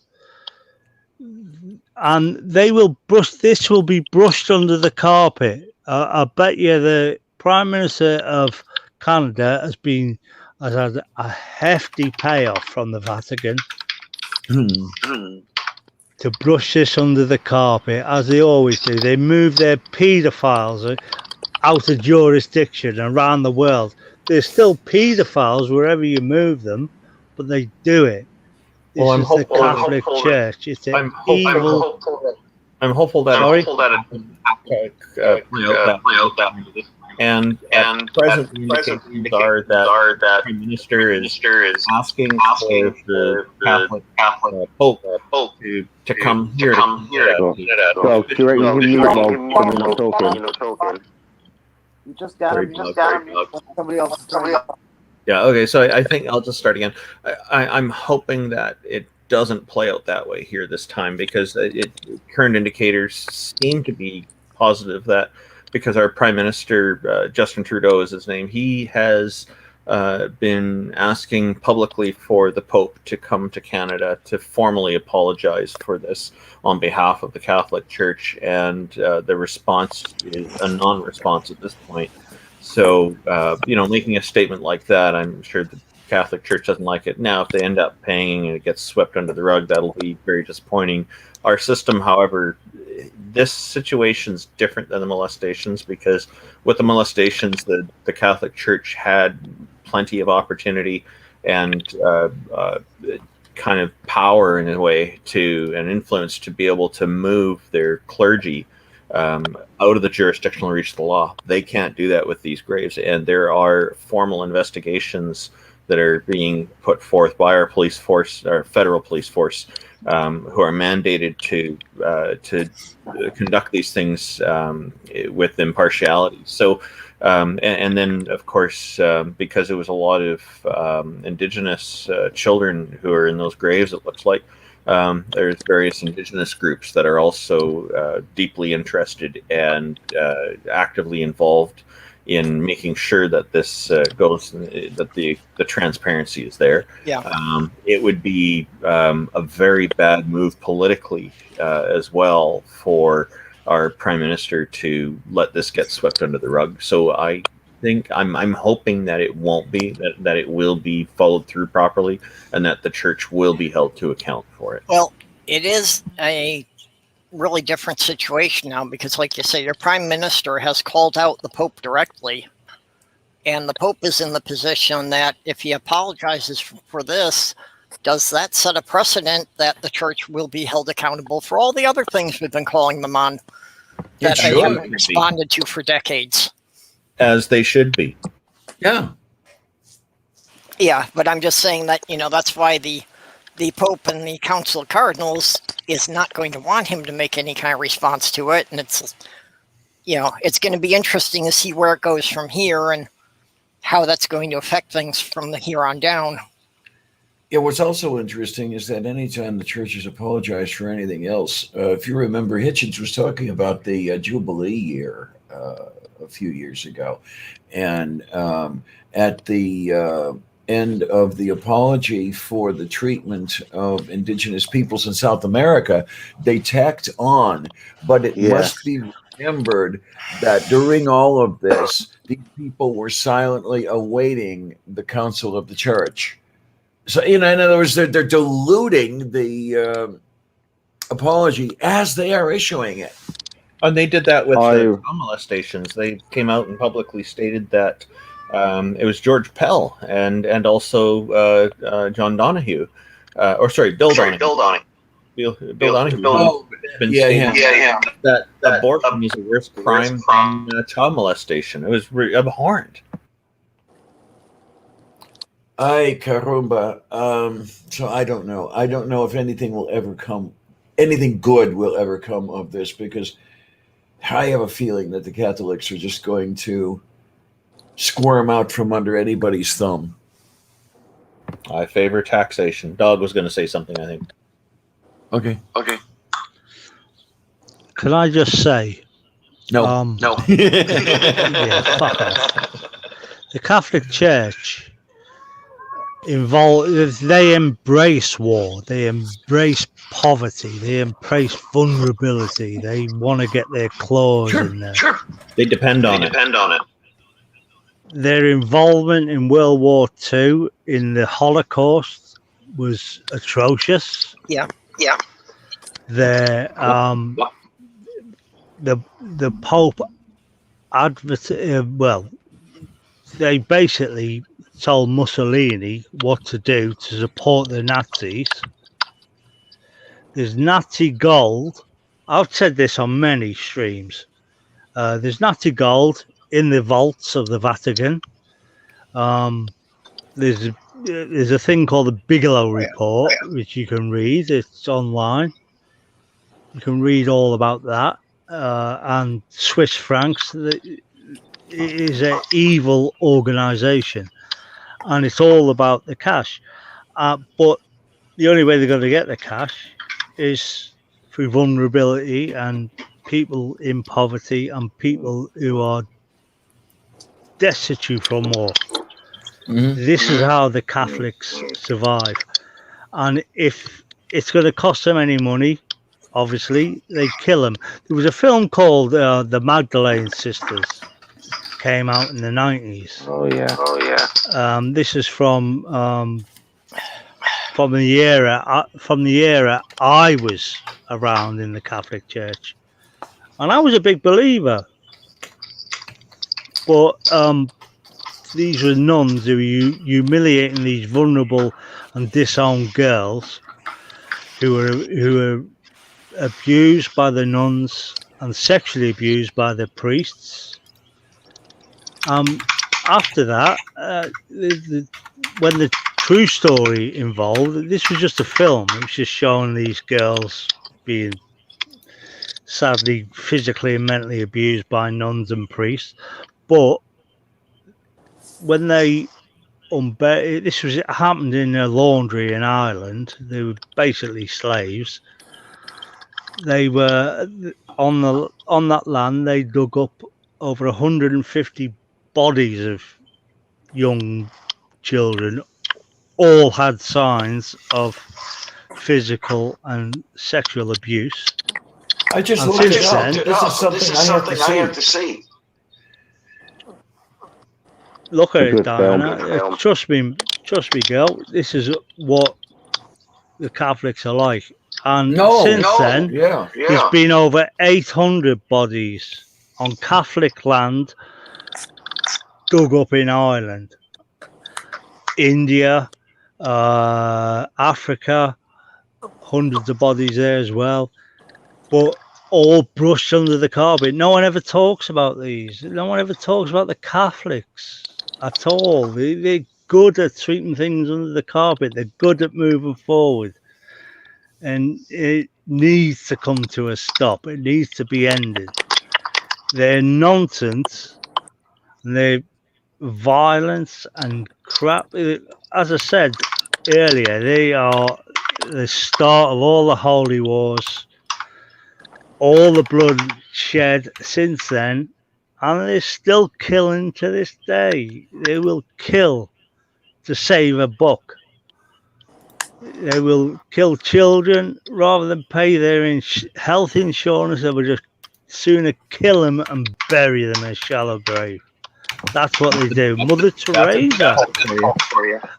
F: And this will be brushed under the carpet. I bet you the Prime Minister of Canada has had a hefty payoff from the Vatican to brush this under the carpet, as they always do. They move their paedophiles out of jurisdiction around the world. There's still paedophiles wherever you move them, but they do it. This is the Catholic Church. It's an evil.
D: I'm hopeful that and present indications are that Prime Minister is asking for the Catholic Pope to come here.
E: So, do you reckon you not talking?
B: You just got him. Somebody else.
D: Yeah, okay, so I think I'll just start again. I'm hoping that it doesn't play out that way here this time, because current indicators seem to be positive that, because our Prime Minister, Justin Trudeau is his name, he has been asking publicly for the Pope to come to Canada to formally apologize for this on behalf of the Catholic Church, and the response is a non-response at this point. So, making a statement like that, I'm sure the Catholic Church doesn't like it. Now, if they end up paying and it gets swept under the rug, that'll be very disappointing. Our system, however, this situation's different than the molestations, because with the molestations, the Catholic Church had plenty of opportunity and kind of power in a way and influence to be able to move their clergy out of the jurisdictional reach of the law. They can't do that with these graves, and there are formal investigations that are being put forth by our police force, our federal police force, who are mandated to conduct these things with impartiality. So, and then, of course, because it was a lot of Indigenous children who are in those graves, it looks like, there's various Indigenous groups that are also deeply interested and actively involved in making sure that this goes, that the transparency is there.
A: Yeah.
D: It would be a very bad move politically as well for our Prime Minister to let this get swept under the rug. So I think I'm hoping that it won't be, that it will be followed through properly, and that the church will be held to account for it.
A: Well, it is a really different situation now, because like you say, your Prime Minister has called out the Pope directly, and the Pope is in the position that if he apologizes for this, does that set a precedent that the church will be held accountable for all the other things we've been calling them on that they haven't responded to for decades?
D: As they should be.
G: Yeah.
A: Yeah, but I'm just saying that, that's why the Pope and the Council of Cardinals is not going to want him to make any kind of response to it. And it's, it's going to be interesting to see where it goes from here and how that's going to affect things from the here on down.
G: Yeah, what's also interesting is that anytime the churches apologize for anything else, if you remember, Hitchens was talking about the Jubilee year a few years ago. And at the end of the apology for the treatment of Indigenous peoples in South America, they tacked on, but it must be remembered that during all of this, these people were silently awaiting the counsel of the church. So, in other words, they're diluting the apology as they are issuing it.
D: And they did that with the molestations. They came out and publicly stated that it was George Pell and also John Donahue, Bill Donahue. Bill Donahue. That abortion is a worse crime than child molestation. It was abhorrent.
G: Ay, caramba. So I don't know. I don't know if anything good will ever come of this, because I have a feeling that the Catholics are just going to squirm out from under anybody's thumb.
D: I favor taxation. Dog was going to say something, I think.
G: Okay.
F: Can I just say?
G: No.
F: No. Yeah, fuck off. The Catholic Church they embrace war, they embrace poverty, they embrace vulnerability. They want to get their claws in there.
D: Sure. They depend on it.
F: Their involvement in World War II, in the Holocaust, was atrocious.
A: Yeah.
F: The Pope they basically told Mussolini what to do to support the Nazis. There's Nazi gold. I've said this on many streams. There's Nazi gold in the vaults of the Vatican. There's a thing called the Bigelow Report, which you can read. It's online. You can read all about that. And Swiss francs. It is an evil organization. And it's all about the cash. But the only way they're going to get the cash is through vulnerability and people in poverty and people who are destitute from war. This is how the Catholics survive. And if it's going to cost them any money, obviously, they kill them. There was a film called The Magdalene Sisters, came out in the 90s.
E: Oh yeah.
F: This is from the era I was around in the Catholic Church, and I was a big believer. But these were nuns who were humiliating these vulnerable and disowned girls who were abused by the nuns and sexually abused by the priests. After that, when the true story involved, this was just a film. It was just showing these girls being sadly physically and mentally abused by nuns and priests. But when they it happened in a laundry in Ireland. They were basically slaves. They were on that land. They dug up over 150 bodies of young children. All had signs of physical and sexual abuse.
G: I just looked it up. This is something I have to see.
F: Look at it, Diana. Trust me, girl. This is what the Catholics are like. And since then, there's been over 800 bodies on Catholic land dug up in Ireland, India, Africa, hundreds of bodies there as well. But all brushed under the carpet. No one ever talks about these. No one ever talks about the Catholics at all. They're good at sweeping things under the carpet. They're good at moving forward. And it needs to come to a stop. It needs to be ended. They're nonsense. And they're violence and crap. As I said earlier, they are the start of all the holy wars. All the blood shed since then, and they're still killing to this day. They will kill to save a buck. They will kill children rather than pay their health insurance. They will just sooner kill them and bury them in a shallow grave. That's what they do. Mother Teresa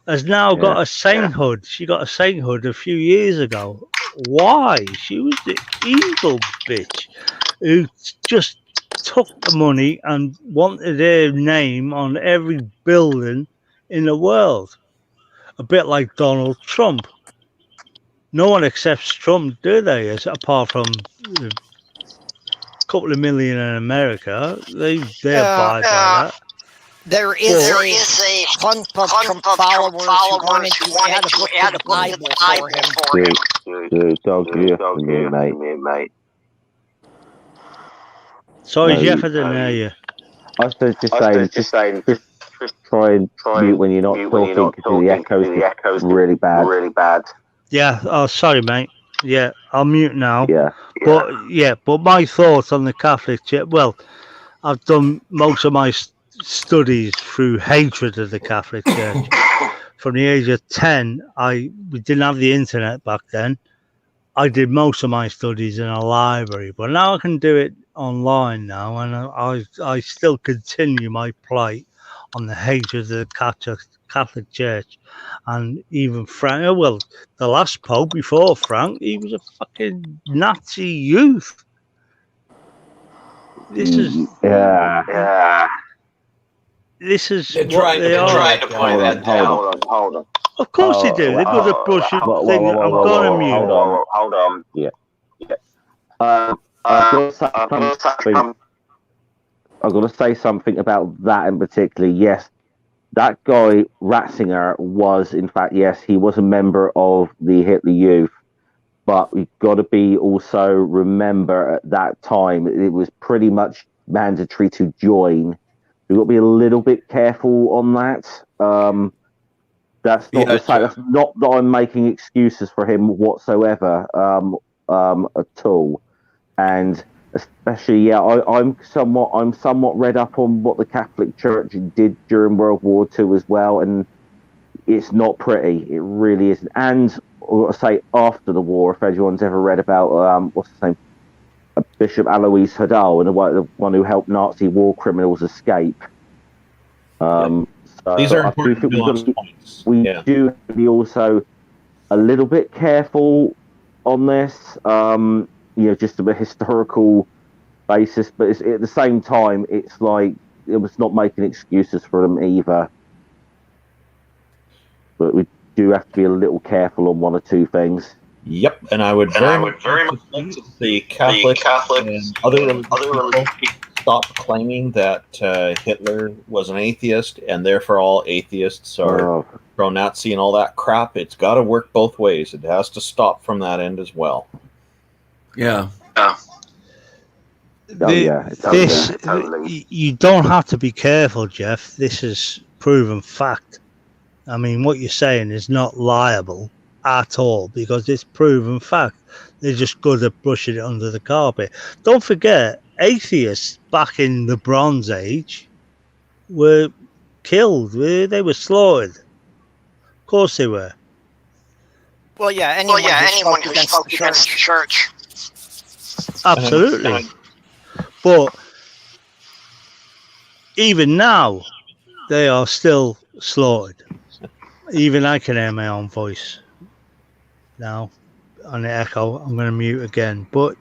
F: has now got a sainthood. She got a sainthood a few years ago. Why? She was the evil bitch who just took the money and wanted her name on every building in the world. A bit like Donald Trump. No one accepts Trump, do they? Apart from a couple of million in America. They abide by that.
A: There is a bunch of Trump followers who wanted to add a book to the Bible for him.
E: Dude, don't give me, mate.
F: Sorry, Jeff, I didn't hear you.
E: I was just saying, just try and mute when you're not talking because the echo's really bad.
F: Yeah, oh, sorry, mate. Yeah, I'll mute now.
E: Yeah.
F: But my thoughts on the Catholic Church, well, I've done most of my studies through hatred of the Catholic Church. From the age of 10, we didn't have the internet back then. I did most of my studies in a library, but now I can do it online now, and I still continue my plight on the hatred of the Catholic Church. And even Frank, well, the last Pope before Frank, he was a fucking Nazi youth. This is This is what they are.
G: Trying to play that down.
E: Hold on.
F: Of course they do. They're good at pushing things. I'm going to mute.
E: Hold on. Yeah. I've got to say something about that in particular. Yes, that guy Ratzinger was, in fact, yes, he was a member of the Hitler Youth. But we've got to be also remember at that time it was pretty much mandatory to join. We've got to be a little bit careful on that. That's not the same. That's not that I'm making excuses for him whatsoever at all. And especially, I'm somewhat read up on what the Catholic Church did during World War II as well, and it's not pretty. It really isn't. And I've got to say, after the war, if anyone's ever read about what's his name, Bishop Alois Hadal, and the one who helped Nazi war criminals escape. So
D: These are
E: I do
D: important
E: think
D: points.
E: we do have to be also a little bit careful on this. Just a historical basis, but at the same time, it's like it was not making excuses for them either. But we do have to be a little careful on one or two things.
D: Yep, and I would very much like to see Catholic and other religious people stop claiming that Hitler was an atheist and therefore all atheists are pro-Nazi and all that crap. It's got to work both ways. It has to stop from that end as well.
G: Yeah.
F: You don't have to be careful, Jeff. This is proven fact. I mean, what you're saying is not liable at all because it's proven fact. They're just good at brushing it under the carpet. Don't forget, atheists back in the Bronze Age were killed. They were slaughtered. Of course they were.
A: Well, yeah, anyone who spoke against the church.
F: Absolutely. But even now, they are still slaughtered. Even I can hear my own voice now on the echo. I'm going to mute again. But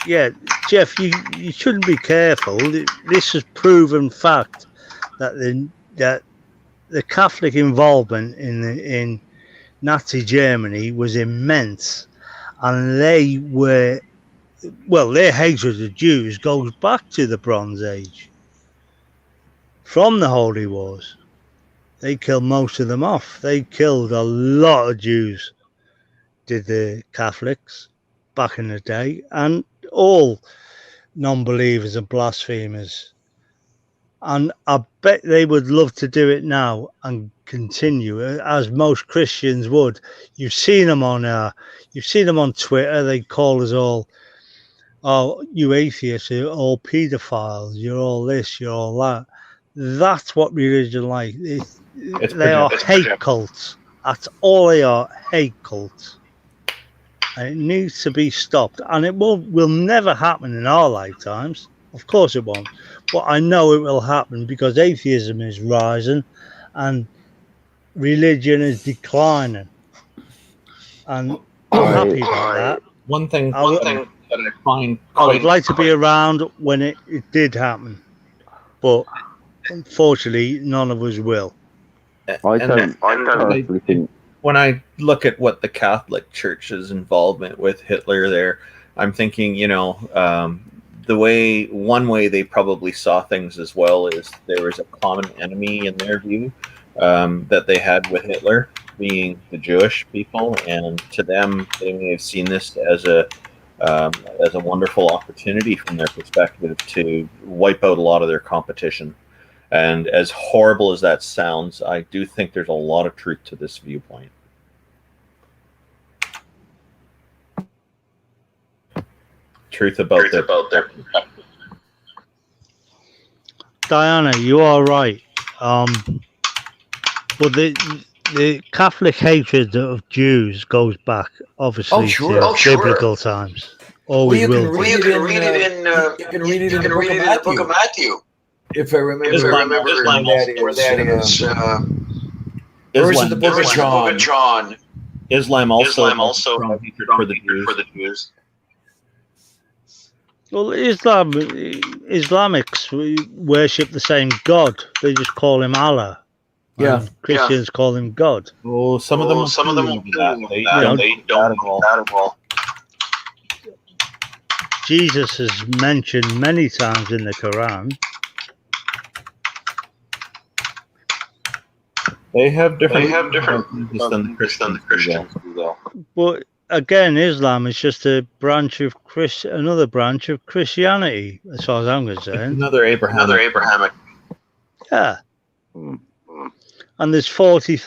F: yeah, Jeff, you shouldn't be careful. This is proven fact that the Catholic involvement in Nazi Germany was immense, and they were. Well, their hatred of Jews goes back to the Bronze Age. From the Holy Wars. They killed most of them off. They killed a lot of Jews, did the Catholics back in the day, and all non-believers and blasphemers. And I bet they would love to do it now and continue, as most Christians would. You've seen them on Twitter. They call us all, "Oh, you atheists, you're all paedophiles, you're all this, you're all that." That's what religion like. They are hate cults. That's all they are, hate cults. And it needs to be stopped. And it will never happen in our lifetimes. Of course it won't. But I know it will happen because atheism is rising and religion is declining. And I'm happy about that.
D: One thing that I find
F: I would like to be around when it did happen. But unfortunately, none of us will.
E: I don't personally think.
D: When I look at what the Catholic Church's involvement with Hitler there, I'm thinking, one way they probably saw things as well is there was a common enemy in their view that they had with Hitler, being the Jewish people, and to them, they may have seen this as a wonderful opportunity from their perspective to wipe out a lot of their competition. And as horrible as that sounds, I do think there's a lot of truth to this viewpoint. Truth about their
F: Diana, you are right. But the Catholic hatred of Jews goes back, obviously, to biblical times. Always will.
G: You can read it in the Book of Matthew. If I remember where that is. Or is it the Book of John?
D: Islam also hatred for the Jews.
F: Well, Islamics worship the same God. They just call him Allah.
G: Yeah.
F: Christians call him God.
D: Oh, some of them will do that. They don't do that at all.
F: Jesus is mentioned many times in the Quran.
D: They have different than the Christians do, though.
F: But again, Islam is just another branch of Christianity, as far as I'm concerned.
D: Another Abrahamic.
F: Yeah. and there's 40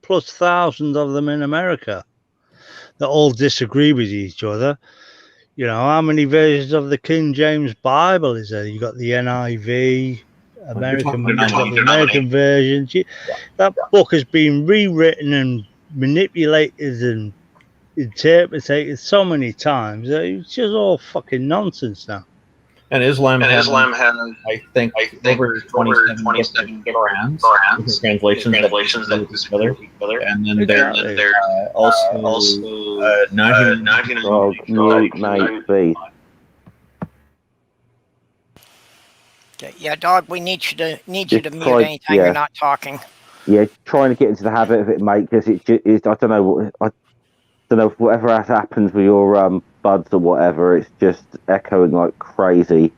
F: plus thousand of them in America that all disagree with each other. You know, how many versions of the King James Bible is there? You got the NIV, American versions. That book has been rewritten and manipulated and interpreted so many times. It's just all fucking nonsense now.
D: And Islam has, I think, over 27 different translations that with each other. And then there also 99.
E: Oh, mate, please.
A: Okay, yeah, dog. We need you to mute anytime you're not talking.
E: Yeah, trying to get into the habit of it, mate, because it is. I don't know. I don't know if whatever happens with your buds or whatever. It's just echoing like crazy.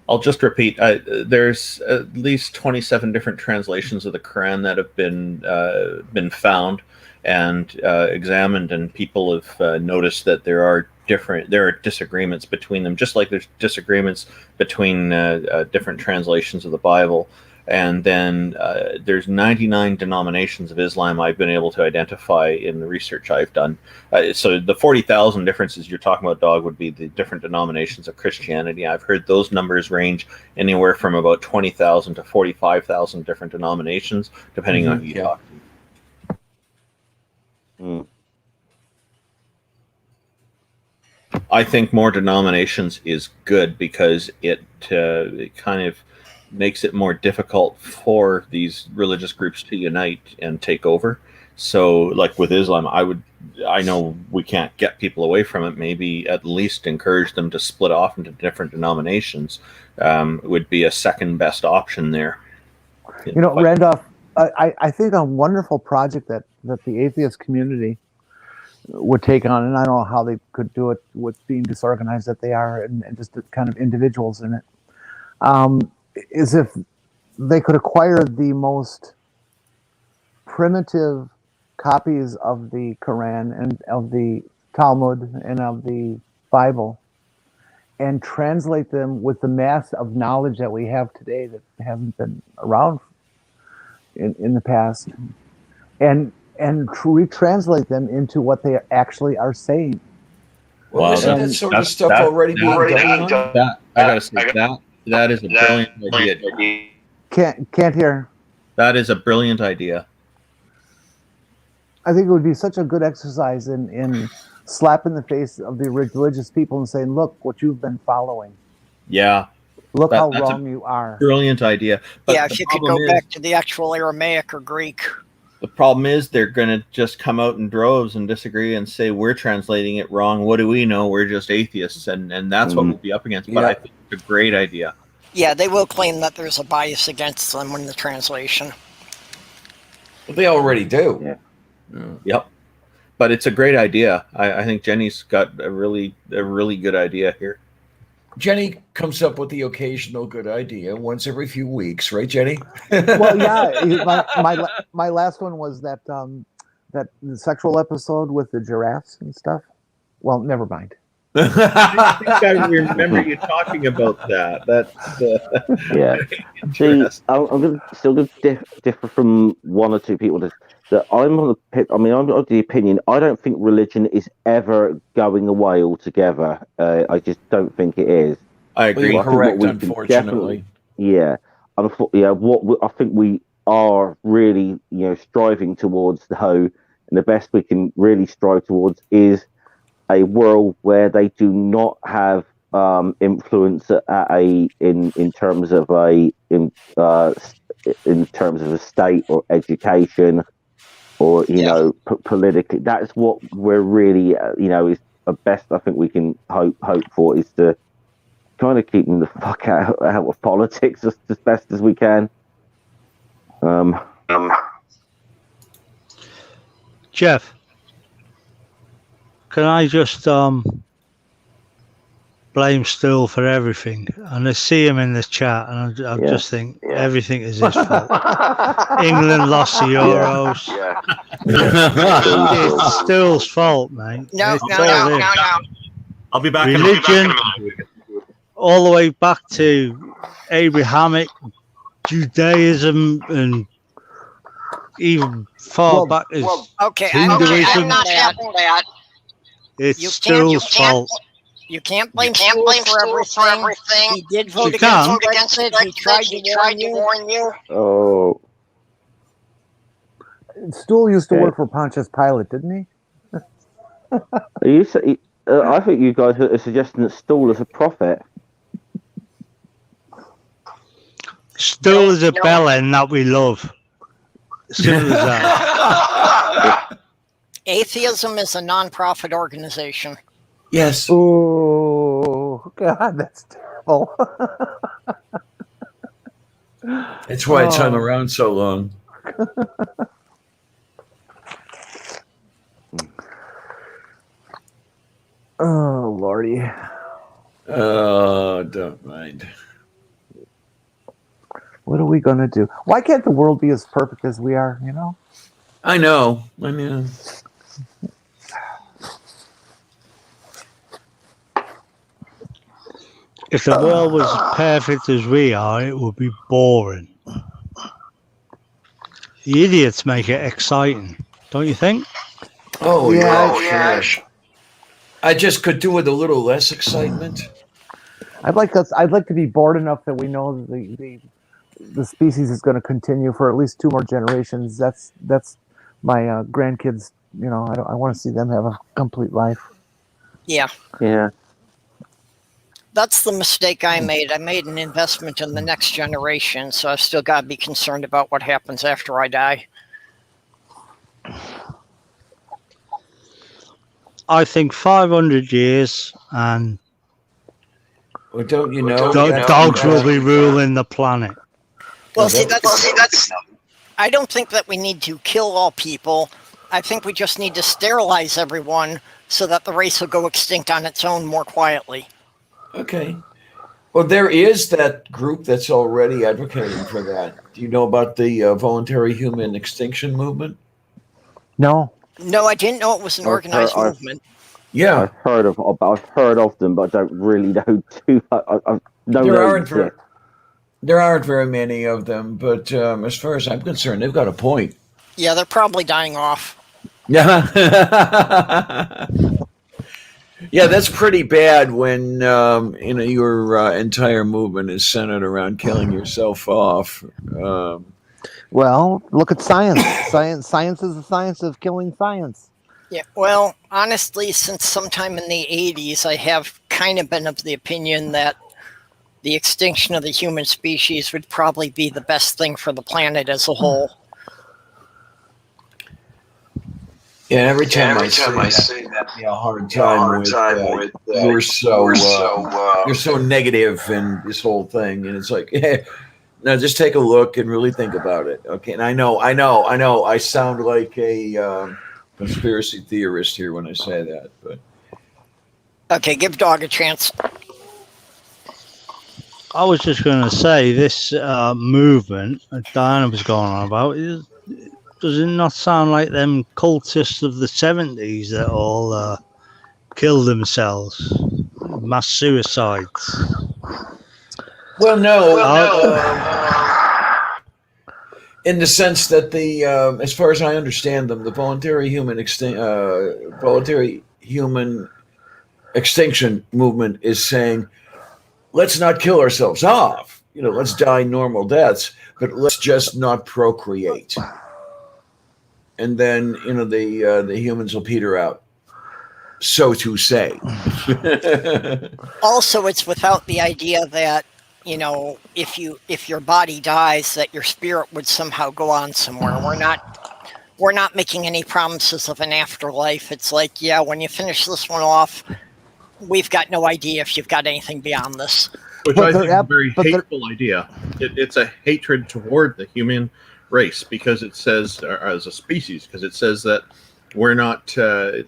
D: I'll just repeat. There's at least 27 different translations of the Quran that have been found and examined, and people have noticed that there are disagreements between them, just like there's disagreements between different translations of the Bible. And then there's 99 denominations of Islam I've been able to identify in the research I've done. So the 40,000 differences you're talking about, Dog, would be the different denominations of Christianity. I've heard those numbers range anywhere from about 20,000 to 45,000 different denominations, depending on who you talk to. I think more denominations is good because it kind of makes it more difficult for these religious groups to unite and take over. So, like with Islam, I know we can't get people away from it. Maybe at least encourage them to split off into different denominations would be a second best option there.
B: You know, Randolph, I think a wonderful project that the atheist community would take on, and I don't know how they could do it with being disorganized that they are, and just the kind of individuals in it, is if they could acquire the most primitive copies of the Quran and of the Talmud and of the Bible and translate them with the mass of knowledge that we have today that haven't been around in the past, and retranslate them into what they actually are saying.
G: Well, isn't that sort of stuff already being done?
D: I gotta say that is a brilliant idea.
B: Can't hear.
D: That is a brilliant idea.
B: I think it would be such a good exercise in slapping the face of the religious people and saying, "Look what you've been following.
D: Yeah,
B: look how wrong you are."
D: Brilliant idea. But
A: yeah, if you could go back to the actual Aramaic or Greek.
D: The problem is they're going to just come out in droves and disagree and say we're translating it wrong. What do we know? We're just atheists, and that's what we'll be up against. But I think it's a great idea.
A: Yeah, they will claim that there's a bias against them in the translation.
G: But they already do.
D: Yeah. Yep. But it's a great idea. I think Jenni's got a really good idea here.
G: Jenni comes up with the occasional good idea once every few weeks, right, Jenni?
B: Well, yeah. My last one was that that sexual episode with the giraffes and stuff. Well, never mind.
D: I think I remember you talking about that. That's
E: yeah. See, I'm still going to differ from one or two people. That I'm of the opinion. I don't think religion is ever going away altogether. I just don't think it is.
D: I agree.
G: Well, correct. Unfortunately,
E: yeah. What I think we are really, striving towards, though, and the best we can really strive towards is a world where they do not have influence in terms of a state or education. Or politically, that's what we're really, is the best I think we can hope for, is to kind of keep them the fuck out of politics as best as we can.
F: Jeff, can I just blame Stu for everything? And I see him in this chat, and I just think everything is his fault. England lost the Euros. It's Stu's fault, mate.
A: No.
D: I'll be back.
F: Religion, all the way back to Abrahamic Judaism and even far
B: Well,
F: back as
A: Okay, I'm not
F: Hinduism.
A: having that.
F: It's
A: You can't- you
F: Stool's fault.
A: You can't blame Stool for everything. He did vote
F: You can.
A: against Brexit. He tried to warn you.
E: Oh,
B: Stool used to
E: Okay.
B: work for Pontius Pilate, didn't he?
E: are you? I think you guys are suggesting that Stool is a prophet.
F: Stool is a bellend that we love. Simple as that.
A: Atheism is a non-profit organization.
G: Yes.
B: Oh God, that's terrible.
G: That's why it's hung around so long.
B: Oh Lordy.
G: Oh, don't mind.
B: What are we gonna do? Why can't the world be as perfect as we are? You know.
G: I know. I mean,
F: If the world was as perfect as we are, it would be boring. The idiots make it exciting, don't you think?
G: oh
B: Yeah,
G: yeah, sure. I just could do with a little less excitement.
B: I'd like to be bored enough that we know the species is going to continue for at least 2 more generations. That's my grandkids. You know, I want to see them have a complete life.
A: Yeah,
E: Yeah.
A: that's the mistake I made. I made an investment in the next generation, so I've still got to be concerned about what happens after I die.
F: I think 500 years and
G: Well, don't you know?
F: dogs will be ruling the planet.
A: Well, see, that's. I don't think that we need to kill all people. I think we just need to sterilize everyone so that the race will go extinct on its own more quietly.
G: Okay. Well, there is that group that's already advocating for that. Do you know about the voluntary human extinction movement?
B: No.
A: No, I didn't know it was an organized movement.
G: Yeah.
E: I've heard of them, but I don't really know too.
G: There aren't very many of them, but as far as I'm concerned, they've got a point.
A: Yeah, they're probably dying off.
G: Yeah. Yeah, that's pretty bad when your entire movement is centered around killing yourself off.
B: Well, look at science. Science is the science of killing science.
A: Yeah, well, honestly, since sometime in the 80s, I have kind of been of the opinion that the extinction of the human species would probably be the best thing for the planet as a whole.
G: Yeah, every time I say that, a hard time with you're so negative in this whole thing, and it's like, now just take a look and really think about it. Okay, and I know, I sound like a conspiracy theorist here when I say that, but
A: Okay, give Dog a chance.
F: I was just going to say this movement that Diana was going on about, does it not sound like them cultists of the 70s that all killed themselves? Mass suicides.
G: well, no. In the sense that as far as I understand them, the voluntary human extinction movement is saying, let's not kill ourselves off. Let's die normal deaths, but let's just not procreate. And then, the humans will peter out, so to say.
A: Also, it's without the idea that, if your body dies, that your spirit would somehow go on somewhere. We're not making any promises of an afterlife. It's like, yeah, when you finish this one off, we've got no idea if you've got anything beyond this.
D: Which I think is a very hateful idea. It's a hatred toward the human race because it says, or as a species, because it says that we're not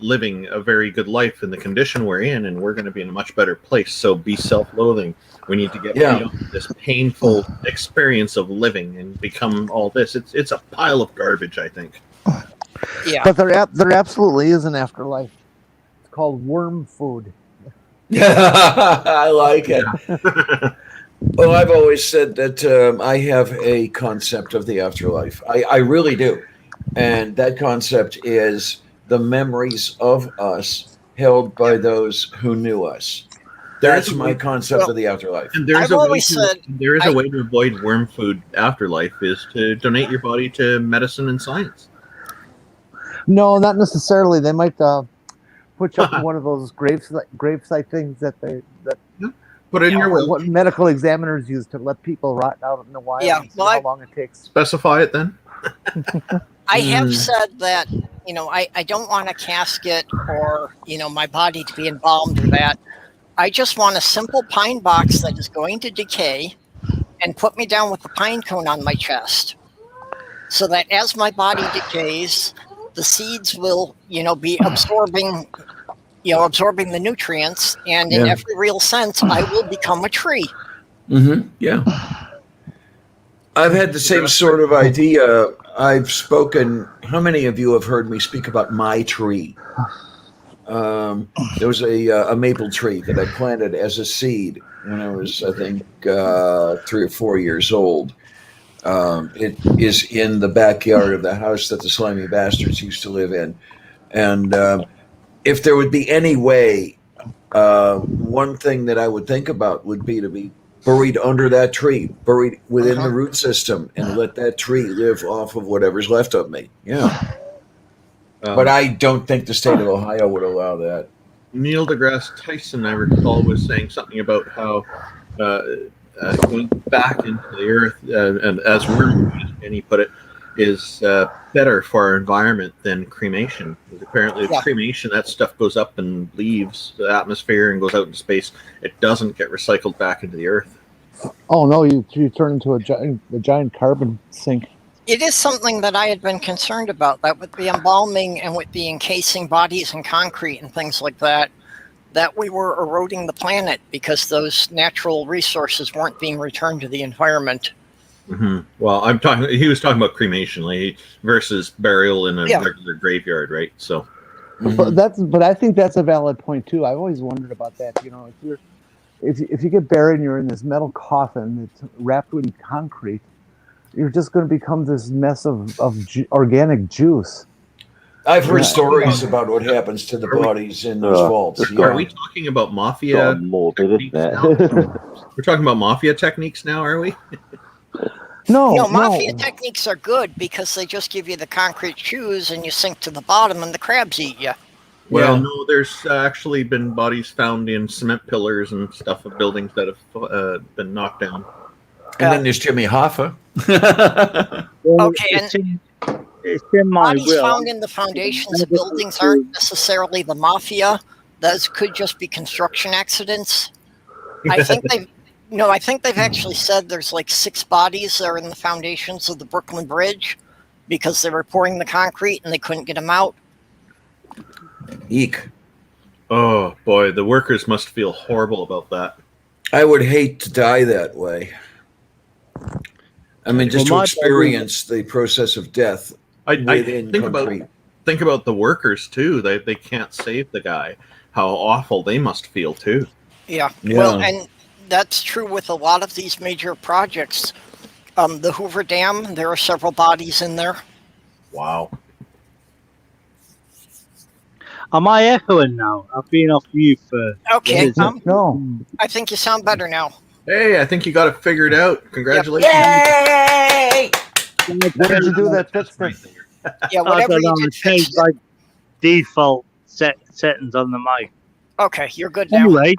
D: living a very good life in the condition we're in, and we're going to be in a much better place. So be self-loathing. We need to get beyond this painful experience of living and become all this. It's a pile of garbage, I think.
A: Yeah,
B: But there absolutely is an afterlife. It's called worm food.
G: I like it. Well, I've always said that I have a concept of the afterlife. I really do. And that concept is the memories of us held by those who knew us. That's my concept of the afterlife.
D: And there's
A: I've always said
D: a way to avoid worm food afterlife is to donate your body to medicine and science.
B: No, not necessarily. They might put you up in one of those gravesite things that
D: Put it in your will.
B: what medical examiners use to let people rot out in the wild.
A: Yeah,
B: and see how long it takes.
D: Specify it then.
A: I have said that, I don't want a casket or, my body to be embalmed or that. I just want a simple pine box that is going to decay and put me down with a pine cone on my chest so that as my body decays, the seeds will, be absorbing the nutrients. And in every real sense, I will become a tree.
G: Mm-hmm. Yeah. I've had the same sort of idea. I've spoken. How many of you have heard me speak about my tree? There was a maple tree that I planted as a seed when I was, I think, 3 or 4 years old. It is in the backyard of the house that the slimy bastards used to live in. And if there would be any way, one thing that I would think about would be to be buried under that tree, buried within the root system, and let that tree live off of whatever's left of me. Yeah. But I don't think the state of Ohio would allow that.
D: Neil deGrasse Tyson, I recall, was saying something about how going back into the earth, and as wormwood, as Jenni put it, is better for our environment than cremation. Because apparently, with cremation, that stuff goes up and leaves the atmosphere and goes out into space. It doesn't get recycled back into the earth.
B: Oh no, you turn into a giant carbon sink.
A: It is something that I had been concerned about, that with the embalming and with the encasing bodies in concrete and things like that, that we were eroding the planet because those natural resources weren't being returned to the environment.
D: Mm-hmm. Well, he was talking about cremation versus burial in a regular graveyard, right? So,
B: but I think that's a valid point too. I've always wondered about that. If you get buried and you're in this metal coffin that's wrapped in concrete, you're just going to become this mess of organic juice.
G: I've heard stories about what happens to the bodies in those vaults.
D: Are we talking about mafia techniques now? We're talking about mafia techniques now, are we?
A: No, mafia techniques are good because they just give you the concrete shoes and you sink to the bottom and the crabs eat you.
D: Well, no, there's actually been bodies found in cement pillars and stuff of buildings that have been knocked down.
G: And then there's Jimmy Hoffa.
A: Okay, and
F: it's in my
A: bodies
F: will.
A: found in the foundations of buildings aren't necessarily the mafia. Those could just be construction accidents. I think they've actually said there's like 6 bodies that are in the foundations of the Brooklyn Bridge because they were pouring the concrete and they couldn't get them out.
G: Eek.
D: Oh boy, the workers must feel horrible about that.
G: I would hate to die that way. I mean, just to experience the process of death.
D: I think about the workers too. They can't save the guy. How awful they must feel too.
A: Yeah. Well, and that's true with a lot of these major projects. The Hoover Dam, there are several bodies in there.
D: Wow.
F: Am I echoing now? I've been off mute for...
A: Okay.
B: No.
A: I think you sound better now.
D: Hey, I think you got it figured out. Congratulations.
A: Yay!
B: What did you do that fixed it?
A: Yeah, whatever you did,
F: change my default settings on the mic.
A: Okay, you're good now.
F: Anyway,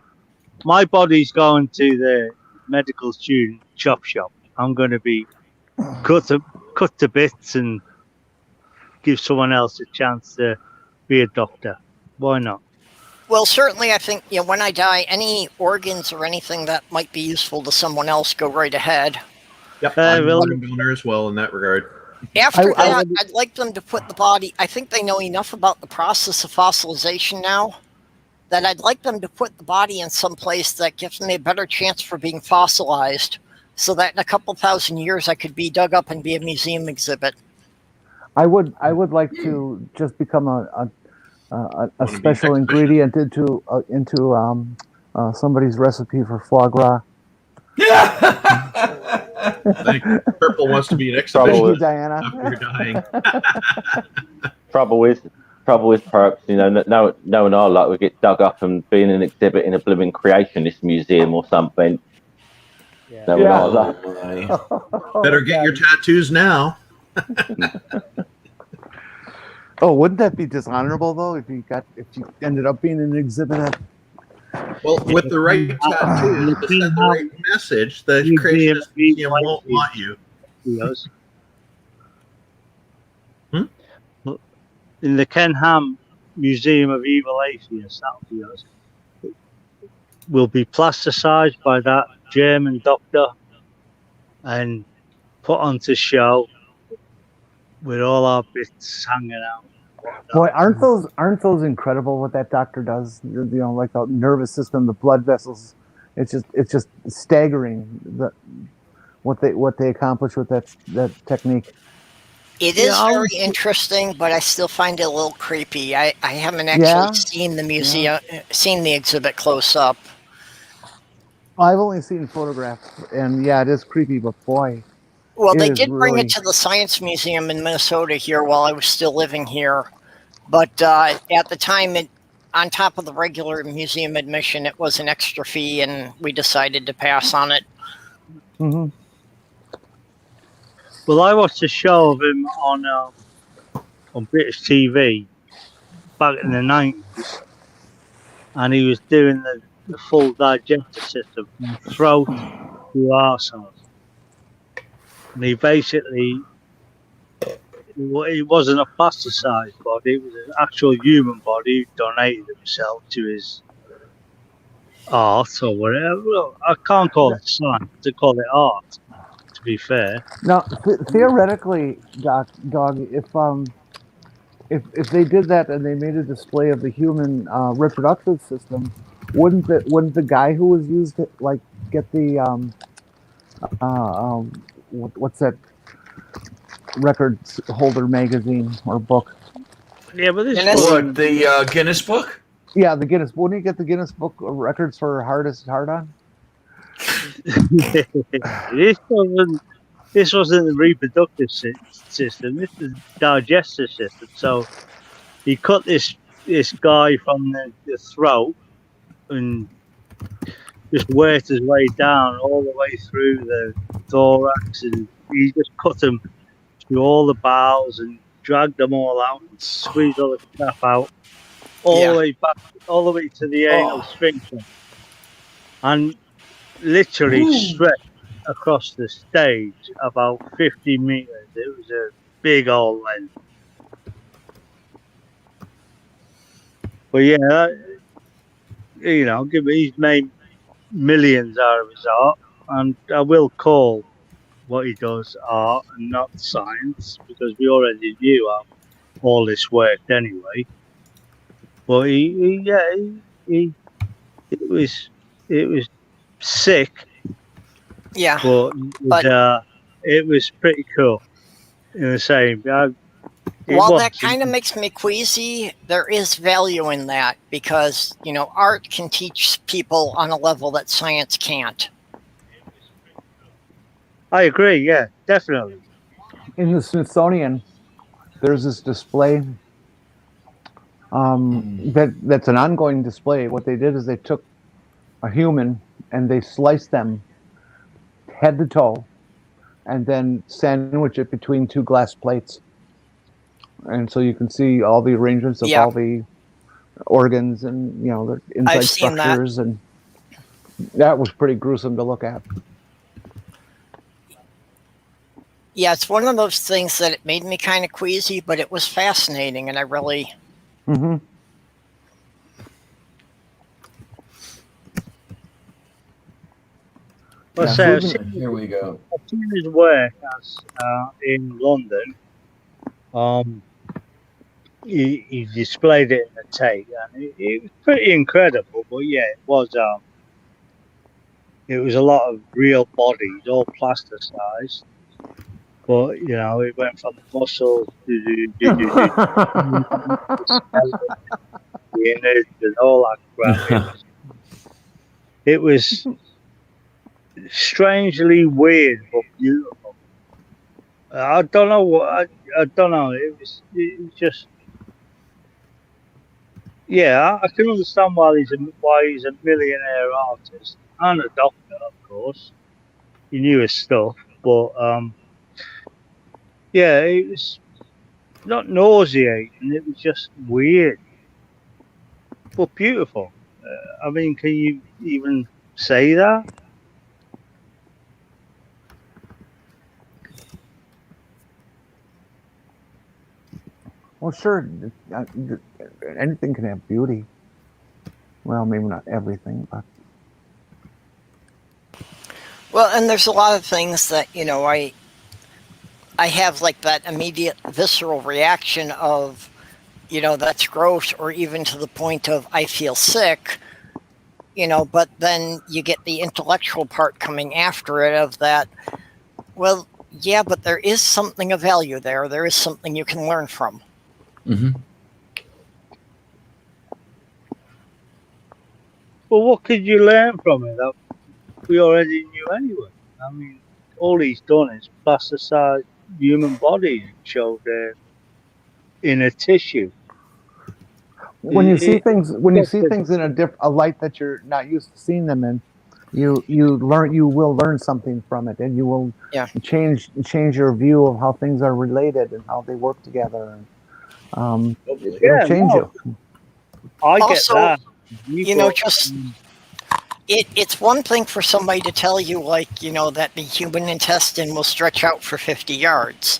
F: my body's going to the medical student chop shop. I'm going to be cut to bits and give someone else a chance to be a doctor. Why not?
A: Well, certainly, I think when I die, any organs or anything that might be useful to someone else, go right ahead.
D: Yep, I'm a donor as well in that regard.
A: After that, I'd like them to put the body... I think they know enough about the process of fossilization now that I'd like them to put the body in some place that gives me a better chance for being fossilized so that in a couple thousand years I could be dug up and be a museum exhibit.
B: I would like to just become a special ingredient into somebody's recipe for foie gras.
D: think Purple wants to be an
B: Thank
D: exhibition
B: you, Diana.
D: after dying.
E: Trouble with perps, you know, knowing our luck, we get dug up and be in an exhibit in a blooming creationist museum or something.
F: Yeah.
E: Knowing our luck.
D: Better get your tattoos now.
B: Oh, wouldn't that be dishonorable though if you ended up being in an exhibit at
D: Well, with the right tattoos to send the right message, the Creationist Museum won't want you.
F: Studios. In the Kenham Museum of Evil Atheists, will be plasticized by that German doctor and put onto show with all our bits hanging out.
B: Boy, aren't those incredible what that doctor does? You know, like the nervous system, the blood vessels. It's just staggering what they accomplish with that technique.
A: It is very interesting, but I still find it a little creepy. I haven't actually seen the museum, seen the exhibit close up.
B: I've only seen photographs, and yeah, it is creepy, but boy.
A: Well, they did bring it to the Science Museum in Minnesota here while I was still living here. But at the time, on top of the regular museum admission, it was an extra fee, and we decided to pass on it.
B: Mm-hmm.
F: Well, I watched a show of him on British TV back in the 90s, and he was doing the full digestive system from throat to arsehole. And he basically, it wasn't a plasticized body, it was an actual human body who donated himself to his art or whatever. Well, I can't call it science, to call it art, to be fair.
B: Now, theoretically, Dog, if they did that and they made a display of the human reproductive system, wouldn't the guy who was used to like get the what's that record holder magazine or book?
F: Yeah, but this
G: what, the Guinness Book?
B: Yeah, the Guinness. Wouldn't he get the Guinness Book of Records for hardest hard-on?
F: This wasn't the reproductive system. This is the digestive system. So he cut this guy from the throat and just worked his way down all the way through the thorax, and he just cut them through all the bowels and dragged them all out and squeezed all the crap out all the way back, all the way to the anal sphincter, and literally stretched across the stage about 50 meters. It was a big old length. But yeah, you know, he's made millions out of his art, and I will call what he does art and not science, because we already knew how all this worked anyway. But it was sick.
A: Yeah,
F: but it was pretty cool in the same.
A: While that kind of makes me queasy, there is value in that, because, you know, art can teach people on a level that science can't.
F: I agree, yeah, definitely.
B: In the Smithsonian, there's this display that's an ongoing display. What they did is they took a human and they sliced them head to toe and then sandwich it between two glass plates. And so you can see all the arrangements of all the organs and, you know, the inside structures. And that was pretty gruesome to look at.
A: Yeah, it's one of those things that it made me kind of queasy, but it was fascinating, and I really...
B: Mm-hmm.
F: Well,
G: here we go.
F: I've seen his work in London. He displayed it in the Tate, and it was pretty incredible. But yeah, it was a lot of real bodies, all plasticized. But you know, it went from the muscles to the innards and all that crap. It was strangely weird but
C: beautiful. I don't know what I don't know. It was just yeah. I can understand why he's a millionaire artist and a doctor, of course. He knew his stuff, but yeah, it was not nauseating. It was just weird, but beautiful. I mean, can you even say that?
B: Well, sure. Anything can have beauty. Well, maybe not everything, but
A: Well, and there's a lot of things that, I have like that immediate visceral reaction of, that's gross, or even to the point of I feel sick, but then you get the intellectual part coming after it of that, well, yeah, but there is something of value there. There is something you can learn from.
G: Mm-hmm.
C: Well, what could you learn from it that we already knew anyway? I mean, all he's done is plasticize human body and show the inner tissue.
B: when you see things in a light that you're not used to seeing them in, you will learn something from it, and you will change your view of how things are related and how they work together. And it'll change you.
C: I get
A: Also,
C: that.
A: It's one thing for somebody to tell you, like, that the human intestine will stretch out for 50 yards.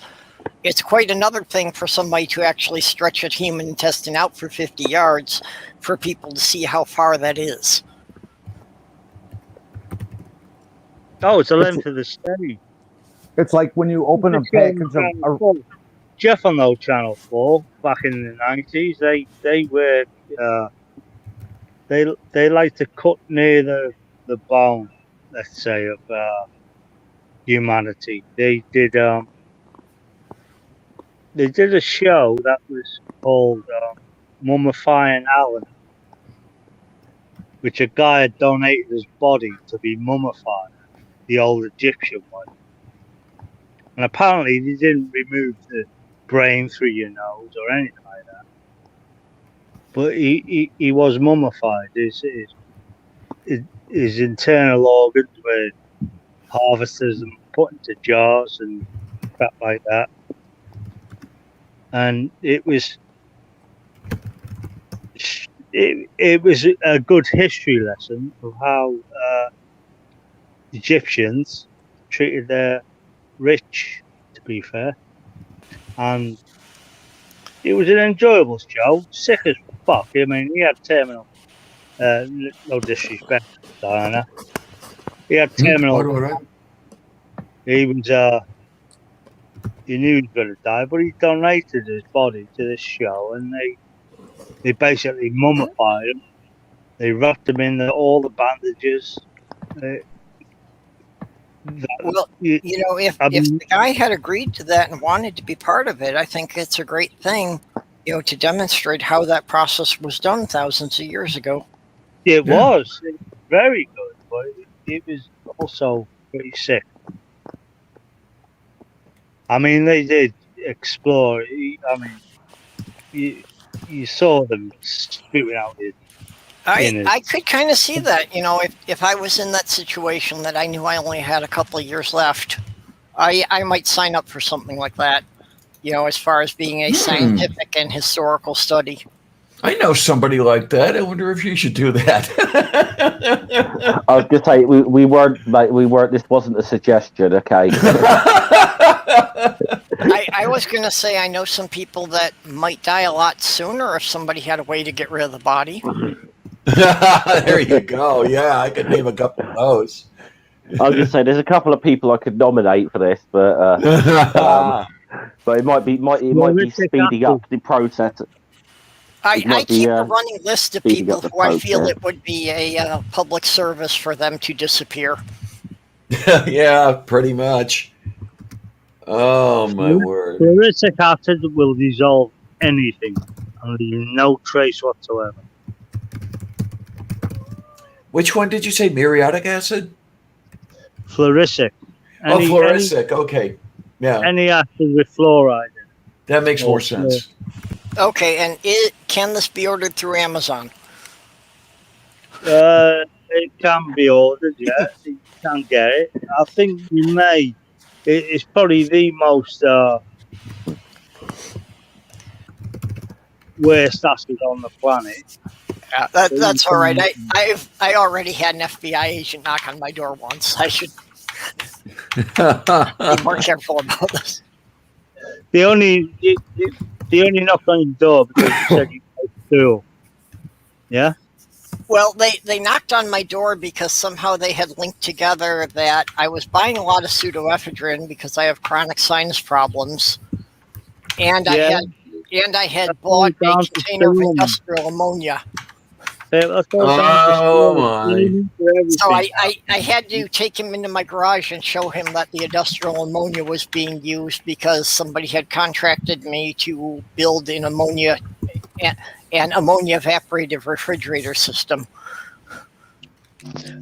A: It's quite another thing for somebody to actually stretch a human intestine out for 50 yards for people to see how far that is.
C: Oh, it's the length of the study.
B: It's like when you open a package of...
C: Jeff on old Channel 4 back in the 90s, they were they like to cut near the bone, let's say, of humanity. They did a show that was called Mummifying Alan, which a guy had donated his body to be mummified, the old Egyptian one. And apparently they didn't remove the brain through your nose or anything like that. But he was mummified. His internal organs were harvested and put into jars and crap like that. And it was a good history lesson of how Egyptians treated their rich, to be fair. And it was an enjoyable show, sick as fuck. I mean, he had terminal, no disrespect to Diana. He had terminal. He was, he knew he was going to die, but he donated his body to this show, and they basically mummified him. They wrapped him in all the bandages.
A: Well, if the guy had agreed to that and wanted to be part of it, I think it's a great thing, to demonstrate how that process was done thousands of years ago.
C: It was very good, but it was also pretty sick. I mean, they did explore. I mean, you saw them spewing out his.
A: I could kind of see that, if I was in that situation that I knew I only had a couple of years left, I might sign up for something like that, as far as being a scientific and historical study.
G: I know somebody like that. I wonder if you should do that.
E: I was going to say we weren't. This wasn't a suggestion, okay?
A: I was going to say I know some people that might die a lot sooner if somebody had a way to get rid of the body.
G: There you go. Yeah, I could name a couple of those.
E: I was going to say there's a couple of people I could nominate for this, but it might be speeding up the process.
A: I keep a running list of people who I feel it would be a public service for them to disappear.
G: Yeah, pretty much. Oh, my word.
C: Fluoric acid will dissolve anything and leave no trace whatsoever.
G: Which one did you say? Muriatic acid?
C: Fluoric
G: fluorescent. Okay. Yeah,
C: Any acid with fluoride in
G: that makes more sense.
A: Okay, and can this be ordered through Amazon?
C: it. It can be ordered, yeah. You can get it. I think you may. It's probably the most waste acid on the planet.
A: That's all right. I already had an FBI agent knock on my door once. I should be more careful about this.
C: The only knock on your door because you said you go to school. Yeah.
A: Well, they knocked on my door because somehow they had linked together that I was buying a lot of pseudoephedrine because I have chronic sinus problems, and I had bought a container of industrial ammonia.
G: Oh my!
A: So I had to take him into my garage and show him that the industrial ammonia was being used because somebody had contracted me to build an ammonia evaporative refrigerator system.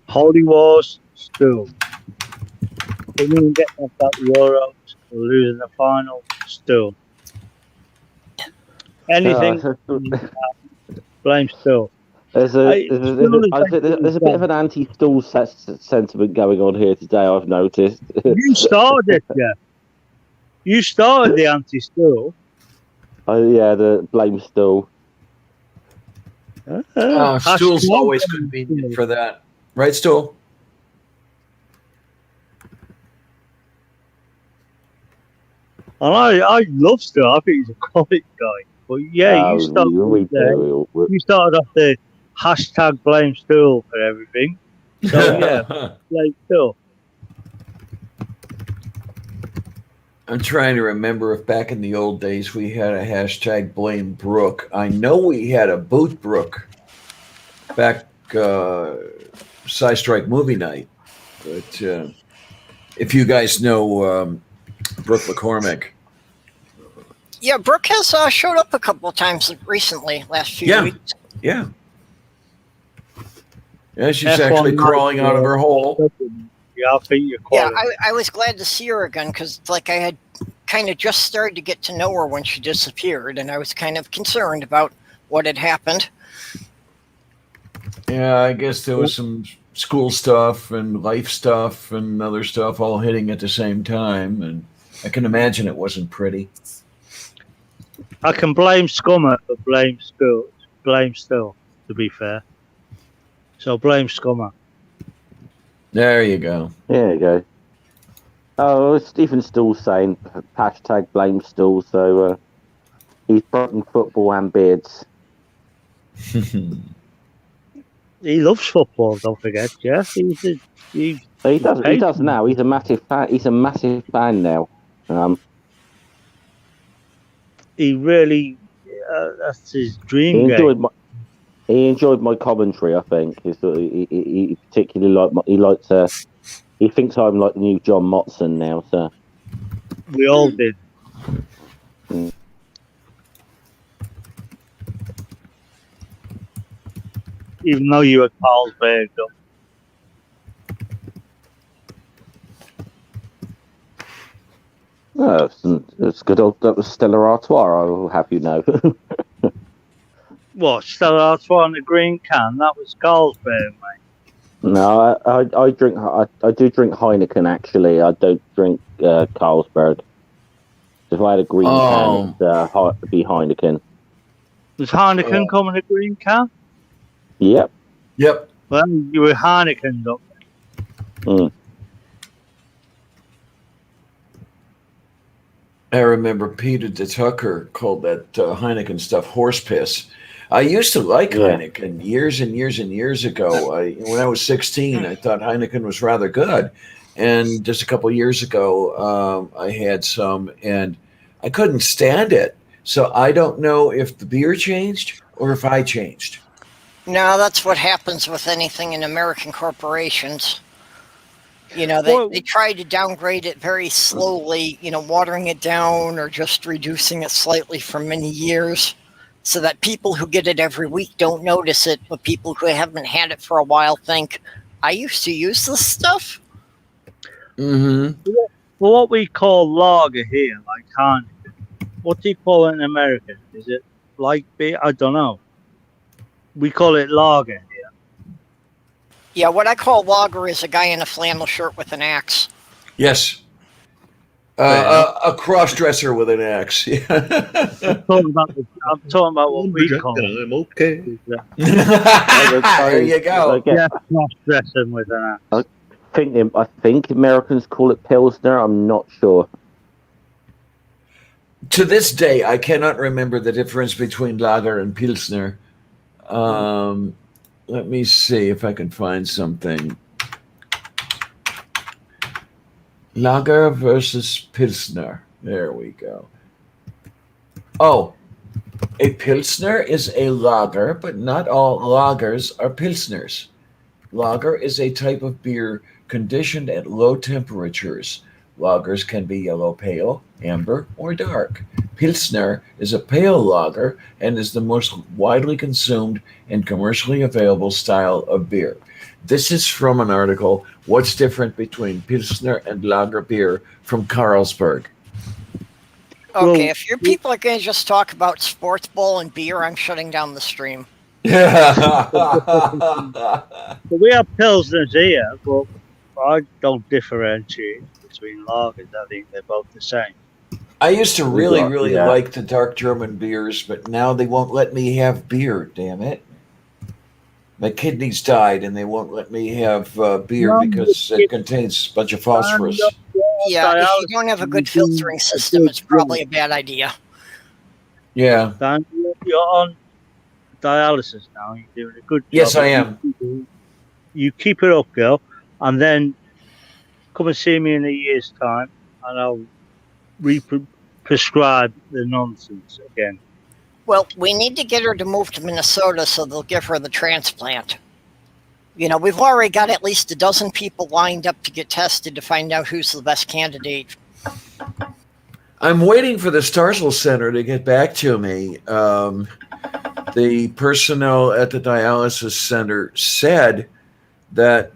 C: Holy Wars still. We didn't get off that Euros. We're losing the final still. Anything blame still.
E: There's a bit of an anti-stool sentiment going on here today, I've noticed.
C: You started it, yeah. You started the anti-stool.
E: Oh yeah, the blame stool.
G: Stool's always convenient for that, right, Stool?
C: And I love Stool. I think he's a comic guy. But yeah, you started off the hashtag blame Stool for everything. So yeah, blame Stool.
G: I'm trying to remember if back in the old days we had a hashtag blame Brooke. I know we had a boot Brooke back Sci Strike movie night. But if you guys know Brooke McCormick.
A: Yeah, Brooke has showed up a couple of times recently, last few weeks.
G: Yeah. Yeah, she's actually crawling out of her hole.
C: Yeah, I think you're quite.
A: Yeah, I was glad to see her again because, like, I had kind of just started to get to know her when she disappeared, and I was kind of concerned about what had happened.
G: Yeah, I guess there was some school stuff and life stuff and other stuff all hitting at the same time, and I can imagine it wasn't pretty.
C: I can blame Scummer, but blame Still, to be fair. So blame Scummer.
G: There you go.
E: There you go. Oh, Stephen Stool saying hashtag blame Stool, so he's broken football and beards.
C: He loves football, don't forget, Jeff. He
E: does now. He's a massive fan. He's a massive fan now.
C: He really that's his dream game.
E: He enjoyed my commentary. I think he particularly he thinks I'm like the new John Motson now. So
C: we all did. Even though you were Carlsberg, though.
E: Oh, it's good old. That was Stella Artois. I will have you know.
C: What, Stella Artois in the green can? That was Carlsberg, mate.
E: No, I drink. I do drink Heineken. Actually, I don't drink Carlsberg. If I had a green can, it'd be Heineken.
C: Does Heineken come in a green can?
E: Yep.
C: Well, you were Heineken up there.
G: I remember Peter de Tucker called that Heineken stuff horse piss. I used to like Heineken years and years and years ago. When I was 16, I thought Heineken was rather good. And just a couple of years ago, I had some, and I couldn't stand it. So I don't know if the beer changed or if I changed.
A: No, that's what happens with anything in American corporations. You know, they try to downgrade it very slowly, watering it down or just reducing it slightly for many years so that people who get it every week don't notice it, but people who haven't had it for a while think, I used to use this stuff?
G: Mm-hmm.
F: Well, what we call lager here, like Heineken, what do you call it in America? Is it light beer? I don't know. We call it lager here.
A: Yeah, what I call logger is a guy in a flannel shirt with an axe.
G: Yes. A cross-dresser with an axe.
F: I'm talking about what we call it.
D: I'm okay.
G: There you go.
F: Yeah, cross-dressing with an axe.
E: I think Americans call it pilsner. I'm not sure.
G: To this day, I cannot remember the difference between lager and pilsner. Let me see if I can find something. Lager versus pilsner. There we go. Oh, a pilsner is a lager, but not all lagers are pilsners. Lager is a type of beer conditioned at low temperatures. Lagers can be yellow pale, amber, or dark. Pilsner is a pale lager and is the most widely consumed and commercially available style of beer. This is from an article, What's Different Between Pilsner and Lager Beer from Carlsberg.
A: Okay,
F: Well,
A: if your people are going to just talk about sports ball and beer, I'm shutting down the stream.
F: But we have pilsners here, but I don't differentiate between lagers. I think they're both the same.
G: I used to really
E: Yeah.
G: like the dark German beers, but now they won't let me have beer, damn it. My kidneys died and they won't let me have beer because it contains a bunch of phosphorus.
A: Yeah, if you don't have a good filtering system, it's probably a bad idea.
G: Yeah.
F: Dan, you're on dialysis now. You're doing a good job.
G: Yes, I am.
F: You keep it up, girl, and then come and see me in a year's time, and I'll prescribe the nonsense again.
A: Well, we need to get her to move to Minnesota so they'll give her the transplant. You know, we've already got at least a dozen people lined up to get tested to find out who's the best candidate.
G: I'm waiting for the Starzl Center to get back to me. The personnel at the dialysis center said that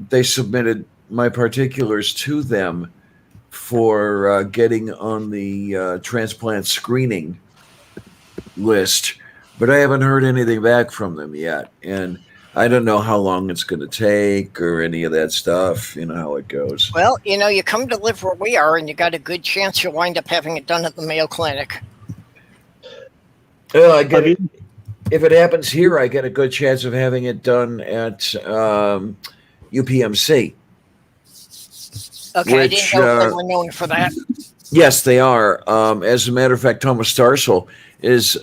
G: they submitted my particulars to them for getting on the transplant screening list, but I haven't heard anything back from them yet. And I don't know how long it's going to take or any of that stuff. You know how it goes.
A: Well, you know, you come to live where we are and you got a good chance you'll wind up having it done at the Mayo Clinic.
G: Well, I get it. If it happens here, I get a good chance of having it done at UPMC.
A: Okay, I didn't know if they were known for that.
G: Yes, they are. As a matter of fact, Thomas Starzl is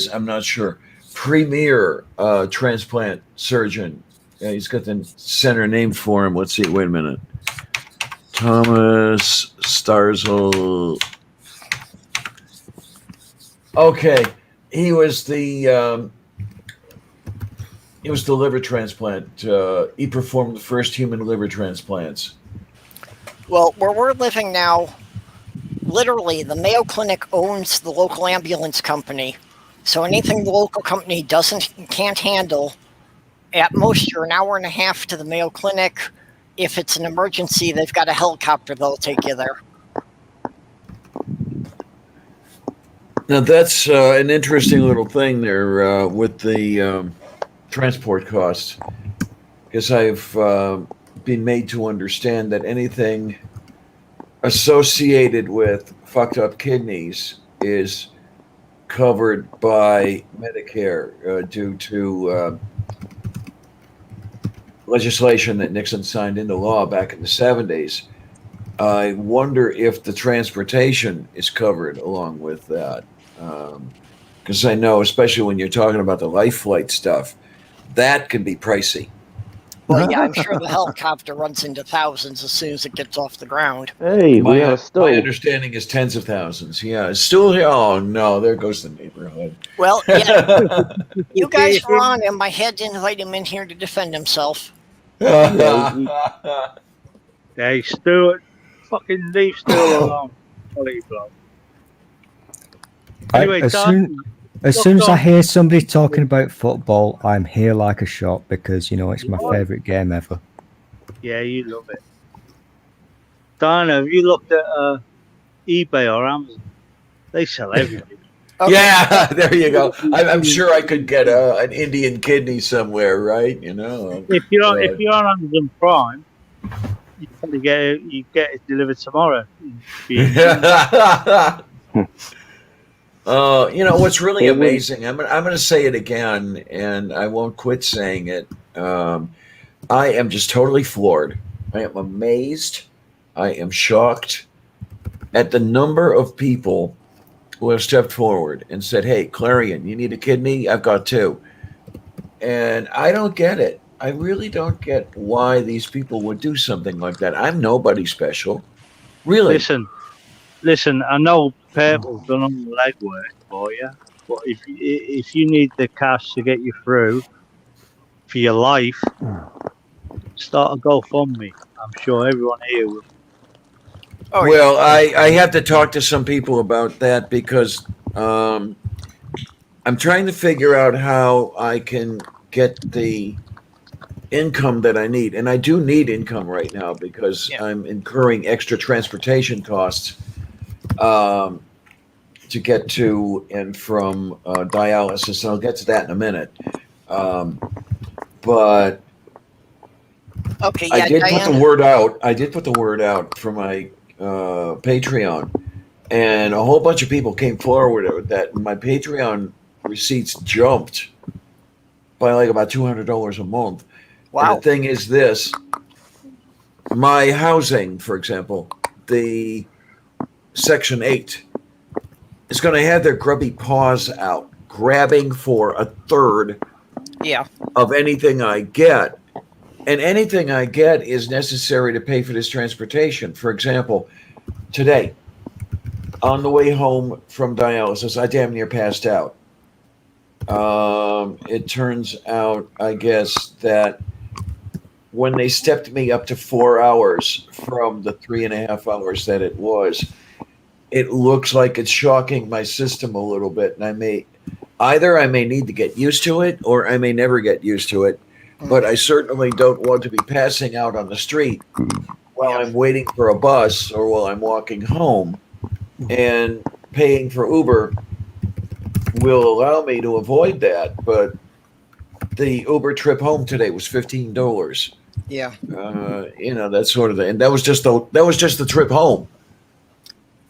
G: I'm not sure, premier transplant surgeon. He's got the center named for him. Let's see. Wait a minute. Thomas Starzl. Okay, he was the liver transplant. He performed the first human liver transplants.
A: Well, where we're living now, literally, the Mayo Clinic owns the local ambulance company. So anything the local company can't handle, at most you're an hour and a half to the Mayo Clinic. If it's an emergency, they've got a helicopter that'll take you there.
G: Now that's an interesting little thing there with the transport costs, because I've been made to understand that anything associated with fucked up kidneys is covered by Medicare due to legislation that Nixon signed into law back in the 70s. I wonder if the transportation is covered along with that. Because I know, especially when you're talking about the life flight stuff, that can be pricey.
A: Well, yeah, I'm sure the helicopter runs into thousands as soon as it gets off the ground.
E: Hey, we are still.
G: My understanding is tens of thousands. Yeah, still here. Oh no, there goes the neighborhood.
A: Well, yeah, you guys were on him. I had to invite him in here to defend himself.
F: Hey, Stuart, fucking leave Stuart alone. I'll let you blow. Anyway,
H: As soon as I hear somebody talking about football, I'm here like a shot because it's my favourite game ever.
F: Yeah, you love it. Diana, have you looked at eBay or Amazon? They sell everything.
A: Okay.
G: Yeah, there you go. I'm sure I could get an Indian kidney somewhere, right?
F: If you're on Amazon Prime, you probably get it delivered tomorrow.
G: What's really
E: It wouldn't-
G: amazing? I'm going to say it again, and I won't quit saying it. I am just totally floored. I am amazed. I am shocked at the number of people who have stepped forward and said, "Hey, Clarion, you need a kidney? I've got two." And I don't get it. I really don't get why these people would do something like that. I'm nobody special. Really.
F: Listen. I know Purple's done all the legwork for you, but if you need the cash to get you through for your life, start a GoFundMe. I'm sure everyone here will.
A: Oh, yeah.
G: Well, I have to talk to some people about that because I'm trying to figure out how I can get the income that I need. And I do need income right now because I'm incurring extra transportation costs to get to and from dialysis. And I'll get to that in a minute. But
A: Okay,
G: I did
A: Diana.
G: put the word out. I did put the word out for my Patreon, and a whole bunch of people came forward with that. And my Patreon receipts jumped by like about $200 a month.
A: Wow.
G: And the thing is this: my housing, for example, the Section 8 is going to have their grubby paws out, grabbing for a third of anything I get. And anything I get is necessary to pay for this transportation. For example, today, on the way home from dialysis, I damn near passed out. It turns out, I guess, that when they stepped me up to 4 hours from the 3.5 hours that it was, it looks like it's shocking my system a little bit. And I may need to get used to it, or I may never get used to it. But I certainly don't want to be passing out on the street while I'm waiting for a bus or while I'm walking home. And paying for Uber will allow me to avoid that. But the Uber trip home today was $15.
A: Yeah.
G: That sort of thing. And that was just the trip home.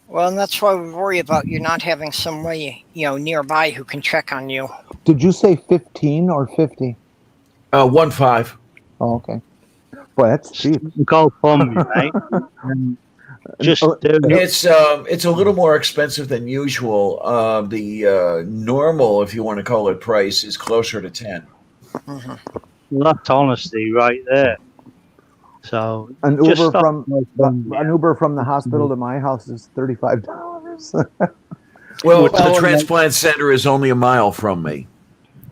A: Well, and that's why we worry about you not having somebody, nearby who can check on you.
B: Did you say 15 or 50?
G: 1.5.
B: Oh, okay. Boy, that's cheap.
F: GoFundMe, right? Just
G: it's a little more expensive than usual. The normal, if you want to call it, price is closer to 10.
A: Mm-hmm.
F: Well, that's honesty right there. So
B: an Uber from the hospital to my house is $35.
G: Well, the transplant center is only a mile from me.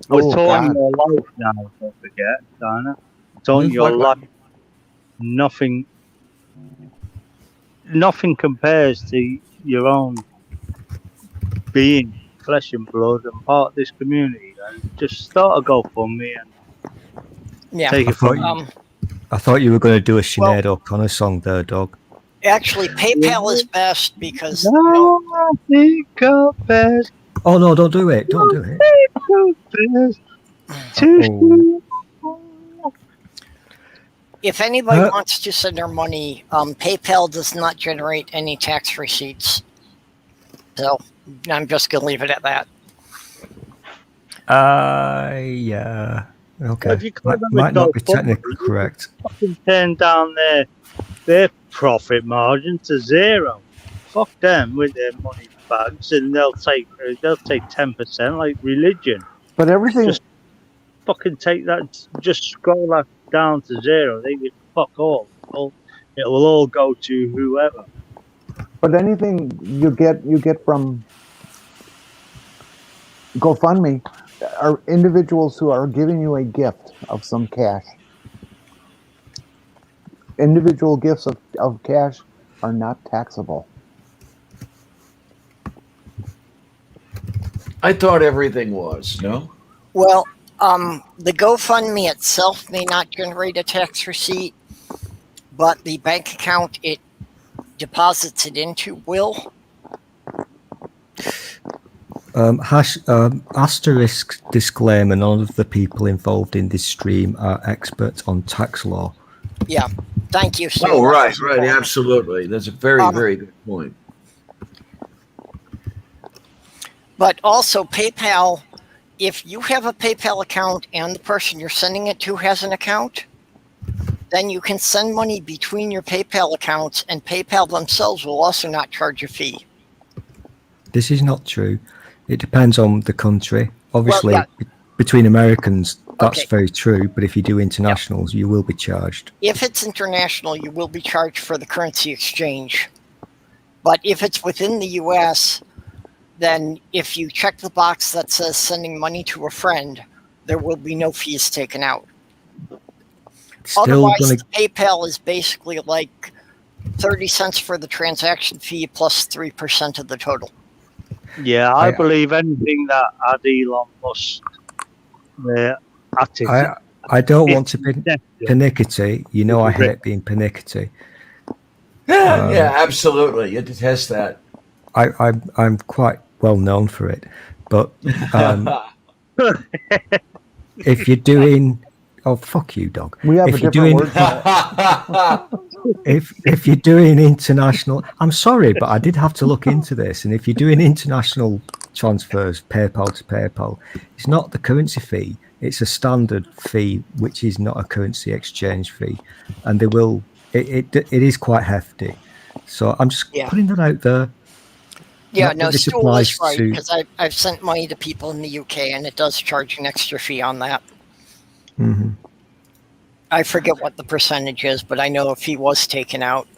F: We're talking your life now, don't forget, Diana. Talking your life. Nothing compares to your own being flesh and blood and part of this community. And just start a GoFundMe and take it from
H: I thought you were going to do a Sinead O'Connor song there, dog.
A: Actually, PayPal is best because...
F: No, I think best.
H: Oh, no, don't do it. Don't do it.
A: If anybody wants to send their money, PayPal does not generate any tax receipts. So I'm just going to leave it at that.
H: Yeah. Okay. Might not be technically correct.
F: Fucking turn down their profit margin to zero. Fuck them with their money bags, and they'll take 10% like religion.
B: But everything
F: just fucking take that, just scroll that down to zero. They get fuck all. It will all go to whoever.
B: But anything you get from GoFundMe are individuals who are giving you a gift of some cash. Individual gifts of cash are not taxable.
G: I thought everything was, no?
A: Well, the GoFundMe itself may not generate a tax receipt, but the bank account it deposits it into will.
H: Asterisk disclaimer: none of the people involved in this stream are experts on tax law.
A: Yeah. Thank you, Stu.
G: Oh, right, absolutely. That's a very, very good point.
A: But also PayPal, if you have a PayPal account and the person you're sending it to has an account, then you can send money between your PayPal accounts, and PayPal themselves will also not charge a fee.
H: This is not true. It depends on the country. Obviously,
A: Well,
H: between Americans, that's
A: Okay.
H: very true. But if you do internationals, you will be charged.
A: If it's international, you will be charged for the currency exchange. But if it's within the US, then if you check the box that says sending money to a friend, there will be no fees taken out.
H: Still
A: Otherwise,
H: gonna,
A: the PayPal is basically like 30 cents for the transaction fee plus 3% of the total.
F: Yeah, I believe anything that had Elon Musk at it.
H: I don't want to be pernickety. You know I hate being pernickety.
G: Yeah, absolutely. You detest that.
H: I'm quite well known for it. But if you're doing... Oh, fuck you, dog.
B: We have
H: if
B: a
H: you're
B: different
H: doing,
B: word for it.
H: if you're doing international... I'm sorry, but I did have to look into this. And if you're doing international transfers, PayPal to PayPal, it's not the currency fee. It's a standard fee, which is not a currency exchange fee. And they will... It is quite hefty. So I'm just putting that out there.
A: Yeah,
H: Not
A: no,
H: that this
A: Stu
H: applies
A: is right,
H: to-
A: because I've sent money to people in the UK, and it does charge an extra fee on that.
H: Mm-hmm.
A: I forget what the percentage is, but I know a fee was taken out.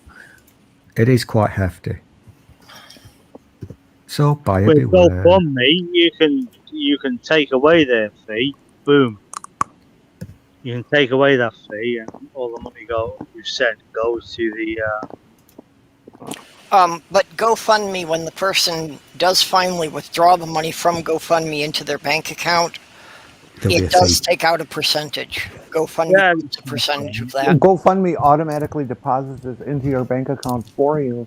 H: It is quite hefty. So buyer
F: With
H: beware.
F: GoFundMe, you can take away their fee. Boom. You can take away that fee, and all the money you sent goes to the.
A: But GoFundMe, when the person does finally withdraw the money from GoFundMe into their bank account, it does take out a percentage. GoFundMe takes a percentage of that.
B: GoFundMe automatically deposits it into your bank account for you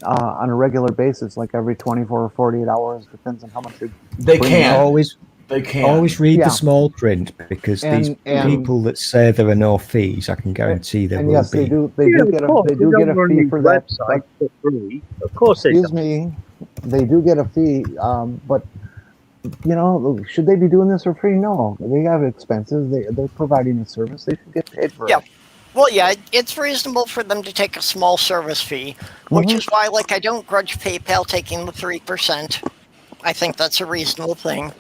B: on a regular basis, like every 24 or 48 hours, depends on how much you're
G: They
B: bringing
G: can.
B: in.
G: They can.
H: Always read
B: Yeah.
H: the small print, because these people that say there are no fees, I can guarantee there will
B: yes,
H: be.
B: they do get a fee for that.
F: Website for free. Of course they
B: Excuse
F: do.
B: me, they do get a fee, but you know, should they be doing this for free? No, they have expenses. They're providing a service. They should get paid for it.
A: Well, yeah, it's reasonable for them to take a small service fee, which is why, like, I don't grudge PayPal taking the 3%. I think that's a reasonable thing.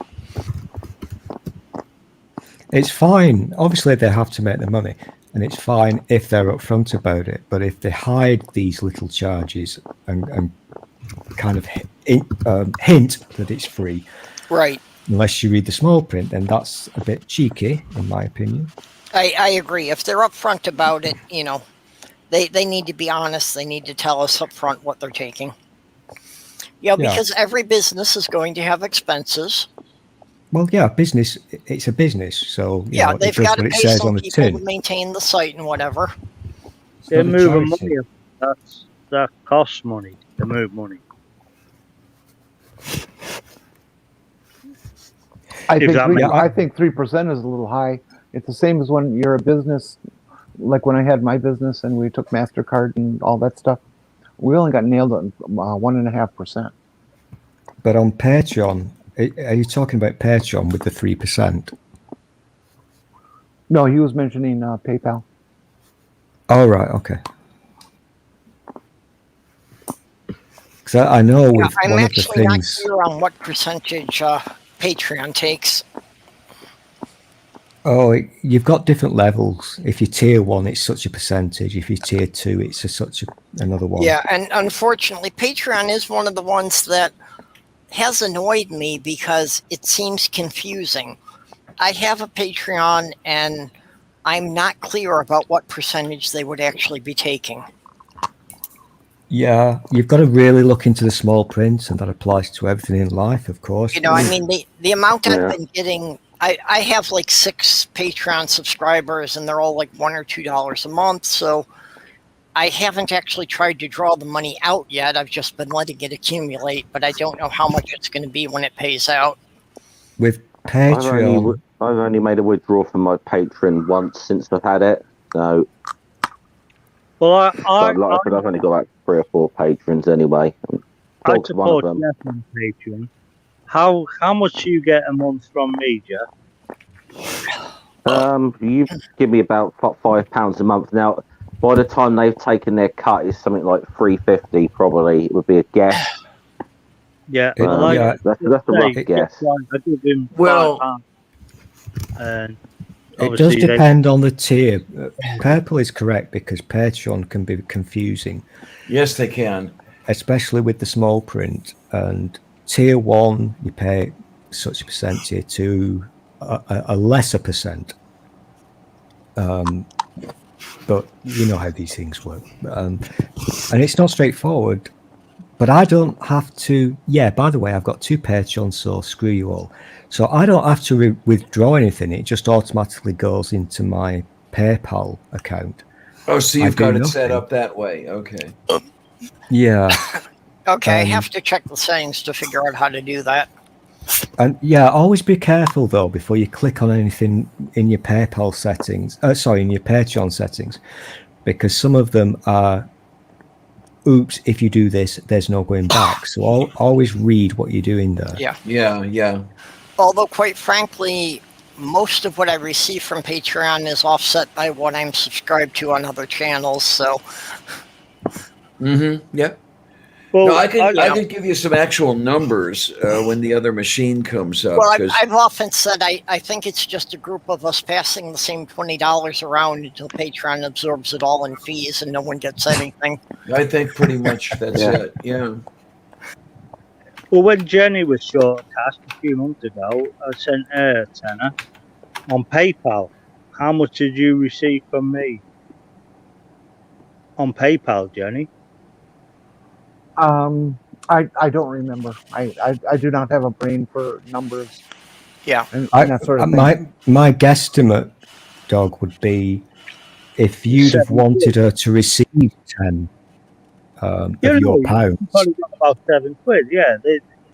H: It's fine. Obviously, they have to make the money, and it's fine if they're upfront about it. But if they hide these little charges and kind of hint that it's free,
A: right?
H: Unless you read the small print, then that's a bit cheeky, in my opinion.
A: I agree. If they're upfront about it, you know, they need to be honest. They need to tell us upfront what they're taking. Yeah, because every business is going to have expenses.
H: Well, yeah, business. It's a business, so you know,
A: they've got to pay some people to maintain the site and whatever.
F: They're moving money. That costs money to move money.
B: I think 3% is a little high. It's the same as when you're a business, like when I had my business and we took MasterCard and all that stuff. We only got nailed on 1.5%.
H: But on Patreon, are you talking about Patreon with the 3%?
B: No, he was mentioning PayPal.
H: Oh, right, okay. Because I know with
A: I'm
H: one of the
A: actually not
H: things.
A: clear on what percentage Patreon takes.
H: Oh, you've got different levels. If you're tier 1, it's such a percentage. If you're tier 2, it's another one.
A: Yeah, and unfortunately, Patreon is one of the ones that has annoyed me because it seems confusing. I have a Patreon, and I'm not clear about what percentage they would actually be taking.
H: Yeah, you've got to really look into the small print, and that applies to everything in life, of course.
A: You know, I mean, the amount I've
E: Yeah.
A: been getting, I have like 6 Patreon subscribers, and they're all like $1 or $2 a month. So I haven't actually tried to draw the money out yet. I've just been letting it accumulate, but I don't know how much it's going to be when it pays out.
H: With Patreon,
E: I've only made a withdrawal from my Patreon once since I've had it. So,
C: Well,
E: like I said, I've only got like 3 or 4 patrons anyway.
C: I
E: Dog's one of
C: support
E: them.
C: Jeff on Patreon. How much do you get a month from me, Jeff?
E: You give me about £5 a month now. By the time they've taken their cut, it's something like $3.50 probably. It would be a guess.
C: Yeah,
H: yeah.
E: That's a rough guess.
C: I give him
G: Well-
C: £5. And
H: it does depend on the tier. Purple is correct because Patreon can be confusing,
G: Yes, they can.
H: especially with the small print. And tier 1, you pay such a percent. Tier 2, a lesser percent. But you know how these things work. And it's not straightforward. But I don't have to. Yeah, by the way, I've got 2 Patreons, so screw you all. So I don't have to withdraw anything. It just automatically goes into my PayPal account.
G: Oh, so
H: I
G: you've
H: do
G: got it
H: nothing.
G: set up that way. Okay.
H: Yeah.
A: Okay, I have to check the settings to figure out how to do that.
H: And yeah, always be careful though before you click on anything in your PayPal settings. In your Patreon settings, because some of them are, oops, if you do this, there's no going back. So always read what you're doing there.
A: Yeah.
G: Yeah.
A: Although, quite frankly, most of what I receive from Patreon is offset by what I'm subscribed to on other channels. So,
G: Yep.
C: Well,
G: No, I could give you some actual numbers when the other machine comes up.
A: well,
G: 'cause-
A: I've often said I think it's just a group of us passing the same $20 around until Patreon absorbs it all in fees and no one gets anything.
G: I think pretty much that's it. Yeah.
C: Well, when Jenny was short cash a few months ago, I sent her a tenner on PayPal. How much did you receive from me on PayPal, Jenny?
B: I don't remember. I do not have a brain for numbers.
A: Yeah.
B: And that sort of thing.
H: My guesstimate, Dog, would be if you'd have wanted her to receive 10 of your pounds.
C: Probably got about £7. Yeah,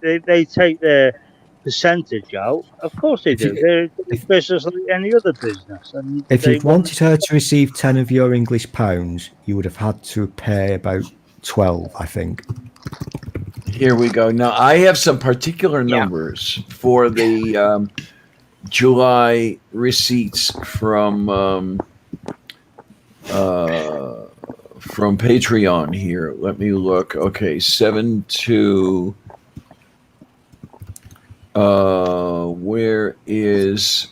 C: they take their percentage out. Of course they do. They're a business like any other business. And
H: If you'd wanted her to receive 10 of your English pounds, you would have had to pay about 12, I think.
G: Here we go. Now I have some particular numbers for the July receipts from Patreon. Here, let me look. Okay, 7-2. Where is?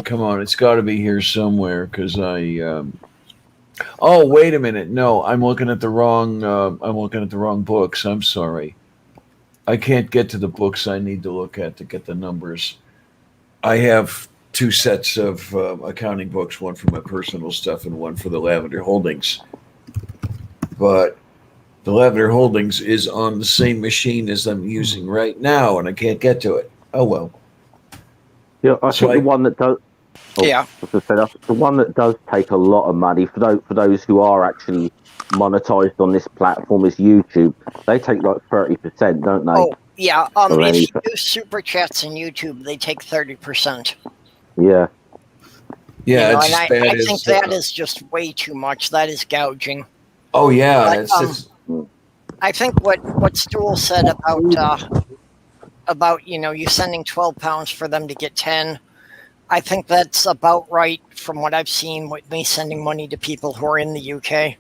G: Come on, it's got to be here somewhere because I. Oh, wait a minute. No, I'm looking at the wrong. I'm looking at the wrong books. I'm sorry. I can't get to the books I need to look at to get the numbers. I have 2 sets of accounting books, one for my personal stuff and one for the Lavender Holdings. But the Lavender Holdings is on the same machine as I'm using right now, and I can't get to it. Oh, well.
E: Yeah, I think the one that does.
A: Yeah.
E: The one that does take a lot of money for those who are actually monetized on this platform is YouTube. They take like 30%, don't they?
A: Oh, yeah.
E: Or
A: If you
E: anything.
A: do super chats in YouTube, they take 30%.
E: Yeah.
G: Yeah,
A: You know,
G: it's
A: and
G: as bad
A: I
G: as.
A: think that is just way too much. That is gouging.
G: Oh, yeah.
A: But,
G: It's
A: I think what Stool said about you sending £12 for them to get 10. I think that's about right from what I've seen with me sending money to people who are in the UK.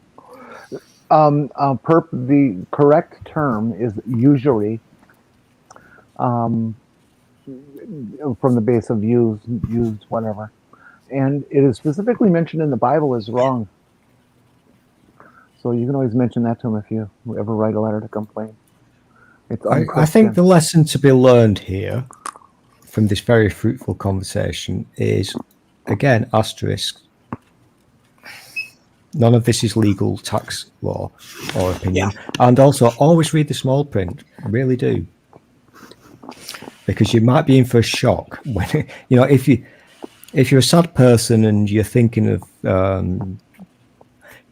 B: The correct term is usury, from the base of used, whatever. And it is specifically mentioned in the Bible as wrong. So you can always mention that to them if you ever write a letter to complain. It's
H: I think the lesson to be learned here from this very fruitful conversation is, again, asterisk. None of this is legal tax law or opinion. And also, always read the small print. Really do. Because you might be in for a shock when if you're a sad person and you're thinking of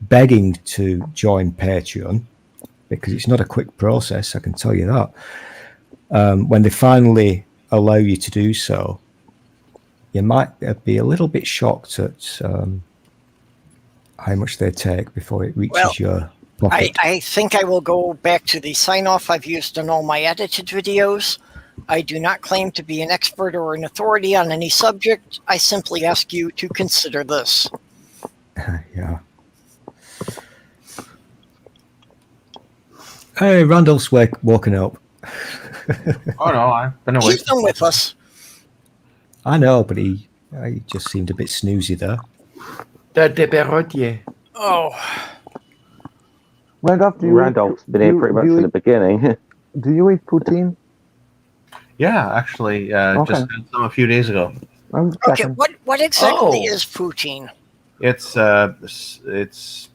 H: begging to join Patreon, because it's not a quick process, I can tell you that. When they finally allow you to do so, you might be a little bit shocked at how much they take before it reaches your pocket.
A: I think I will go back to the sign-off I've used in all my edited videos. I do not claim to be an expert or an authority on any subject. I simply ask you to consider this.
H: Yeah. Hey, Randall's woken up.
D: Oh no, I've been awake.
A: He's been with us.
H: I know, but he just seemed a bit snoozy there.
A: Oh.
E: Randolph's been here pretty much from the beginning.
B: Do you eat poutine?
D: Yeah, actually, just had some a few days ago.
A: Okay, what exactly is poutine?
D: It's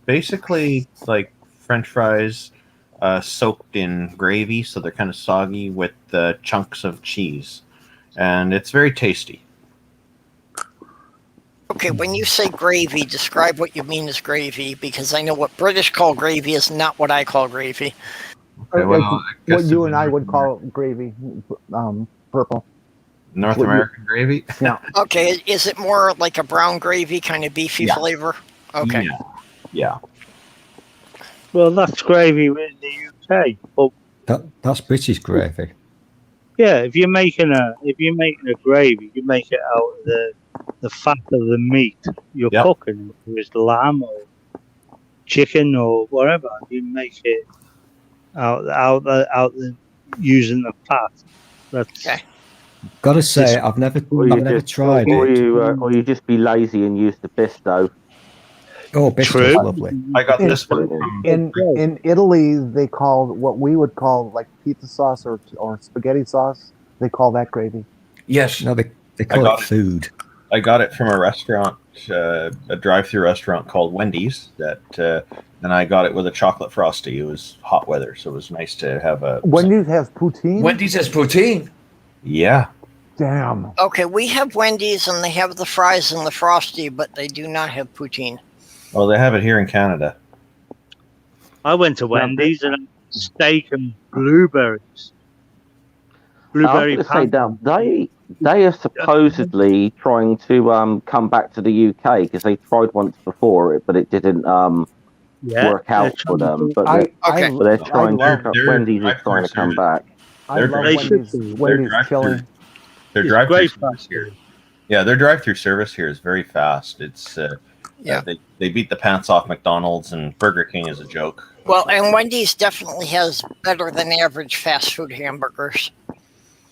D: basically like French fries soaked in gravy, so they're kind of soggy with chunks of cheese, and it's very tasty.
A: Okay, when you say gravy, describe what you mean as gravy, because I know what British call gravy is not what I call gravy.
D: Okay, well,
B: what you and I would call gravy, purple.
D: North American gravy?
B: Yeah.
A: Okay, is it more like a brown gravy, kind of beefy flavor? Okay.
D: Yeah.
C: Well, that's gravy in the UK. But
H: That's British gravy.
C: yeah, if you're making a gravy, you make it out of the fat of the meat you're cooking. If it's lamb or chicken or whatever, you make it out using the fat. That's
A: okay.
H: Gotta say, I've never tried it.
E: Or you just be lazy and use the Bisto.
H: Oh, Bisto's lovely.
D: I got this one from
B: In Italy, they call what we would call like pizza sauce or spaghetti sauce. They call that gravy.
G: Yes.
H: No, they call it food.
D: I got it from a restaurant, a drive-through restaurant called Wendy's. And I got it with a chocolate frosty. It was hot weather, so it was nice to have a.
B: Wendy's has poutine.
G: Wendy's has poutine.
D: Yeah.
B: Damn.
A: Okay, we have Wendy's and they have the fries and the frosty, but they do not have poutine.
D: Well, they have it here in Canada.
C: I went to Wendy's and I had steak and blueberries. Blueberry
E: they are supposedly trying to come back to the UK because they tried once before but it didn't work out for them. But they're trying. Wendy's is trying to come back.
B: I love Wendy's. Wendy's chilling.
D: Their drive-through service here. Yeah, their drive-through service here is very fast. It's they beat the pants off McDonald's, and Burger King is a joke.
A: Well, and Wendy's definitely has better than average fast food hamburgers.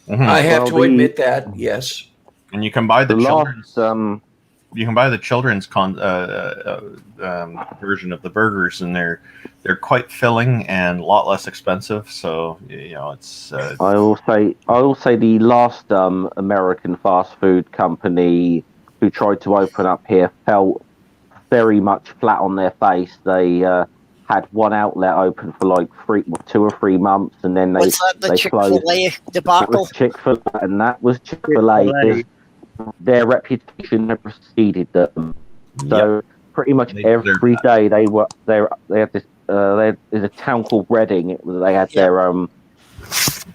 D: Mm-hmm.
G: I have to admit that, yes.
D: And you can buy the children's. You can buy the children's version of the burgers, and they're quite filling and a lot less expensive. So it's.
E: I will say the last American fast food company who tried to open up here felt very much flat on their face. They had one outlet open for like 2 or 3 months, and then they closed.
A: Debacle?
E: Chick-fil-A, and that was Chick-fil-A. Their reputation had preceded them. So pretty much every day they had this. There's a town called Reading. They had their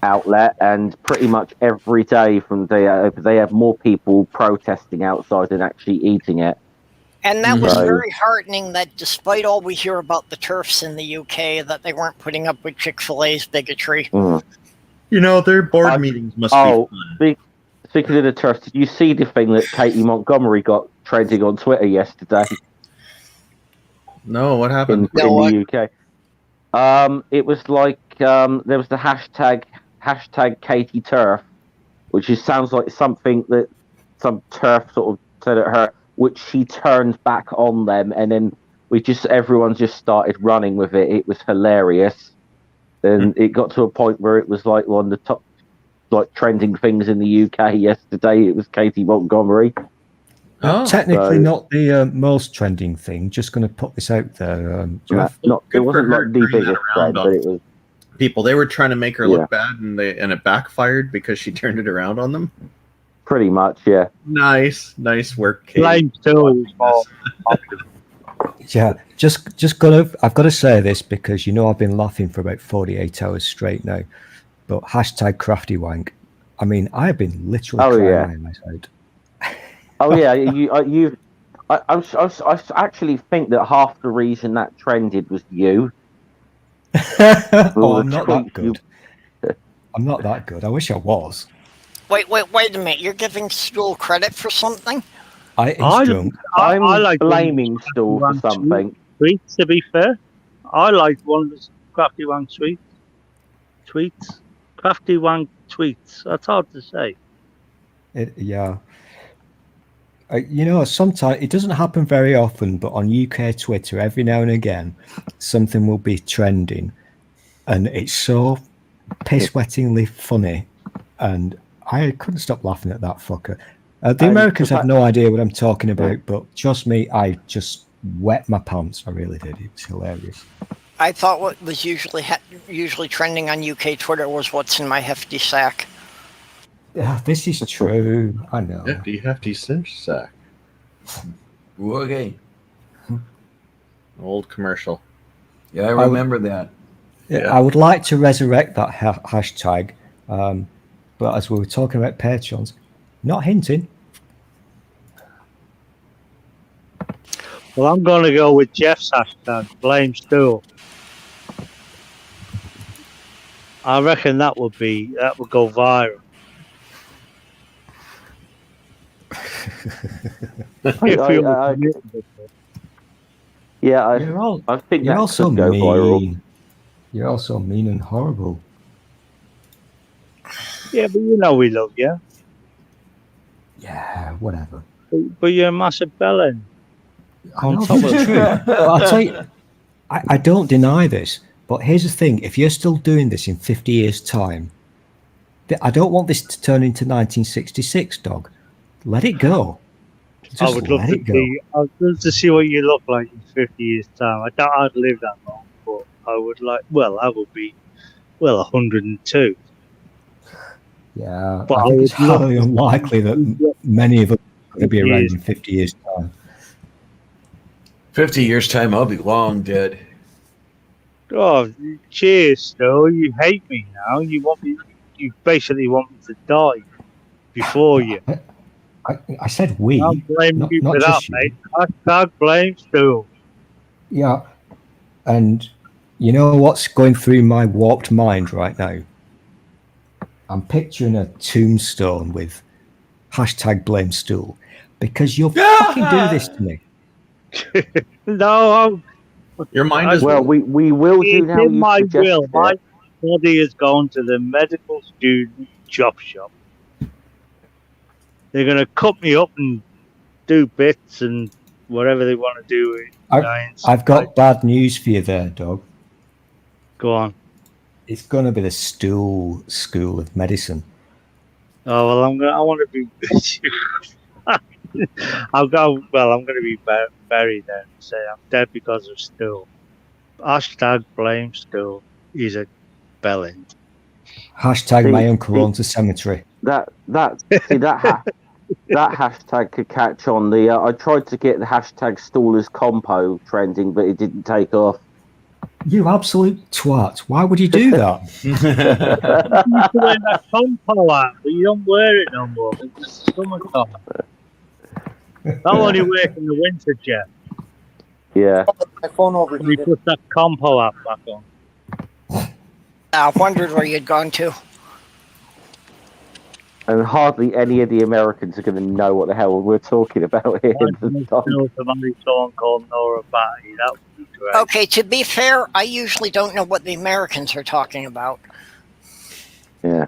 E: outlet, and pretty much every day from they have more people protesting outside than actually eating it.
A: And that was very heartening that despite all we hear about the TERFs in the UK, that they weren't putting up with Chick-fil-A's bigotry.
D: Their board meetings must be fun.
E: Speaking of the TERFs, did you see the thing that Katie Montgomery got trending on Twitter yesterday?
D: No, what happened?
E: In the UK. It was like there was the hashtag Katie TERF, which sounds like something that some TERF sort of said at her, which she turned back on them, and then everyone just started running with it. It was hilarious. Then it got to a point where it was like one of the top trending things in the UK yesterday. It was Katie Montgomery.
H: Technically
E: So-
H: not the most trending thing. Just going to put this out there, Jeff.
E: Not,
D: Good
E: it
D: for
E: wasn't
D: her
E: like the
D: turning that
E: biggest
D: around
E: trend,
D: on
E: but it was.
D: people. They were trying to make her
E: Yeah.
D: look bad, and it backfired because she turned it around on them.
E: Pretty much, yeah.
D: Nice work, Kate.
F: Blame still is more popular.
H: Yeah, just gotta. I've got to say this because you know I've been laughing for about 48 hours straight now. But hashtag crafty wank. I mean, I've been literally crying my eyes out.
E: Oh yeah, I actually think that half the reason that trended was you.
H: Oh, I'm not that good. I'm not that good. I wish I was.
A: Wait a minute. You're giving Stool credit for something?
E: I'm
F: like
E: blaming Stool for something.
F: Tweets, to be fair. I like one of the Crafty Wank tweets. Crafty Wank tweets. That's hard to say.
H: Yeah. You know, sometimes it doesn't happen very often, but on UK Twitter, every now and again, something will be trending, and it's so piss-wettingly funny, and I couldn't stop laughing at that fucker. The Americans have no idea what I'm talking about, but trust me, I just wet my pants. I really did. It was hilarious.
A: I thought what was usually trending on UK Twitter was what's in my hefty sack.
H: Yeah, this is true. I know.
D: Hefty cinch sack.
G: Okay.
D: Old commercial.
G: Yeah, I remember that.
H: Yeah. I would like to resurrect that hashtag, but as we were talking about Patreons, not hinting.
F: Well, I'm going to go with Jeff's hashtag, blame Stool. I reckon that would go viral.
E: I think
H: you're
E: that
H: also
E: could go
H: mean.
E: viral.
H: You're also mean and horrible.
F: Yeah, but you know we love you.
H: Yeah, whatever.
F: But you're a massive bellend.
H: On top of true. Well, I'll tell you, I don't deny this, but here's the thing: if you're still doing this in 50 years' time, I don't want this to turn into 1966, dog. Let it go.
F: I would love to see what you look like in 50 years' time. I doubt I'd live that long, but I would like. Well, I would be, 102.
H: Yeah, but I think it's highly unlikely that many of us are going to be around in 50 years' time.
G: 50 years' time, I'll be long dead.
F: Oh, cheers, Sto. You hate me now. You basically want me to die before you.
H: I said we.
F: I'm blaming you for that, mate. Hashtag blame Sto.
H: Yeah, and you know what's going through my warped mind right now? I'm picturing a tombstone with hashtag blame Stool because you'll fucking do this to me.
F: No,
D: your mind is
E: well. We will do now.
F: In my will, my body has gone to the medical student chop shop. They're going to cut me up and do bits and whatever they want to do.
H: I've got bad news for you there, dog.
F: Go on.
H: It's going to be the Stool School of Medicine.
F: Oh well, I want to be. I'm going to be buried there and say I'm dead because of Stool. Hashtag blame Stool. He's a bellend.
H: Hashtag my uncle owns a cemetery.
E: That hashtag could catch on. I tried to get the hashtag Stoolers Compo trending, but it didn't take off.
H: You absolute twat. Why would you do that?
F: You used to wear that compo hat, but you don't wear it no more. It's summertime. That only works in the winter, Jeff.
E: Yeah.
B: My phone overheated.
F: We put that compo hat back on.
A: I wondered where you'd gone to.
E: And hardly any of the Americans are going to know what the hell we're talking about here.
F: Somebody someone called Nora Batty. That would be great.
A: Okay, to be fair, I usually don't know what the Americans are talking about.
E: Yeah.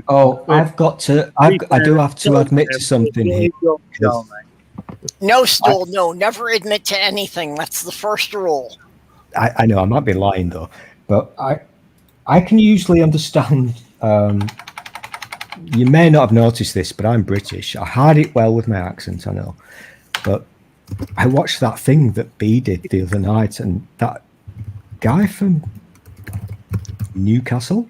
H: Oh, I've got to. I do have to admit to something here.
A: No, Stool, no. Never admit to anything. That's the first rule.
H: I know I might be lying though, but I can usually understand you may not have noticed this, but I'm British. I hide it well with my accent, I know. But I watched that thing that B did the other night, and that guy from Newcastle.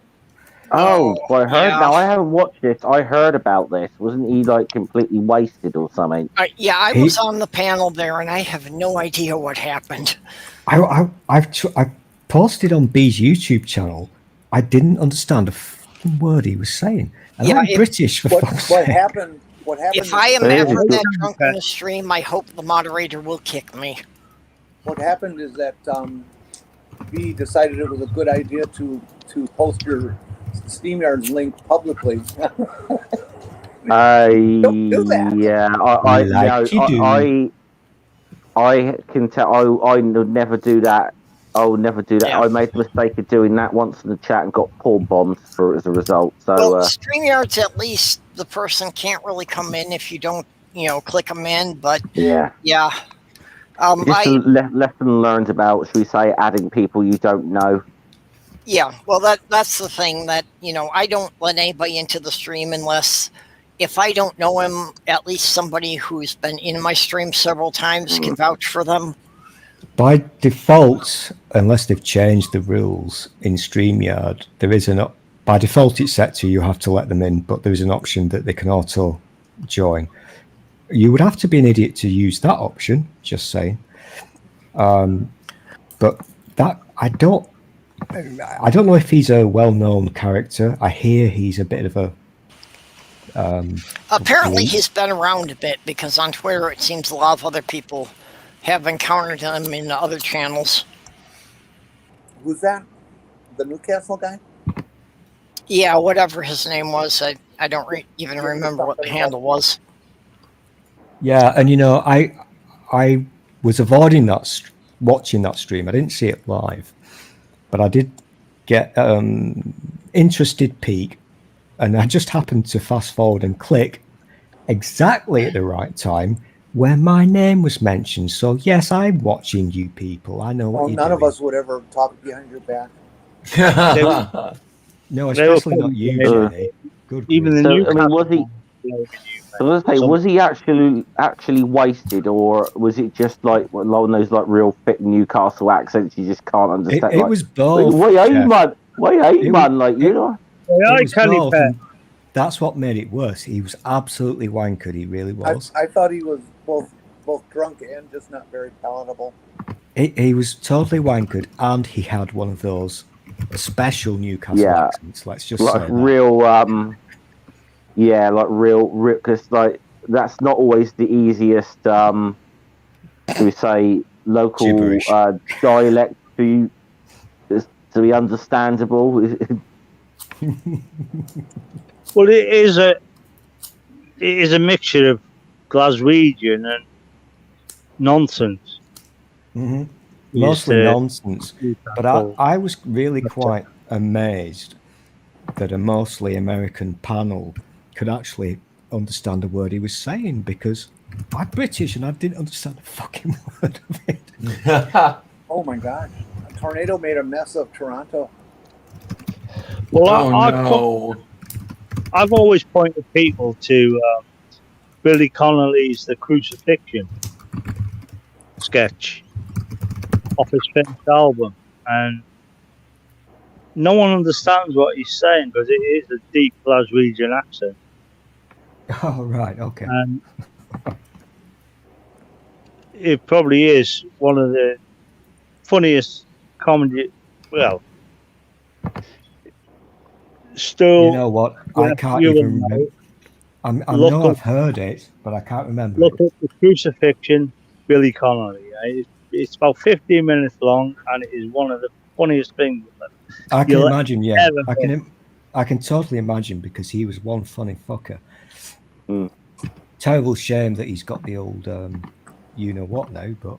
E: Oh, well, I heard.
A: yeah.
E: Now I haven't watched this. I heard about this. Wasn't he like completely wasted or something?
A: Yeah, I was on the panel there, and I have no idea what happened.
H: I posted on B's YouTube channel. I didn't understand a fucking word he was saying. And
A: Yeah,
H: I'm British, for fuck's sake.
B: happened? What happened?
A: If I am
E: There
A: ever
E: is-
A: that drunk on the stream, I hope the moderator will kick me.
B: What happened is that B decided it was a good idea to post your StreamYard link publicly. Don't do that.
E: Yeah, I can tell. I would never do that. I would never do that.
A: Yeah.
E: I made the mistake of doing that once in the chat and got porn bombs for it as a result. So
A: Well, StreamYard's at least the person can't really come in if you don't, click them in. But
E: yeah.
A: just
E: a lesson learned about, should we say, adding people you don't know.
A: Yeah, well, that's the thing that, I don't let anybody into the stream unless, if I don't know him, at least somebody who's been in my stream several times can vouch for them.
H: By default, unless they've changed the rules in StreamYard, there is by default it's set to you have to let them in, but there is an option that they can auto join. You would have to be an idiot to use that option, just saying. But that I don't know if he's a well-known character. I hear he's a bit of a
A: Apparently he's been around a bit, because on Twitter it seems a lot of other people have encountered him in other channels.
B: Who's that? The Newcastle guy?
A: Yeah, whatever his name was. I don't even remember what the handle was.
H: Yeah, and I was avoiding watching that stream. I didn't see it live, but I did get interested peek, and I just happened to fast forward and click exactly at the right time where my name was mentioned. So yes, I'm watching you people. I know what you're
B: none
H: doing.
B: of us would ever talk behind your back.
H: No, especially not you, Jenni. Good.
F: Even the
E: So,
F: new.
E: I mean, was he? So let's say, was he actually wasted, or was it just like one of those like real thick Newcastle accents you just can't understand?
H: It was both.
E: Wait,
H: Jeff.
E: man, like
H: It was
F: Canny
H: both,
F: Pet.
H: and that's what made it worse. He was absolutely wankered. He really was.
B: I thought he was both drunk and just not very palatable.
H: He was totally wankered, and he had one of those special Newcastle accents. Let's just
E: like
H: say that.
E: real, like real, because like that's not always the easiest. Do we say local
H: Gibberish.
E: Dialect to be understandable?
F: Well, it is a mixture of Glaswegian and nonsense.
H: Mm-hmm.
F: Yes,
H: Mostly nonsense. But
F: Newcastle.
H: I was really quite amazed that a mostly American panel could actually understand a word he was saying, because I'm British and I didn't understand a fucking word of it.
B: Oh my gosh. A tornado made a mess of Toronto.
F: Well, I've always pointed people to Billy Connolly's The Crucifixion sketch off his first album, and no one understands what he's saying because it is a deep Glaswegian accent.
H: Oh, right, okay.
F: And it probably is one of the funniest comedy. Well, still,
H: You know what? I can't
F: you
H: even
F: will know.
H: remember. I
F: Look
H: know
F: up-
H: I've heard it, but I can't remember.
F: Look
H: it.
F: at The Crucifixion, Billy Connolly. It's about 15 minutes long, and it is one of the funniest things.
H: I can
F: You'll
H: imagine, yeah.
F: ever
H: I can totally imagine, because he was one funny fucker.
E: Mm.
H: Terrible shame that he's got the old you know what now, but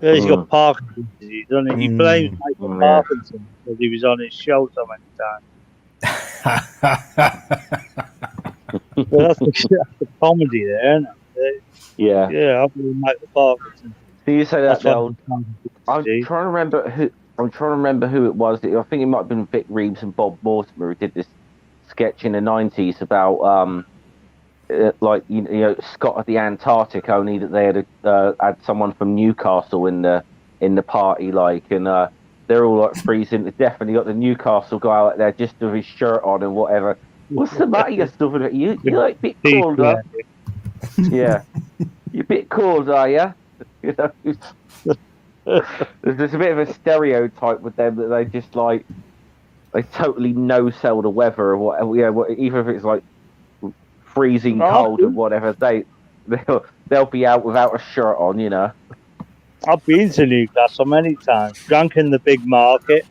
F: Yeah, he's got Parkinson's disease, doesn't he? He blames Michael Parkinson because he was on his show so many times. Well, that's the comedy there, isn't it?
E: Yeah.
F: Yeah, I blame Michael Parkinson.
E: So you say that
F: That's
E: now.
F: what
E: I'm trying to remember who. I'm trying to remember who it was. I think it might have been Vic Reeves and Bob Mortimer who did this sketch in the 90s about like you know Scott at the Antarctic, only that they had someone from Newcastle in the party, like, and they're all like freezing to death, and you got the Newcastle guy out there just with his shirt on and whatever. What's the matter, you stuff? You like a bit cold, huh? Yeah, you're a bit cold, are you? You know, there's a bit of a stereotype with them that they just like they totally no-sell the weather or whatever. Yeah, even if it's like freezing cold or whatever, they'll be out without a shirt on, you know.
C: I've been to Newcastle many times, drunk in the big market.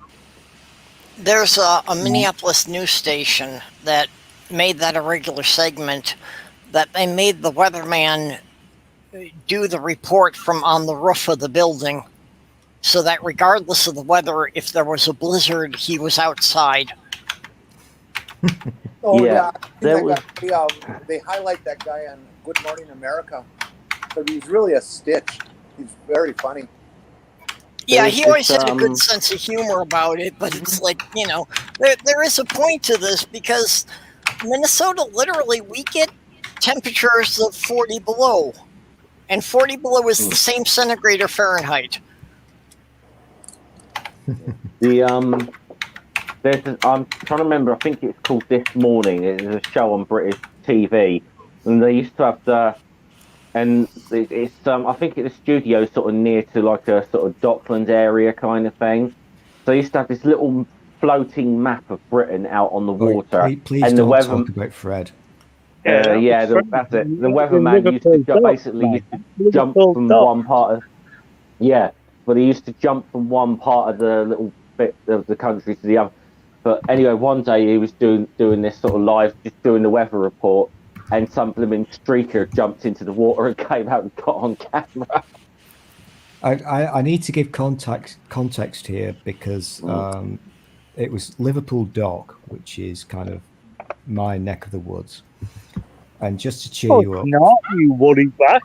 A: There's a Minneapolis news station that made that a regular segment, that they made the weatherman do the report from on the roof of the building, so that regardless of the weather, if there was a blizzard, he was outside.
B: Oh
E: Yeah,
B: they highlight that guy on Good Morning America, but he's really a stitch. He's very funny.
A: Yeah,
E: There's
A: he always
E: this,
A: had a good sense of humor about it, but it's like, you know, there is a point to this, because Minnesota, literally, we get temperatures of 40 below, and 40 below is the same centigrade or Fahrenheit.
E: I'm trying to remember, I think it's called This Morning. It's a show on British TV, and they used to have and it's I think it's a studio sort of near to like a sort of Docklands area kind of thing. So they used to have this little floating map of Britain out on the water.
H: Please
E: and
H: don't
E: the weather,
H: talk about Fred.
E: that's it. The weatheman used to basically jump from one part of but he used to jump from one part of the little bit of the country to the other. But anyway, one day he was doing this sort of live, just doing the weather report, and some blooming streaker jumped into the water and came out and got on camera.
H: I need to give context here, because it was Liverpool Dock, which is kind of my neck of the woods. And just to cheer you up,
C: not you worry back.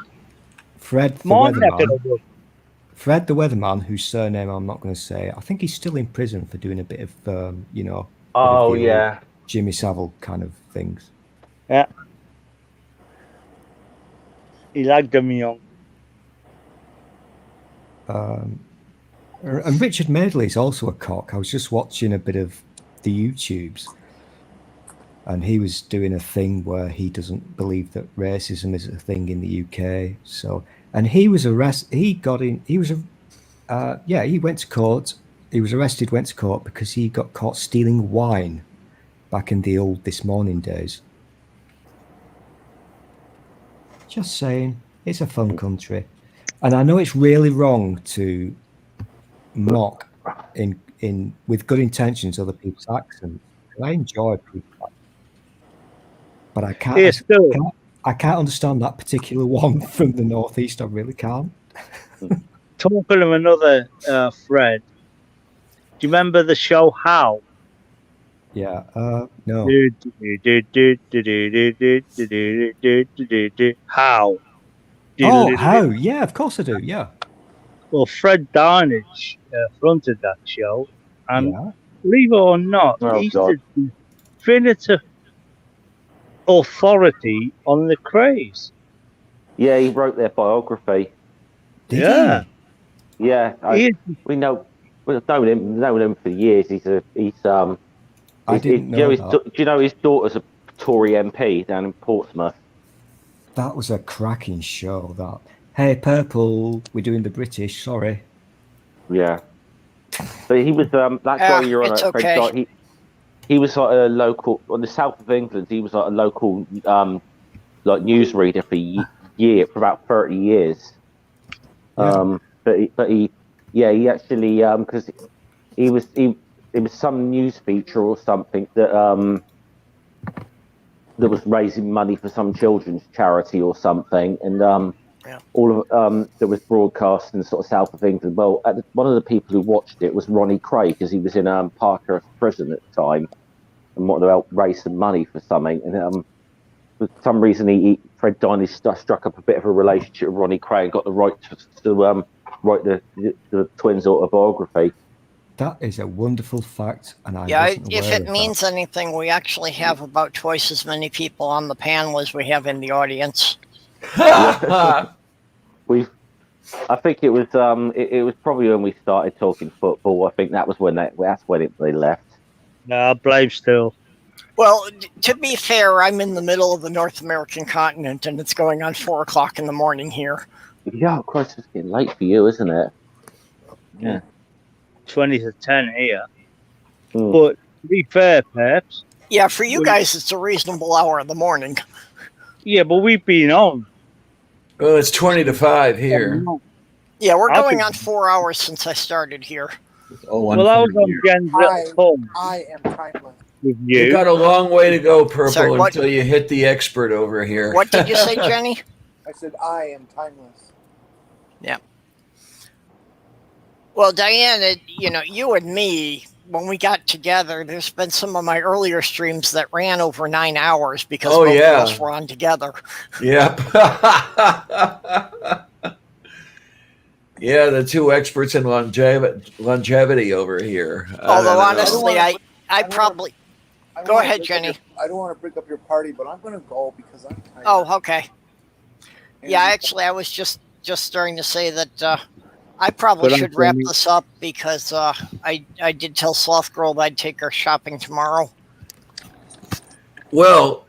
H: Fred the weatherman, whose surname I'm not going to say, I think he's still in prison for doing a bit of, Jimmy Savile kind of things.
C: Yeah. He liked them young.
H: And Richard Madeley is also a cock. I was just watching a bit of the YouTubes, and he was doing a thing where he doesn't believe that racism is a thing in the UK. So, and he was arrested. He went to court. He was arrested, went to court because he got caught stealing wine back in the old This Morning days. Just saying, it's a fun country. And I know it's really wrong to mock with good intentions other people's accents. I enjoy people, but I can't understand that particular one from the northeast. I really can't.
C: Talking of another Fred, do you remember the show How?
H: Yeah. No.
C: How?
H: Oh, How? Yeah, of course I do. Yeah.
C: Well, Fred Darnage fronted that show, and believe it or not, he's the definitive authority on the craze.
E: Yeah, he wrote their biography.
H: Did he?
E: Yeah, we've known him for years.
H: I didn't know that.
E: Do you know his daughter's a Tory MP down in Portsmouth?
H: That was a cracking show. That. Hey, Purple, we're doing the British. Sorry.
E: Yeah, but he was that guy you're on.
A: Okay.
E: He was like a local on the south of England. He was like a local like newsreader for about 30 years.
H: Yeah.
E: But he actually because it was some news feature or something that was raising money for some children's charity or something, and all of that was broadcast in the sort of south of England. Well, one of the people who watched it was Ronnie Craig, because he was in Parkhurst prison at the time and wanted to help raise some money for something, and for some reason Fred Darnage struck up a bit of a relationship with Ronnie Craig and got the right to write the twins' autobiography.
H: That is a wonderful fact, and I
A: Yeah,
H: wasn't
A: if
H: aware
A: it
H: of
A: means
H: that.
A: anything, we actually have about twice as many people on the panel as we have in the audience.
E: I think it was it was probably when we started talking football. I think that's when they left.
F: No, I blame still.
A: Well, to be fair, I'm in the middle of the North American continent, and it's going on 4 o'clock in the morning here.
E: Yeah, of course, it's getting late for you, isn't it?
D: Yeah.
F: 20 to 10 here.
E: Mm.
F: But to be fair, Peps.
A: Yeah, for you guys, it's a reasonable hour in the morning.
F: Yeah, but we've been on.
G: Well, it's 20 to 5 here.
A: Yeah, we're
F: I
A: going
F: think-
A: on 4 hours since I started here.
F: Well, I was on Jen's little pub
I: I am timeless.
F: with
G: You
F: you.
G: got a long way to go, Purple,
A: Sorry, what?
G: until you hit the expert over here.
A: What did you say, Jenny?
I: I said I am timeless.
A: Yeah. Well, Diana, you and me, when we got together, there's been some of my earlier streams that ran over 9 hours because both of us were on together.
G: Yep. Yeah, the two experts in longevity over here.
A: Although, honestly, I probably... Go ahead, Jenny.
I: I don't want to break up your party, but I'm going to go because I'm tired.
A: Oh, okay. Yeah, actually, I was just starting to say that I probably
F: But
A: should wrap
F: Jenny-
A: this up because I did tell Sloth Girl that I'd take her shopping tomorrow,
G: Well,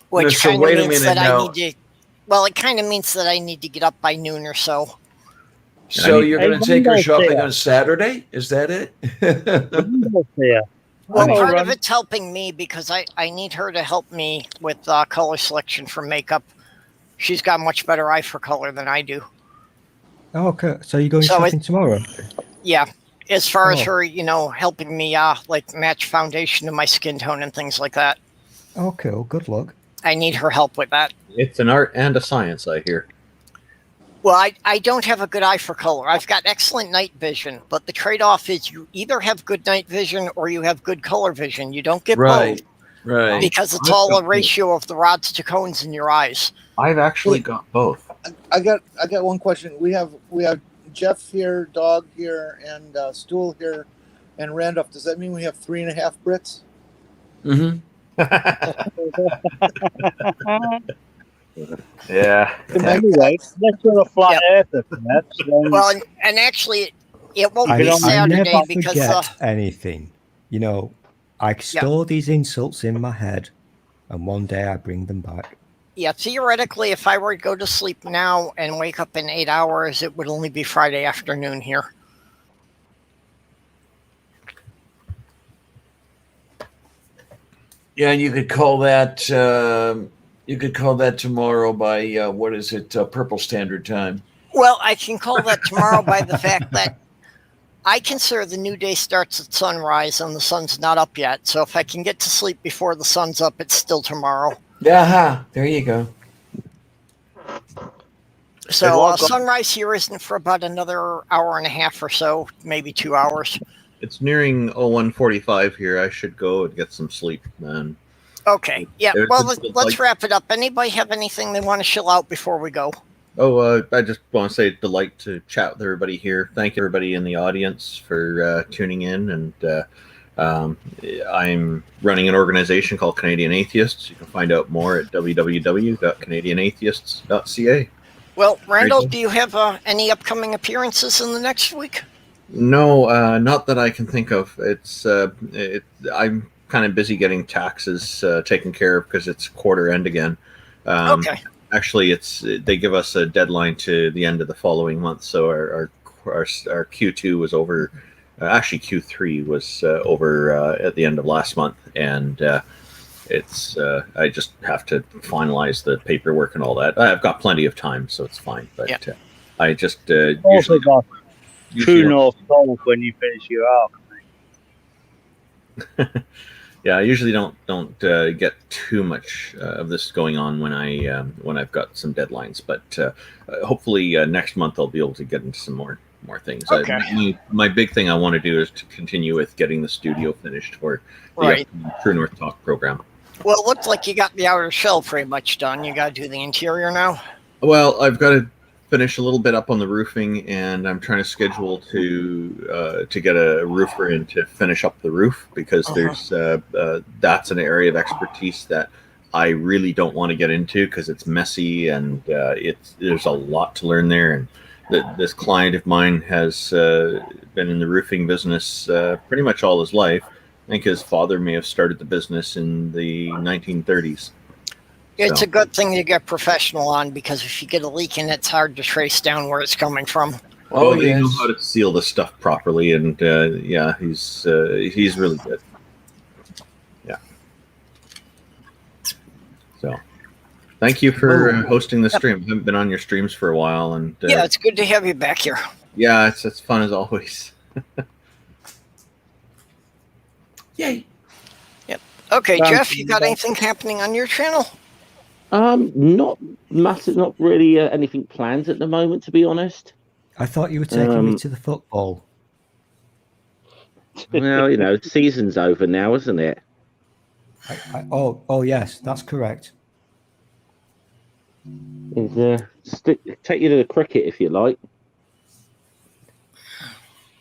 A: which
G: so
A: kind
G: wait
A: of
G: a
A: means
G: minute
A: that
G: now.
A: I need to... Well, it kind of means that I need to get up by noon or so.
G: So you're going to take her shopping
F: there.
G: on Saturday? Is that it?
F: Yeah.
A: Well,
F: Oh,
A: part
F: right.
A: of it's helping me because I need her to help me with color selection for makeup. She's got much better eye for color than I do.
H: Okay, so you're going
A: So
H: shopping tomorrow?
A: Yeah, as far as
H: Oh.
A: her, helping me like match foundation to my skin tone and things like that.
H: Okay, well, good luck.
A: I need her help with that.
D: It's an art and a science, I hear.
A: Well, I don't have a good eye for color. I've got excellent night vision, but the trade-off is you either have good night vision or you have good color vision. You don't get
G: Right.
A: both
G: Right.
A: because it's all a ratio of the rods to cones in your eyes.
D: I've actually got both.
B: I got one question. We have Jeff here, Dog here, and Stool here, and Randolph. Does that mean we have 3.5 Brits?
G: Mm-hmm.
D: Yeah.
F: Anyway, let's go to flat earther, perhaps.
A: Well, and actually, it won't be
H: I
A: Saturday
H: never
A: because
H: forget anything. I store these insults in my head, and one day I bring them back.
A: yeah, theoretically, if I were to go to sleep now and wake up in 8 hours, it would only be Friday afternoon here.
G: Yeah, and you could call that. You could call that tomorrow by what is it? Purple Standard Time.
A: Well, I can call that tomorrow by the fact that I consider the new day starts at sunrise and the sun's not up yet. So if I can get to sleep before the sun's up, it's still tomorrow.
G: Aha! There you go.
A: So sunrise here isn't for about another hour and a half or so, maybe 2 hours.
D: It's nearing 01:45 here. I should go and get some sleep, man.
A: Okay. Yeah.
D: There's
A: Well,
D: the
A: let's
D: light.
A: wrap it up. Anybody have anything they want to chill out before we go?
D: Oh, I just want to say delight to chat with everybody here. Thank everybody in the audience for tuning in. And I'm running an organization called Canadian Atheists. You can find out more at www.canadianatheists.ca.
A: Well, Randall, do you have any upcoming appearances in the next week?
D: No, not that I can think of. I'm kind of busy getting taxes taken care of because it's quarter end again.
A: Okay.
D: Actually, they give us a deadline to the end of the following month. So our Q2 was over. Actually, Q3 was over at the end of last month, and I just have to finalize the paperwork and all that. I've got plenty of time, so it's fine. But I just
F: also
D: usually
F: got True North Pole when you finish your arc.
D: Yeah, I usually don't get too much of this going on when I've got some deadlines, but hopefully next month I'll be able to get into some more things.
A: Okay.
D: My big thing I want to do is to continue with getting the studio finished for the True North Talk program.
A: Well, it looks like you got the outer shell pretty much done. You got to do the interior now.
D: Well, I've got to finish a little bit up on the roofing, and I'm trying to schedule to get a roofer in to finish up the roof, because there's that's an area of expertise that I really don't want to get into, because it's messy and there's a lot to learn there. And this client of mine has been in the roofing business pretty much all his life. I think his father may have started the business in the 1930s.
A: It's a good thing you get professional on, because if you get a leak in, it's hard to trace down where it's coming from.
D: Oh, they know how to seal this stuff properly, and yeah, he's really good. Yeah. So, thank you for hosting the stream. I haven't been on your streams for a while, and
A: yeah, it's good to have you back here.
D: Yeah, it's fun as always.
G: Yay!
A: Yep. Okay, Jeff, you got anything happening on your channel?
E: Not massive, not really anything planned at the moment, to be honest.
H: I thought you were taking me to the football.
E: Well, you know, season's over now, isn't it?
H: Oh, yes, that's correct.
E: Take you to the cricket if you like.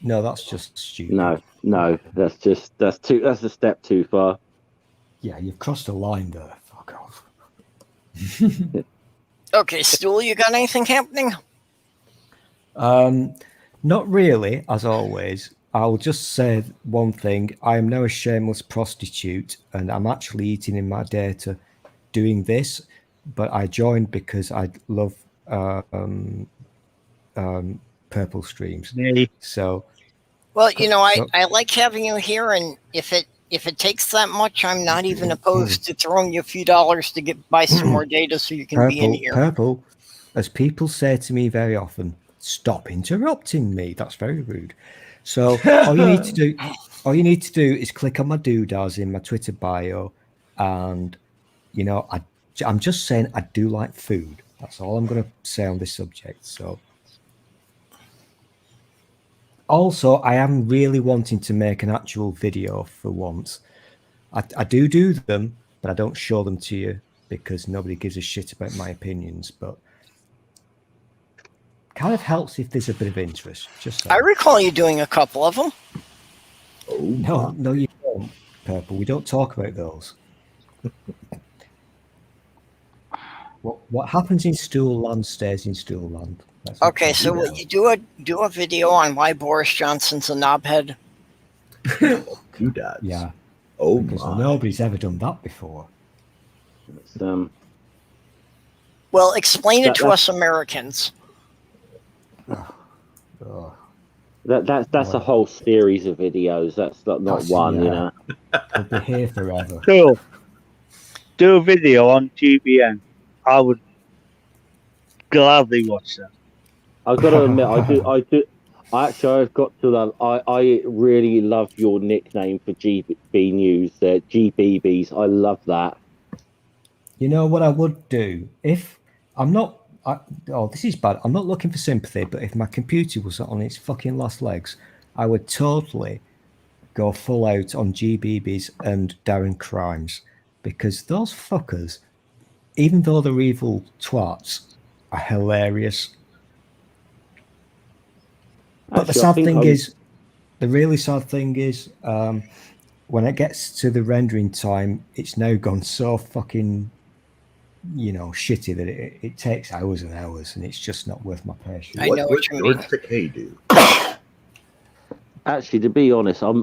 H: No, that's just stupid.
E: No, that's a step too far.
H: Yeah, you've crossed a line there. Fuck off.
A: Okay, Stool, you got anything happening?
H: Not really, as always. I'll just say one thing. I am now a shameless prostitute, and I'm actually eating in my data doing this, but I joined because I love purple streams. So,
A: well, you know, I like having you here, and if it takes that much, I'm not even opposed to throwing you a few dollars to buy some more data so you can be in here.
H: Purple, as people say to me very often, stop interrupting me. That's very rude. So all you need to do is click on my doodads in my Twitter bio, and you know, I'm just saying I do like food. That's all I'm going to say on this subject. So. Also, I am really wanting to make an actual video for once. I do them, but I don't show them to you because nobody gives a shit about my opinions. But kind of helps if there's a bit of interest. Just saying.
A: I recall you doing a couple of them.
H: Oh, no, you don't, Purple. We don't talk about those. What happens in Stool Land stays in Stool Land.
A: Okay, so will you do a video on why Boris Johnson's a knobhead?
D: Do that.
H: Yeah.
D: Oh,
H: because nobody's ever done that before.
A: Well, explain it to us Americans.
E: That's a whole series of videos. That's not one, you know.
H: We'll be here forever.
C: Cool. Do a video on GBN. I would gladly watch that.
E: I've got to admit, I do. Actually, I've got to love. I really love your nickname for GB News, GBBs. I love that.
H: You know what I would do if I'm not. This is bad. I'm not looking for sympathy, but if my computer was on its fucking last legs, I would totally go full out on GBBs and Darren Crimes, because those fuckers, even though they're evil twats, are hilarious. But the really sad thing is, when it gets to the rendering time, it's now gone so fucking, shitty that it takes hours and hours, and it's just not worth my patience.
A: I know what you mean.
D: What would do?
E: Actually, to be honest, I'm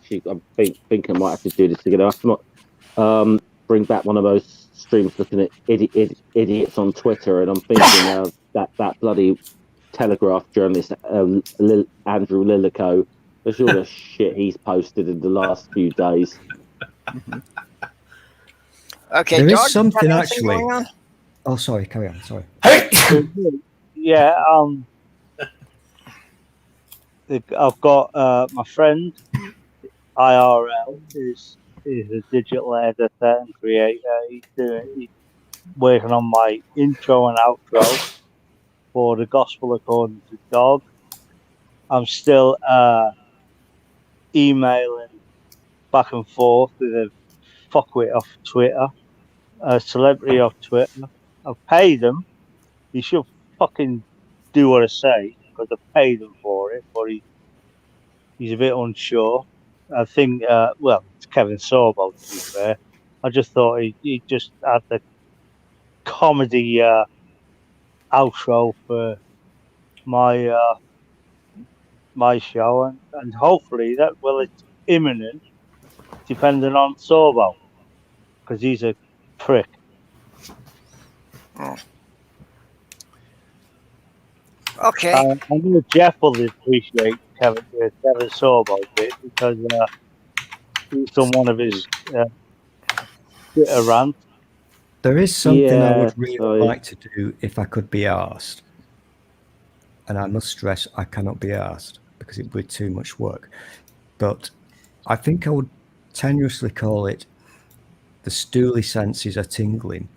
E: thinking I might have to do this again. I might bring back one of those streams looking at idiots on Twitter, and I'm thinking that bloody Telegraph journalist Andrew Lillico. There's all the shit he's posted in the last few days.
A: Okay,
H: there
A: Dog,
H: is something actually.
A: Going on?
H: Oh, sorry. Carry on. Sorry.
C: Yeah. I've got my friend IRL is a digital editor and creator. He's working on my intro and outro for the Gospel According to Dog. I'm still emailing back and forth with a fuckwit off Twitter, a celebrity off Twitter. I've paid him. He should fucking
F: do what I say because I paid him for it, but he's a bit unsure. I think, well, it's Kevin Sorbo, to be fair. I just thought he just had the comedy outro for my my show, and hopefully it's imminent, depending on Sorbo, because he's a prick.
A: Okay.
F: I know Jeff will appreciate Kevin Sorbo a bit because he's done one of his Twitter rants.
H: There is something I would
E: Yeah,
H: really like to do if I could be asked. And I must stress, I cannot be asked because it would be too much work. But I think I would tenuously call it the stooly senses are tingling,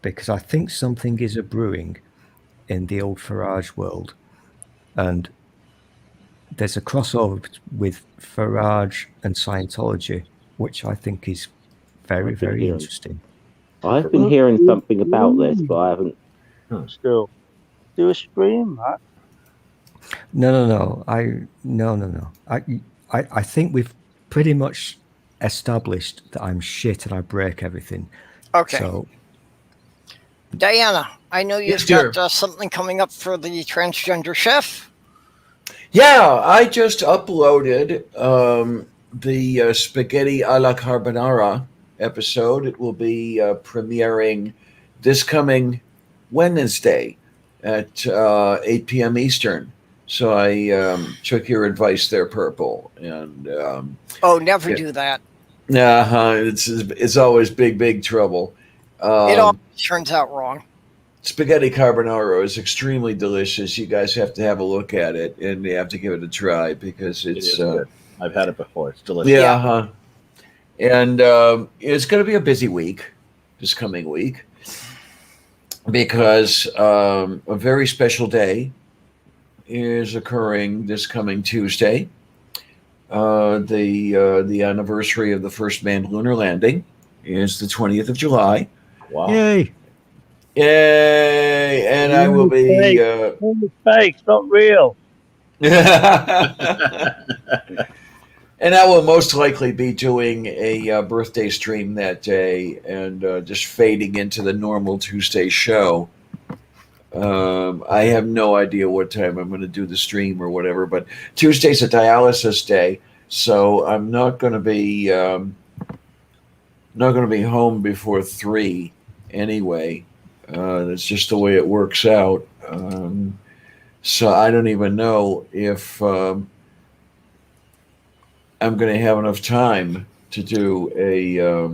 H: because I think something is a brewing in the old Farage world. And there's a crossover with Farage and Scientology, which I think is very, very interesting.
E: I've been hearing something about this, but I haven't.
F: Still, do a stream, Matt.
H: No. I think we've pretty much established that I'm shit and I break everything.
A: Okay.
H: So,
A: Diana, I know you've
G: Yes,
A: got something coming up for the transgender chef.
G: Yeah, I just uploaded the spaghetti alla carbonara episode. It will be premiering this coming Wednesday at 8 p.m. Eastern. So I took your advice there, Purple, and
A: Never do that.
G: it's always big trouble.
A: It always turns out wrong.
G: Spaghetti carbonara is extremely delicious. You guys have to have a look at it, and you have to give it a try because it's
D: good. I've had it before. It's delicious.
G: Yeah, and it's going to be a busy week this coming week because a very special day is occurring this coming Tuesday. The anniversary of the first manned lunar landing is the 20th of July.
D: Wow.
H: yay!
G: Yay! And I will be.
F: Fake, not real.
G: And I will most likely be doing a birthday stream that day and just fading into the normal Tuesday show. I have no idea what time I'm going to do the stream or whatever, but Tuesday's a dialysis day, so I'm not going to be home before 3 anyway. That's just the way it works out. So I don't even know if I'm going to have enough time to do a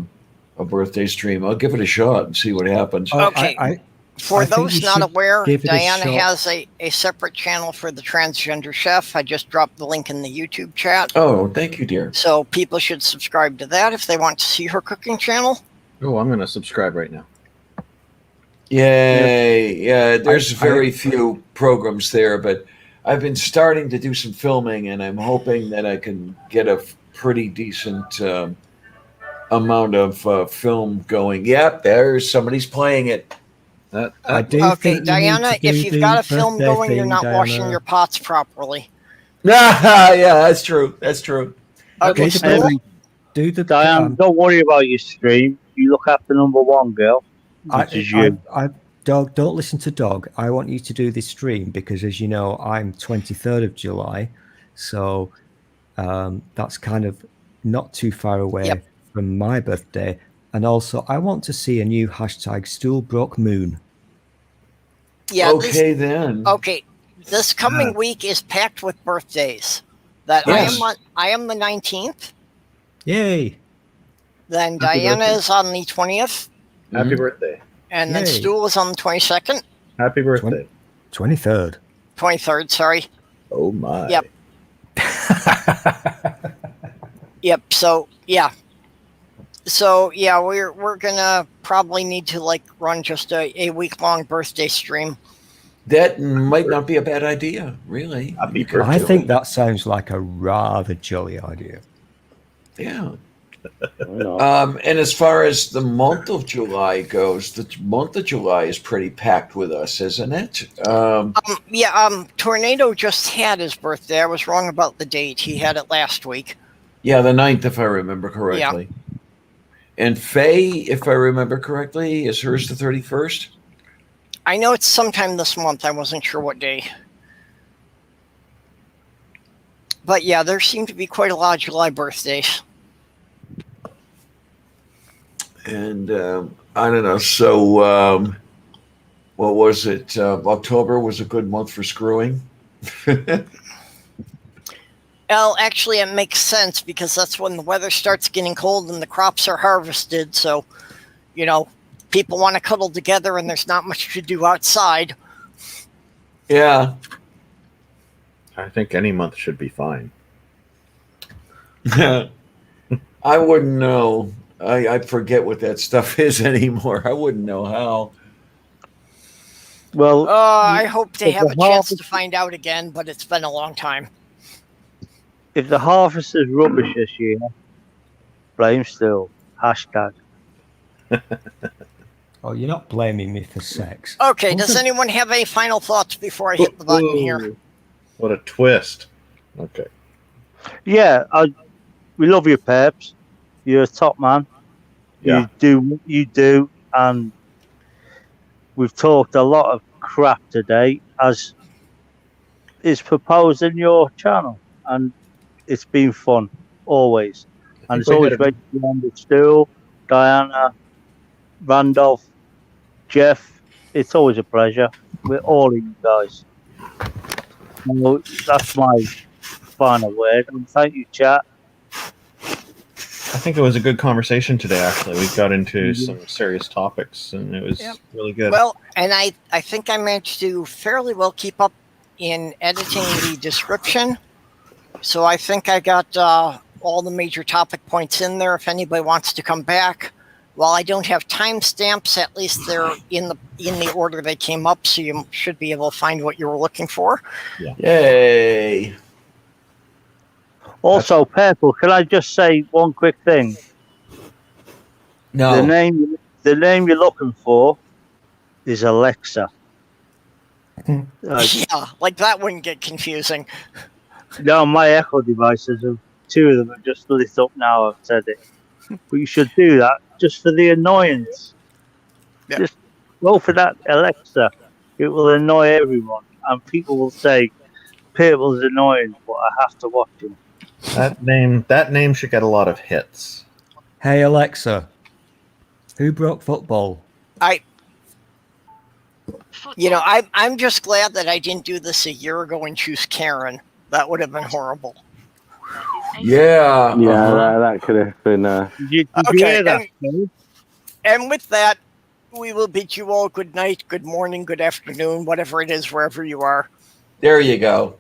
G: birthday stream. I'll give it a shot and see what happens.
A: Okay. For
H: I think
A: those
H: you
A: not
H: should
A: aware,
H: give it a
A: Diana
H: shot.
A: has a separate channel for the transgender chef. I just dropped the link in the YouTube chat.
G: Oh, thank you, dear.
A: So people should subscribe to that if they want to see her cooking channel.
D: Oh, I'm going to subscribe right now.
G: Yay. Yeah, there's very few programs there, but I've been starting to do some filming, and I'm hoping that I can get a pretty decent amount of film going. Yep, there's somebody's playing it.
H: I do
A: Okay,
H: think you need
A: Diana,
H: to do
A: if you've
H: the
A: got a film
H: birthday
A: going, you're
H: thing,
A: not washing
H: Diana.
A: your pots properly.
G: Yeah, that's true. That's true.
A: Okay,
H: Do the
A: so
H: birthday- do the
F: Diane, don't worry about your stream. You look after number one, girl. Which is you.
H: Dog, don't listen to Dog. I want you to do this stream because, as you know, I'm 23rd of July, so that's kind of not too far away from my birthday. And also, I want to see a new hashtag Stool Broke Moon.
A: yeah.
G: Okay, then.
A: Okay, this coming week is packed with birthdays. That
G: Yes.
A: I am the 19th.
H: Yay!
A: Then
D: Happy
A: Diana
D: birthday.
A: is on the 20th,
D: Happy birthday.
A: and then
H: Yay.
A: Stool is on the 22nd,
D: Happy birthday.
H: 23rd.
A: 23rd. Sorry.
D: Oh, my.
A: Yep. Yep. So yeah. So yeah, we're gonna probably need to run just a week-long birthday stream.
G: That might not be a bad idea, really.
D: Happy
G: You could
H: I
G: do
H: think
G: it.
H: that sounds like a rather jolly idea.
G: Yeah. And as far as the month of July goes, the month of July is pretty packed with us, isn't it?
A: Tornado just had his birthday. I was wrong about the date. He had it last week.
G: Yeah, the 9th, if I remember correctly. Yeah. And Faye, if I remember correctly, is hers the 31st?
A: I know it's sometime this month. I wasn't sure what day. But yeah, there seem to be quite a lot of July birthdays.
G: And I don't know. So what was it? October was a good month for screwing.
A: Well, actually, it makes sense because that's when the weather starts getting cold and the crops are harvested. So, people want to cuddle together and there's not much to do outside.
G: Yeah.
D: I think any month should be fine.
G: I wouldn't know. I forget what that stuff is anymore. I wouldn't know how.
F: Well,
A: I hope to have a chance to find out again, but it's been a long time.
F: If the harvest is rubbish this year, blame still. #.
H: Oh, you're not blaming me for sex.
A: Okay, does anyone have any final thoughts before I hit the button here?
D: What a twist. Okay.
F: Yeah, we love you, Peps. You're a top man.
D: Yeah.
F: You do what you do, and we've talked a lot of crap today, as is proposed in your channel, and it's been fun, always. And it's always great to be on the stool. Diana, Randolph, Jeff, it's always a pleasure. We're all of you guys. So that's my final word. And thank you, chat.
D: I think it was a good conversation today, actually. We got into some serious topics, and it was really good.
A: Well, and I think I managed to fairly well keep up in editing the description. So I think I got all the major topic points in there. If anybody wants to come back, while I don't have timestamps, at least they're in the order they came up, so you should be able to find what you were looking for.
D: Yeah.
G: Yay!
F: Also, Purple, can I just say one quick thing?
G: No.
F: The name you're looking for is Alexa.
A: Yeah, like that wouldn't get confusing.
F: No, my Echo devices, two of them are just lit up now. I've said it. But you should do that just for the annoyance.
A: Yeah.
F: Just go for that Alexa. It will annoy everyone. And people will say, Purple's annoying, but I have to watch him.
D: That name should get a lot of hits.
H: Hey, Alexa, who broke football?
A: I'm just glad that I didn't do this a year ago and choose Karen. That would have been horrible.
G: Yeah.
E: Yeah, that could have been.
A: Okay, and with that, we will bid you all good night, good morning, good afternoon, whatever it is, wherever you are.
G: There you go.